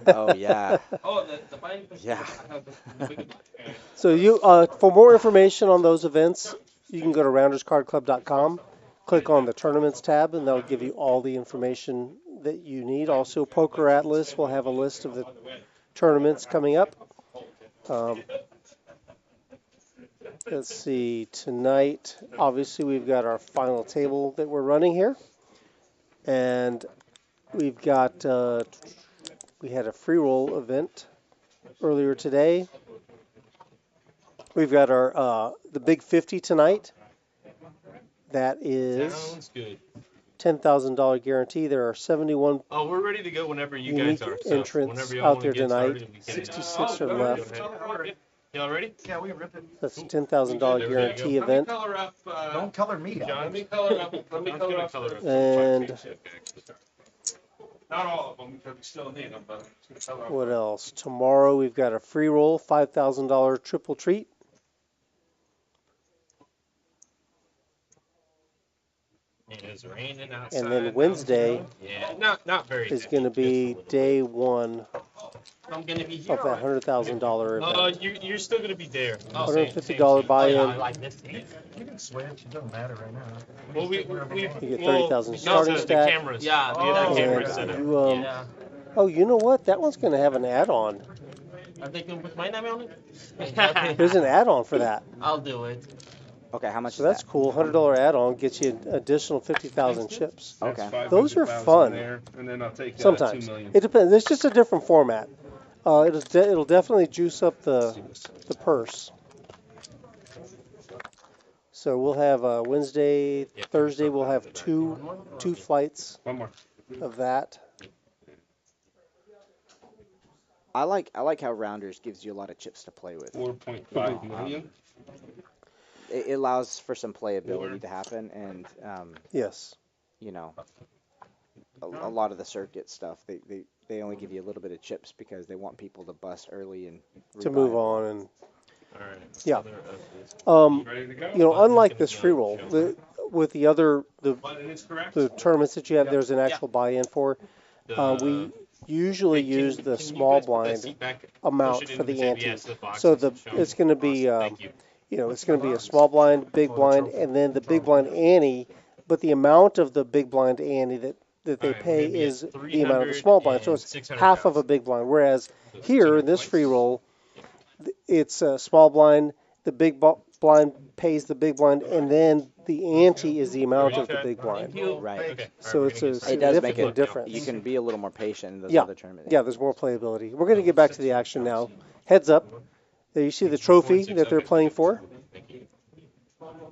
Oh yeah, Oh, the buying. yeah. So you, for more information on those events, you can go to rounderscardclub.com, click on the tournaments tab, and that'll give you all the information that you need. Also, pokeratlas will have a list of the tournaments coming up. Let's see, tonight, obviously we've got our final table that we're running here. And we've got, we had a free roll event earlier today. We've got our the Big 50 tonight. That is Sounds good. $10,000 guarantee. There are 71 Oh, we're ready to go whenever you unique guys are. So entrants whenever y'all out wanna there get tonight. started, we can get it. 66 are Go left. ahead. Y'all ready? Yeah, we rip it. That's a $10,000 guarantee Let me event. color up. Don't color me. John, let me color up. Let me color up. And Not all of them because we still need them, but it's gonna color up. what else? Tomorrow we've got a free roll, $5,000 triple treat. It is raining outside. And then Wednesday Yeah, not very. is going to be day 1 I'm gonna be here. of that $100,000 event. You're still gonna be there. $150 buy-in. You can switch. It doesn't matter right now. Well, we You get 30,000 no, starting the stack. cameras. Yeah, we have the cameras And set up. you, Yeah. oh, you know what? That one's going to have an add-on. Are they gonna put my name on it? There's an add-on for that. I'll do it. Okay, how much So is that's cool. $100 add-on gets you an additional 50,000 chips. that? Okay. Those are fun. And then I'll take Sometimes. It depends. It's just a different format. It'll definitely juice up the purse. So we'll have Wednesday, Thursday. We'll have two flights One more. of that. I like how Rounders gives you a lot of chips to play with. 4.5 million. It allows for some playability to happen, and Yes. you know, a lot of the circuit stuff. They only give you a little bit of chips because they want people to bust early and To move revive. on and All right. yeah. Other of these. You know, unlike this free roll, with the other the correct. tournaments that you have, there's an actual buy-in for. We usually use the small blind amount for the ante. So it's going to be you know, it's going to be a small blind, big blind, and then the big blind ante. But the amount of the big blind ante that they pay is the amount of the small blind. So it's half of a big blind. Whereas here in this free roll, it's a small blind. The big blind pays the big blind, and then the ante is the amount of the big blind. Right. So it's a It does make significant difference. You can be a little more patient in those Yeah. other tournaments. Yeah, there's more playability. We're going to get back to the action now. Heads up. There you see the trophy that they're playing for.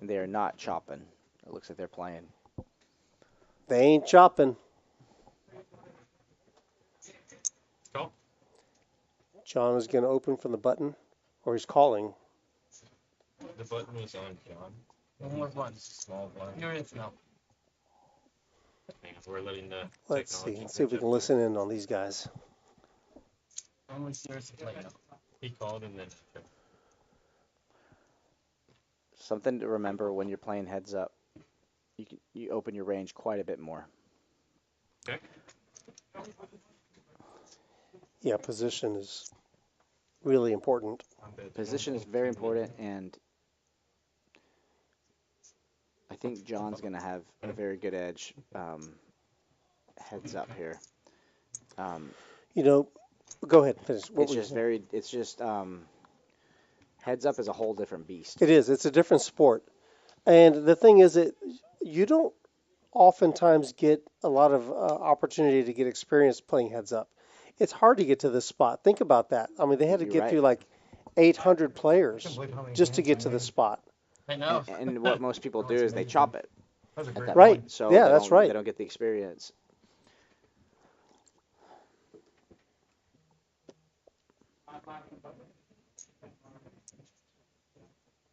They are not chopping. It looks like they're playing. They ain't chopping. Call. John is going to open from the button, or he's calling. The button was on John. One more one. Small blind. Here it is now. We're letting the Let's see. technology Let's see if we catch can up. listen in on these guys. Only serious play now. He called and then. Something to remember when you're playing heads up. You open your range quite a bit more. Okay. Yeah, position is really important. Position is very important, and I think John's going to have a very good edge heads up here. You know, go ahead. Finish. What It's were you just saying? very. It's just heads up is a whole different beast. It is. It's a different sport. And the thing is that you don't oftentimes get a lot of opportunity to get experience playing heads up. It's hard to get to this spot. Think about that. I mean, they had to You're get right. through like 800 players just to get to the spot. I know. And what most people do is they chop it at that Right. point. So Yeah, they that's don't- right. They don't get the experience.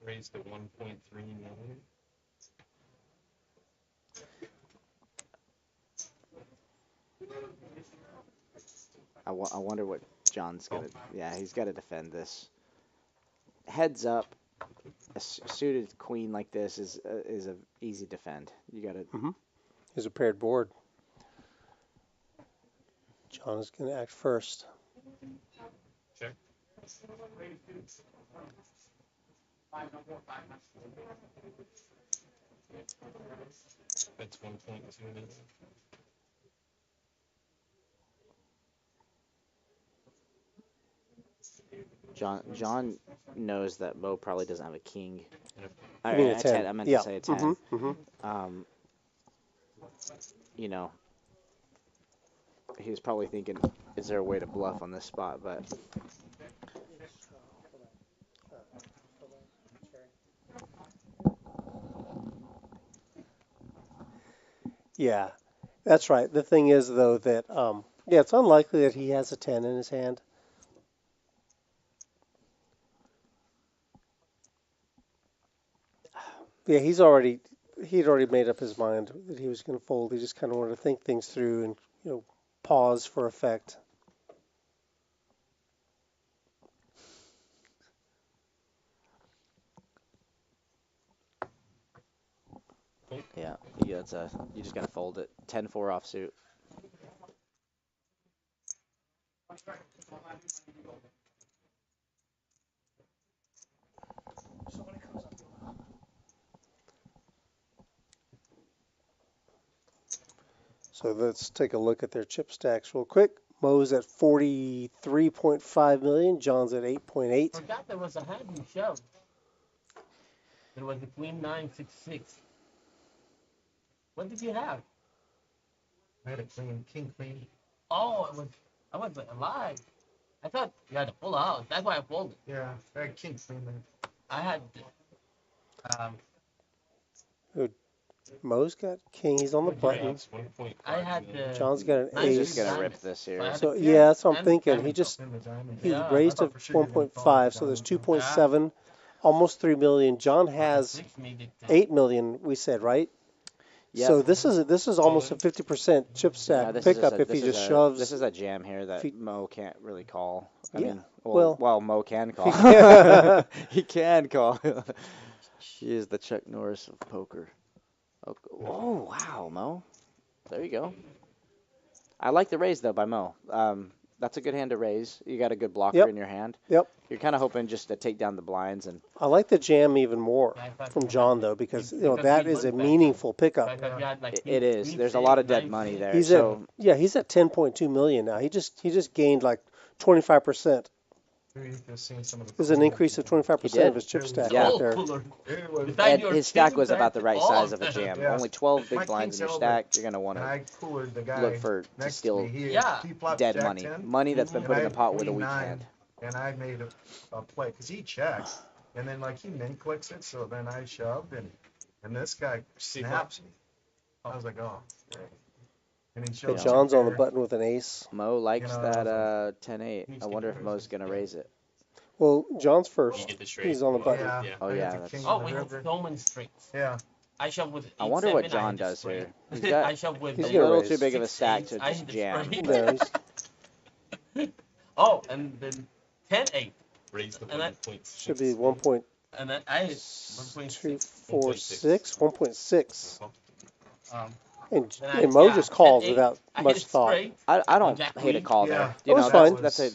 Raised to 1.3 million. I wonder what John's gonna. Yeah, he's got to defend this. Heads up, a suited queen like this is a easy defend. You got to. Here's a paired board. John is going to act first. Check. That's 1.2 million. John knows that Mo probably doesn't have a king. You mean a 10. I meant Yeah. to say a 10. Mhm, mhm. You know, he was probably thinking, is there a way to bluff on this spot? But Yeah, that's right. The thing is, though, that, yeah, it's unlikely that he has a 10 in his hand. Yeah, he'd already made up his mind that he was going to fold. He just kind of wanted to think things through and, you know, pause for effect. yeah, you just got to fold it. 10-4 offsuit. So let's take a look at their chip stacks real quick. Mo's at 43.5 million. John's at 8.8. Forgot there was a hand you shoved. There was a queen 966. What did you have? I had a king queen. Oh, I was alive. I thought you had to pull out. That's why I pulled it. Yeah, I had king queen there. I had Mo's got king. He's on the button. It's 1.5 I had million. John's got an He's ace. just gonna rip this here. So yeah, that's what I'm thinking. He raised to 1.5, so there's 2.7, almost 3 million. John has 8 million. We said, right? Yep. So this is almost a 50% chip stack this pickup is a, if he this is just a, shoves. This is a jam here that Mo can't really call. I Yeah, mean, well, Mo can call. can. He can call. He is the Chuck Norris of poker. Oh, wow, Mo. There you go. I like the raise, though, by Mo. That's a good hand to raise. You got a good blocker in your hand. Yep. You're kind of hoping just to take down the blinds. And I like the jam even more from John, though, because that is a meaningful pickup. it is. There's a lot of dead money there. He's so he's at 10.2 million now. He just gained like 25%. There's an increase of 25% of his chip stack right there. And his stack was about the right size of a jam. Only 12 big blinds in your stack. You're gonna want to look to steal dead money, money that's been put in the pot with a weak hand. And I made a play because he checked, and then like he min clicks it, so then I shoved, and this guy snaps me. I was like, oh. And he shows John's on the button with an ace. Mo likes that 10-8. I wonder if Mo's gonna raise it. Well, John's first. He's on the button. Yeah. Oh yeah. We have so many straights. Yeah. I shove with. I wonder what John does here. He's got I shove with. a little too big of a stack to just jam. Oh, and then 10-8. Raise the 1 points. Should be 1 point. And then I 1.6. 1.6. And Mo Mo just calls without much thought. I don't hate a call there. You know, that's a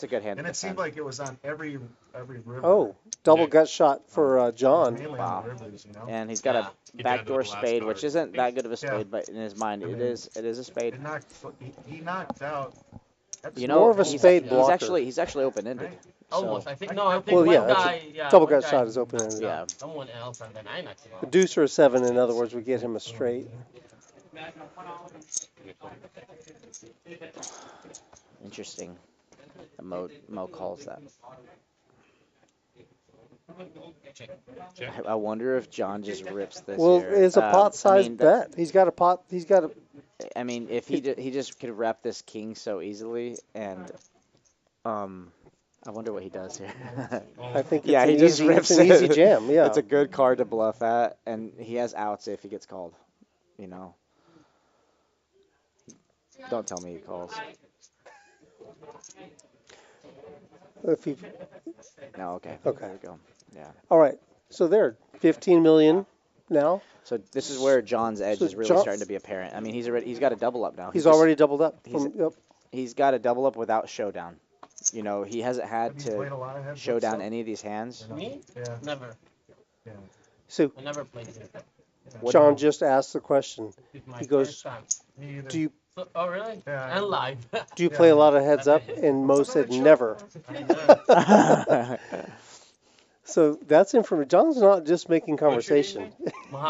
good hand. And it seemed like it was on every river. Oh, double gut shot for John. Wow. And he's got a backdoor spade, which isn't that good of a spade, but in his mind, it is a spade. He knocked out. You know, more of a spade blocker. He's actually open-ended. Almost. So. I think one guy. Double gut shot is open-ended. Yeah. Someone else, and then I knocked him A out. deuce or a 7, in other words, would get him a straight. Interesting. Mo calls that. I wonder if John just rips this. Well, here. it's a pot-sized bet. He's got a pot. He's got a. I mean, if he just could rep this king so easily, and I wonder what he does here. I think yeah, he just rips it's an easy jam. Yeah, it's a good card to bluff at, and he has outs if he gets called. You know. Don't tell me he calls. If he. No, okay. Okay. There we go. Yeah. All right. So there, 15 million now. So this is where John's edge is really starting to be apparent. I mean, he's got a double up now. He's already doubled up. He's got a double up without showdown. You know, he hasn't had to show down any of these hands. Me? Yeah. Never. Yeah. So I never played it. John just asked the question. He goes, "Do you?" Oh really? Yeah. And live. Do you play a lot of heads up? And Mo said never. So that's information. John's not just making conversation.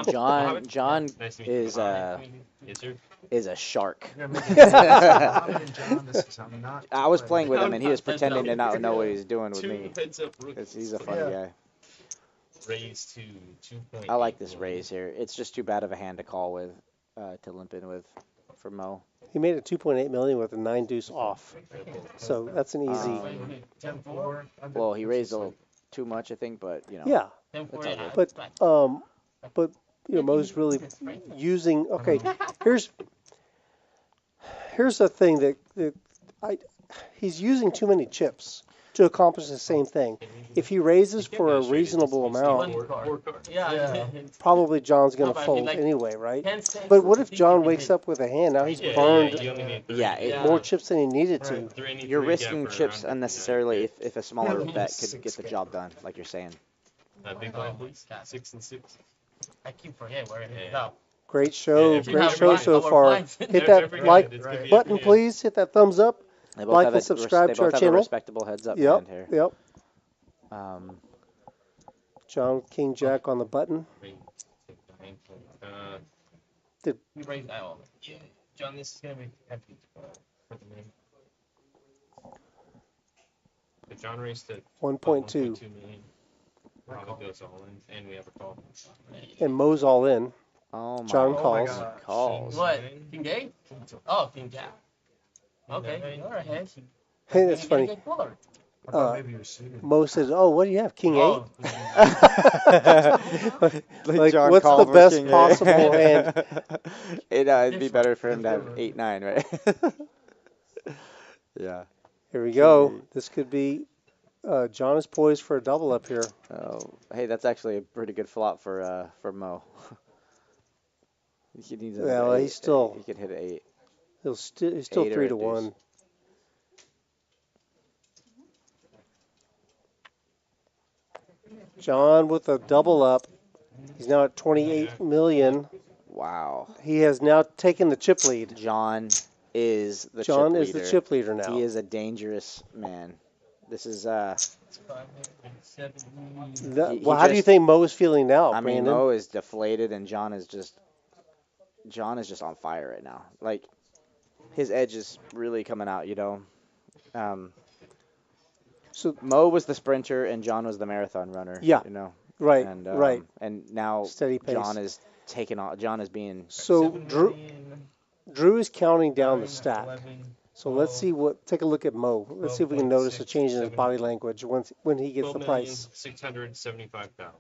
John is a shark. I was playing with him and he was pretending to not know what he's doing with me. He's a funny guy. Raise to 2.8. I like this raise here. It's just too bad of a hand to call with, to limp in with, for Mo. He made it 2.8 million with a 9 deuce off. So that's an easy. Well, he raised a little too much, I think, but you know. Yeah. But you know, Mo's really using. Okay, here's the thing that he's using too many chips to accomplish the same thing. If he raises for a reasonable amount, probably John's going to fold anyway, right? But what if John wakes up with a hand? Now he's burned more chips than he needed to. You're risking chips unnecessarily if a smaller bet could get the job done, like you're saying. Big blind, please. 6 and 6. I keep forgetting where it is out. Great show so far. Hit that like button, please. Hit that thumbs up. Like and subscribe to our channel. A respectable heads up hand here. Yep. John King Jack on the button. You raise that. Yeah, John, this is gonna be empty for the name. But John raised to 1.2 million. Probably goes all in, and we have a call. And Mo's all in. Oh my John calls. Calls. What? King Jack? Oh, King Jack. Okay, you're ahead. Hey, that's funny. I thought maybe you were seated. Mo says, "Oh, what do you have? King Oh. 8?" Like, John what's the Culver, best King possible hand? It'd be better for him to have 8-9, right? Yeah. Here we go. King 8. This could be. John is poised for a double up here. Oh, hey, that's actually a pretty good flop for Mo. He needs another Well, 8. he's still. He could hit 8. He's still 8 or 3 a to deuce. 1. John with a double up. He's now at 28 million. Wow. He has now taken the chip lead. John is the John chip is the leader. chip leader now. He is a dangerous man. This is Well, he how do you think Mo is feeling now, I mean, Brandon? Mo is deflated, and John is just on fire right now. Like, his edge is really coming out, you know. So Mo was the sprinter, and John was the marathon runner. Yeah. You know. Right. And Right. And now Steady pace. John is taking off. John is being. So Drew is counting down the stack. So let's see take a look at Mo. Let's see if we can notice a change in his body language when he gets the price. 675,000.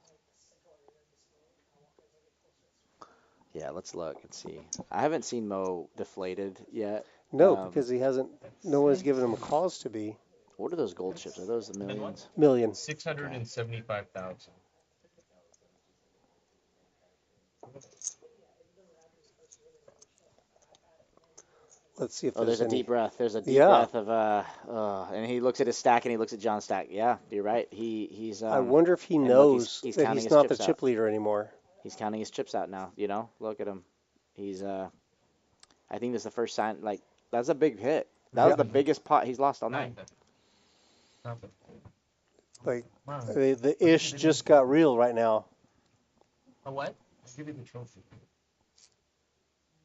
Yeah, let's look and see. I haven't seen Mo deflated yet. No, because he hasn't. No one has given him a cause to be. What are those gold chips? Are those the millions? Million. 675,000. Let's see if there's a any... deep breath. There's a deep Yeah. breath of and he looks at his stack and he looks at John's stack. Yeah, you're right. He's. I wonder if he and knows look, that counting he's his not the chips chip out. leader anymore. He's counting his chips out now. You know, look at him. He's. I think this is the first sign. Like, that's a big hit. That was the biggest pot he's lost all night. Like the ish just got real right now. A what? I'll give you the trophy.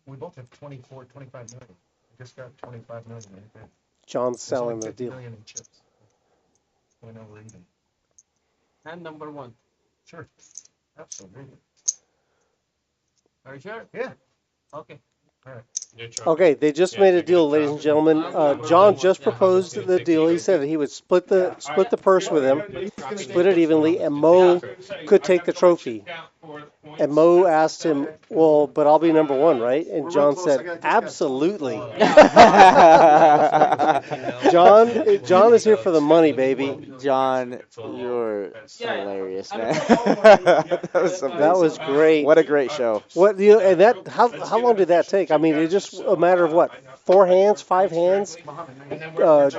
We both have 24, 25 million. We just got 25 million. Right? John's There's only selling the 50 deal. million in chips. We know we're even. And number 1. Sure. Absolutely. Are you sure? Yeah. Okay. All right. Okay, they just made a deal, ladies and gentlemen. John just proposed the deal. He said he would split the purse with him, split it evenly, and Mo could take the trophy. And Mo asked him, "Well, but I'll be number 1, right?" And John said, "Absolutely." John is here for the money, baby. John, you're hilarious, man. That was great. What a great show. And that how long did that take? I mean, it just a matter of what, 4 hands, 5 hands.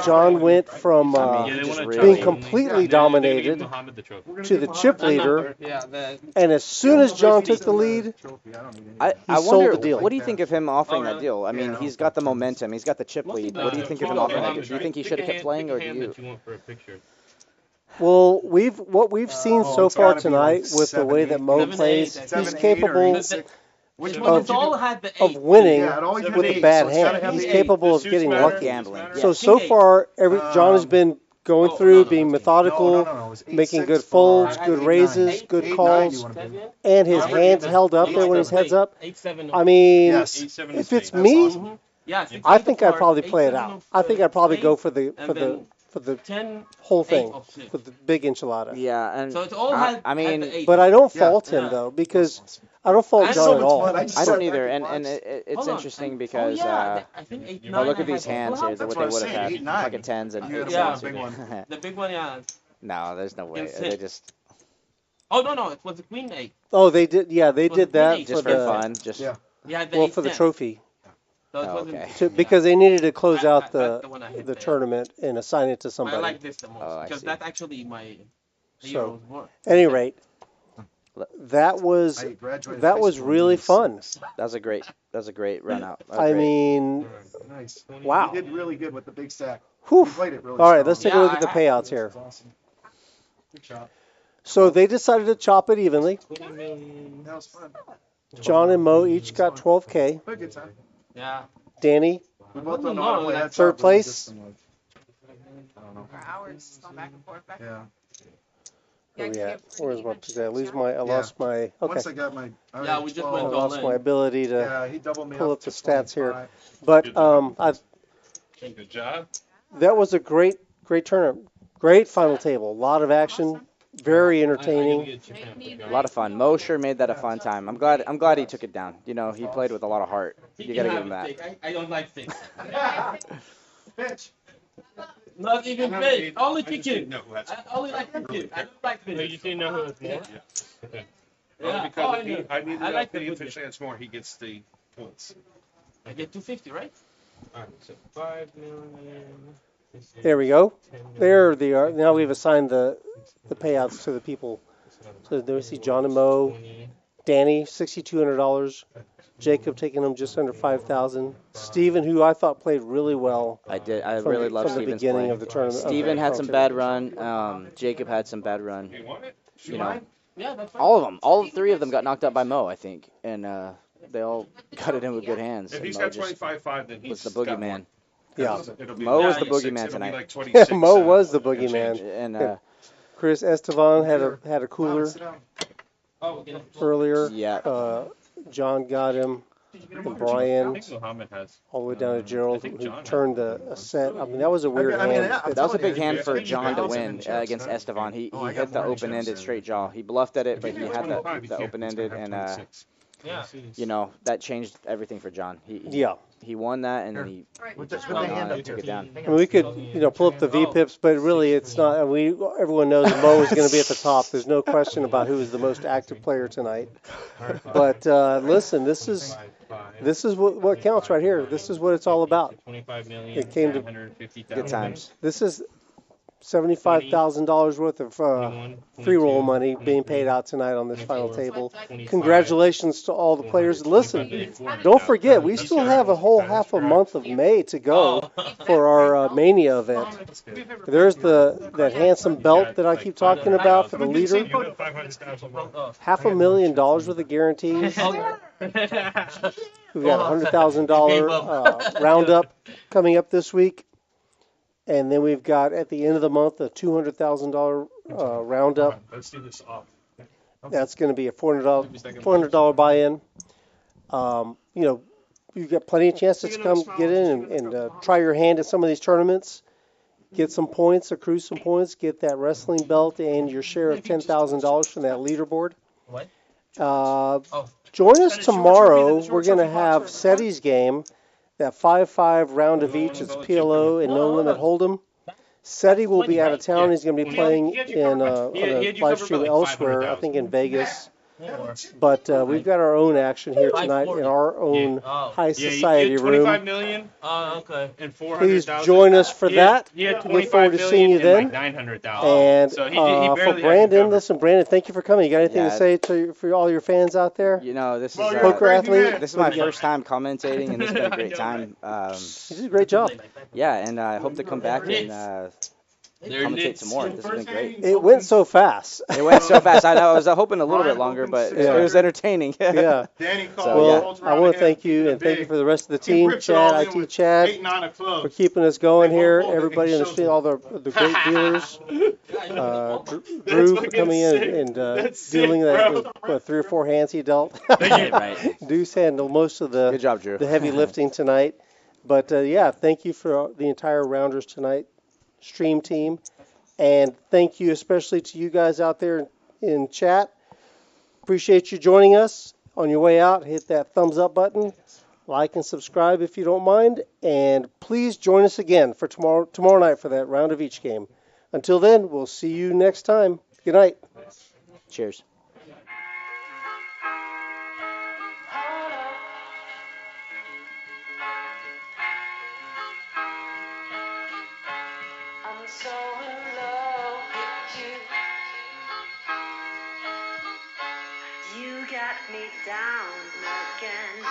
John went from being completely dominated to the chip leader, and as soon as John took the lead, I sold wonder, the deal. what do you think of him offering that deal? I mean, he's got the momentum, he's got the chip lead. What do you think of him offering that deal? Do you think he should have kept playing, or do you? Well, what we've seen so far tonight with the way that Mo plays, he's capable of winning with a bad hand. He's capable of getting lucky. Gambling. So far, John has been going through, being methodical, making good folds, good raises, good calls, and his hands held up there when his head's up. I mean, if it's me, I think I'd probably play it out. I think I'd probably go for the whole thing, for the big enchilada. Yeah, and So it's all I mean, But I don't fault him though, because I don't fault John at all. I don't either, and it's interesting because look at these hands here. What they would have had, fucking 10s and 8s. The big one, yeah. No, there's no way. They just. Oh no, it was a queen 8. Oh, they did. Yeah, they did that just for fun. Just for the trophy. So okay. Because they needed to close out the tournament and assign it to somebody. I like this the most because that's actually my So, at any rate, that was really fun. That was a great run out. I mean, Nice. wow. You did really good with the big stack. Whew. You played it really All right, strong. let's take a look at the payouts here. Awesome. Good job. So they decided to chop it evenly. That was fun. John and Mo each got 12K. We had a good time. Yeah. Danny, We both don't know how to play that third top, place. I don't know. For hours, going back and forth. Yeah. Where we at? Where's my? Did I lost my. Okay. Once I got my. Yeah, we just I went all lost in. my ability to Yeah, he doubled me pull up up the to stats here. 25. But Good job. that was a great tournament. Great final table. A lot of action. Very entertaining. A lot of fun. Mo sure made that a fun time. I'm glad he took it down. You know, he played with a lot of heart. You gotta give him that. I don't like fish. Bitch. Not even fish. Only chicken. I only like chicken. I don't like fish. So you didn't know who was more? Yeah. Only because I know. I need I like the the fish that's more, he gets the points. I get 250, right? Alright, so 5 million. There we go. There they are. Now we've assigned the payouts to the people. So there we see John and Mo, Danny, $6,200. Jacob taking him just under 5,000. Steven, who I thought played really well. I did. I really love from the Steven's beginning play. of the tournament. Steven had some bad run. Jacob had some bad run. You know, Yeah, that's fine. all of them. All three of them got knocked out by Mo, I think, and they all got it in with good hands. If And he's Mo got just 25-5, then he's was the got more. boogeyman. Yeah. Mo was the 26, boogeyman it'll be tonight. like 26, Mo was the boogeyman. And Chris Estevan had a cooler Oh, okay. earlier. yeah, John got him. And I Brian, think Muhammad has. all the way down to Gerald, think who John turned a set. I mean, that was a weird hand. that was a big hand for John to win against Estevan. He hit the open-ended straight jaw. He bluffed at it, but he had the open-ended, and Yeah. you know, that changed everything for John. Yeah. He won that, and he With the went on hand and up took it there. down. I mean, we could, pull up the VPIPs, but really it's not. Everyone knows that Mo is going to be at the top. There's no question about who is the most active player tonight. But listen, this is what counts right here. This is what it's all about. 25 million. It came to Good times. This is $75,000 worth of free roll money being paid out tonight on this final table. Congratulations to all the players. Listen, don't forget, we still have a whole half a month of May to go for our Mania event. There's that handsome belt that I keep talking about for the leader. $500,000 worth of guarantees. We've got a $100,000 roundup coming up this week. And then we've got, at the end of the month, a $200,000 roundup. Let's do this off. That's going to be a $400 buy-in. You've got plenty of chances to come get in and try your hand at some of these tournaments. Get some points, accrue some points, get that wrestling belt and your share of $10,000 from that leaderboard. Join us tomorrow. We're going to have Seti's game. That 5-5 round of each is PLO and No Limit Hold'em. Seti will be out of town. He's going to be playing on a live stream elsewhere, I think in Vegas. But we've got our own action here tonight in our own high society room. 25 million. Okay. And 400,000. Please join us for that. Look 25 forward to seeing you million then. and like 900,000. And So he for barely Brandon, listen, Brandon, thank you for coming. You got anything to Yeah. say for all your fans out there? You know, this is Poker athlete. This is my first time commentating, and it's been a great time. You did a great job. Yeah, and I hope to come back and commentate some more. This has been great. It went so fast. It went so fast. I was hoping a little bit longer, but it was entertaining. Yeah. So, I want to thank you and thank you for the rest of the team, Chad, IT Chad, for keeping us going here. Everybody in the stream, all the great dealers, Drew for coming in and dealing with 3 or 4 hands he dealt. Right. Deuce handled most of Good job, Drew. the heavy lifting tonight. But thank you for the entire Rounders tonight stream team, and thank you especially to you guys out there in chat. Appreciate you joining us. On your way out, hit that thumbs up button, like and subscribe if you don't mind, and please join us again for tomorrow night for that round of each game. Until then, we'll see you next time. Good night. Cheers. I'm so in love with you. You got me down again.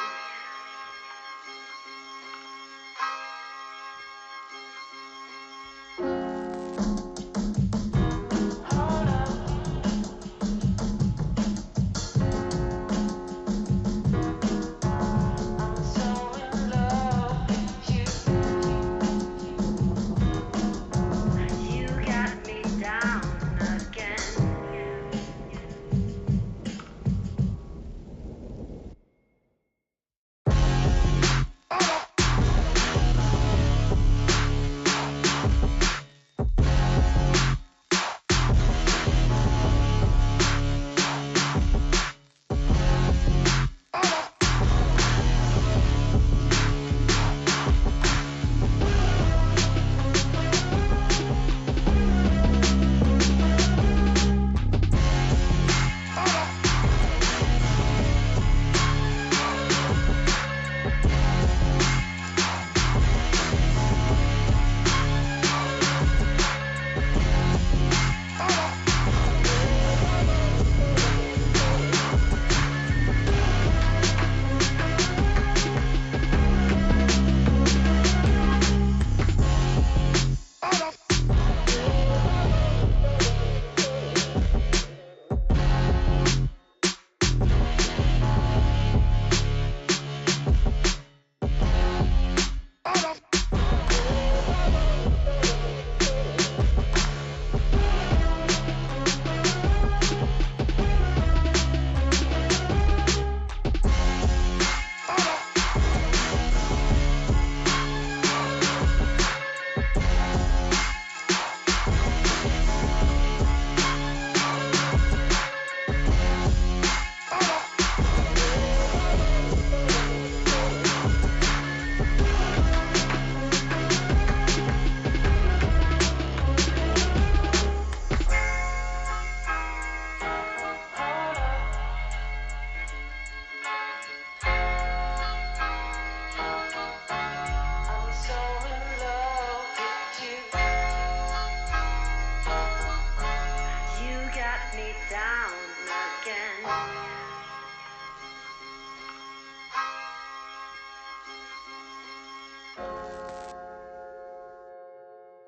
shut me down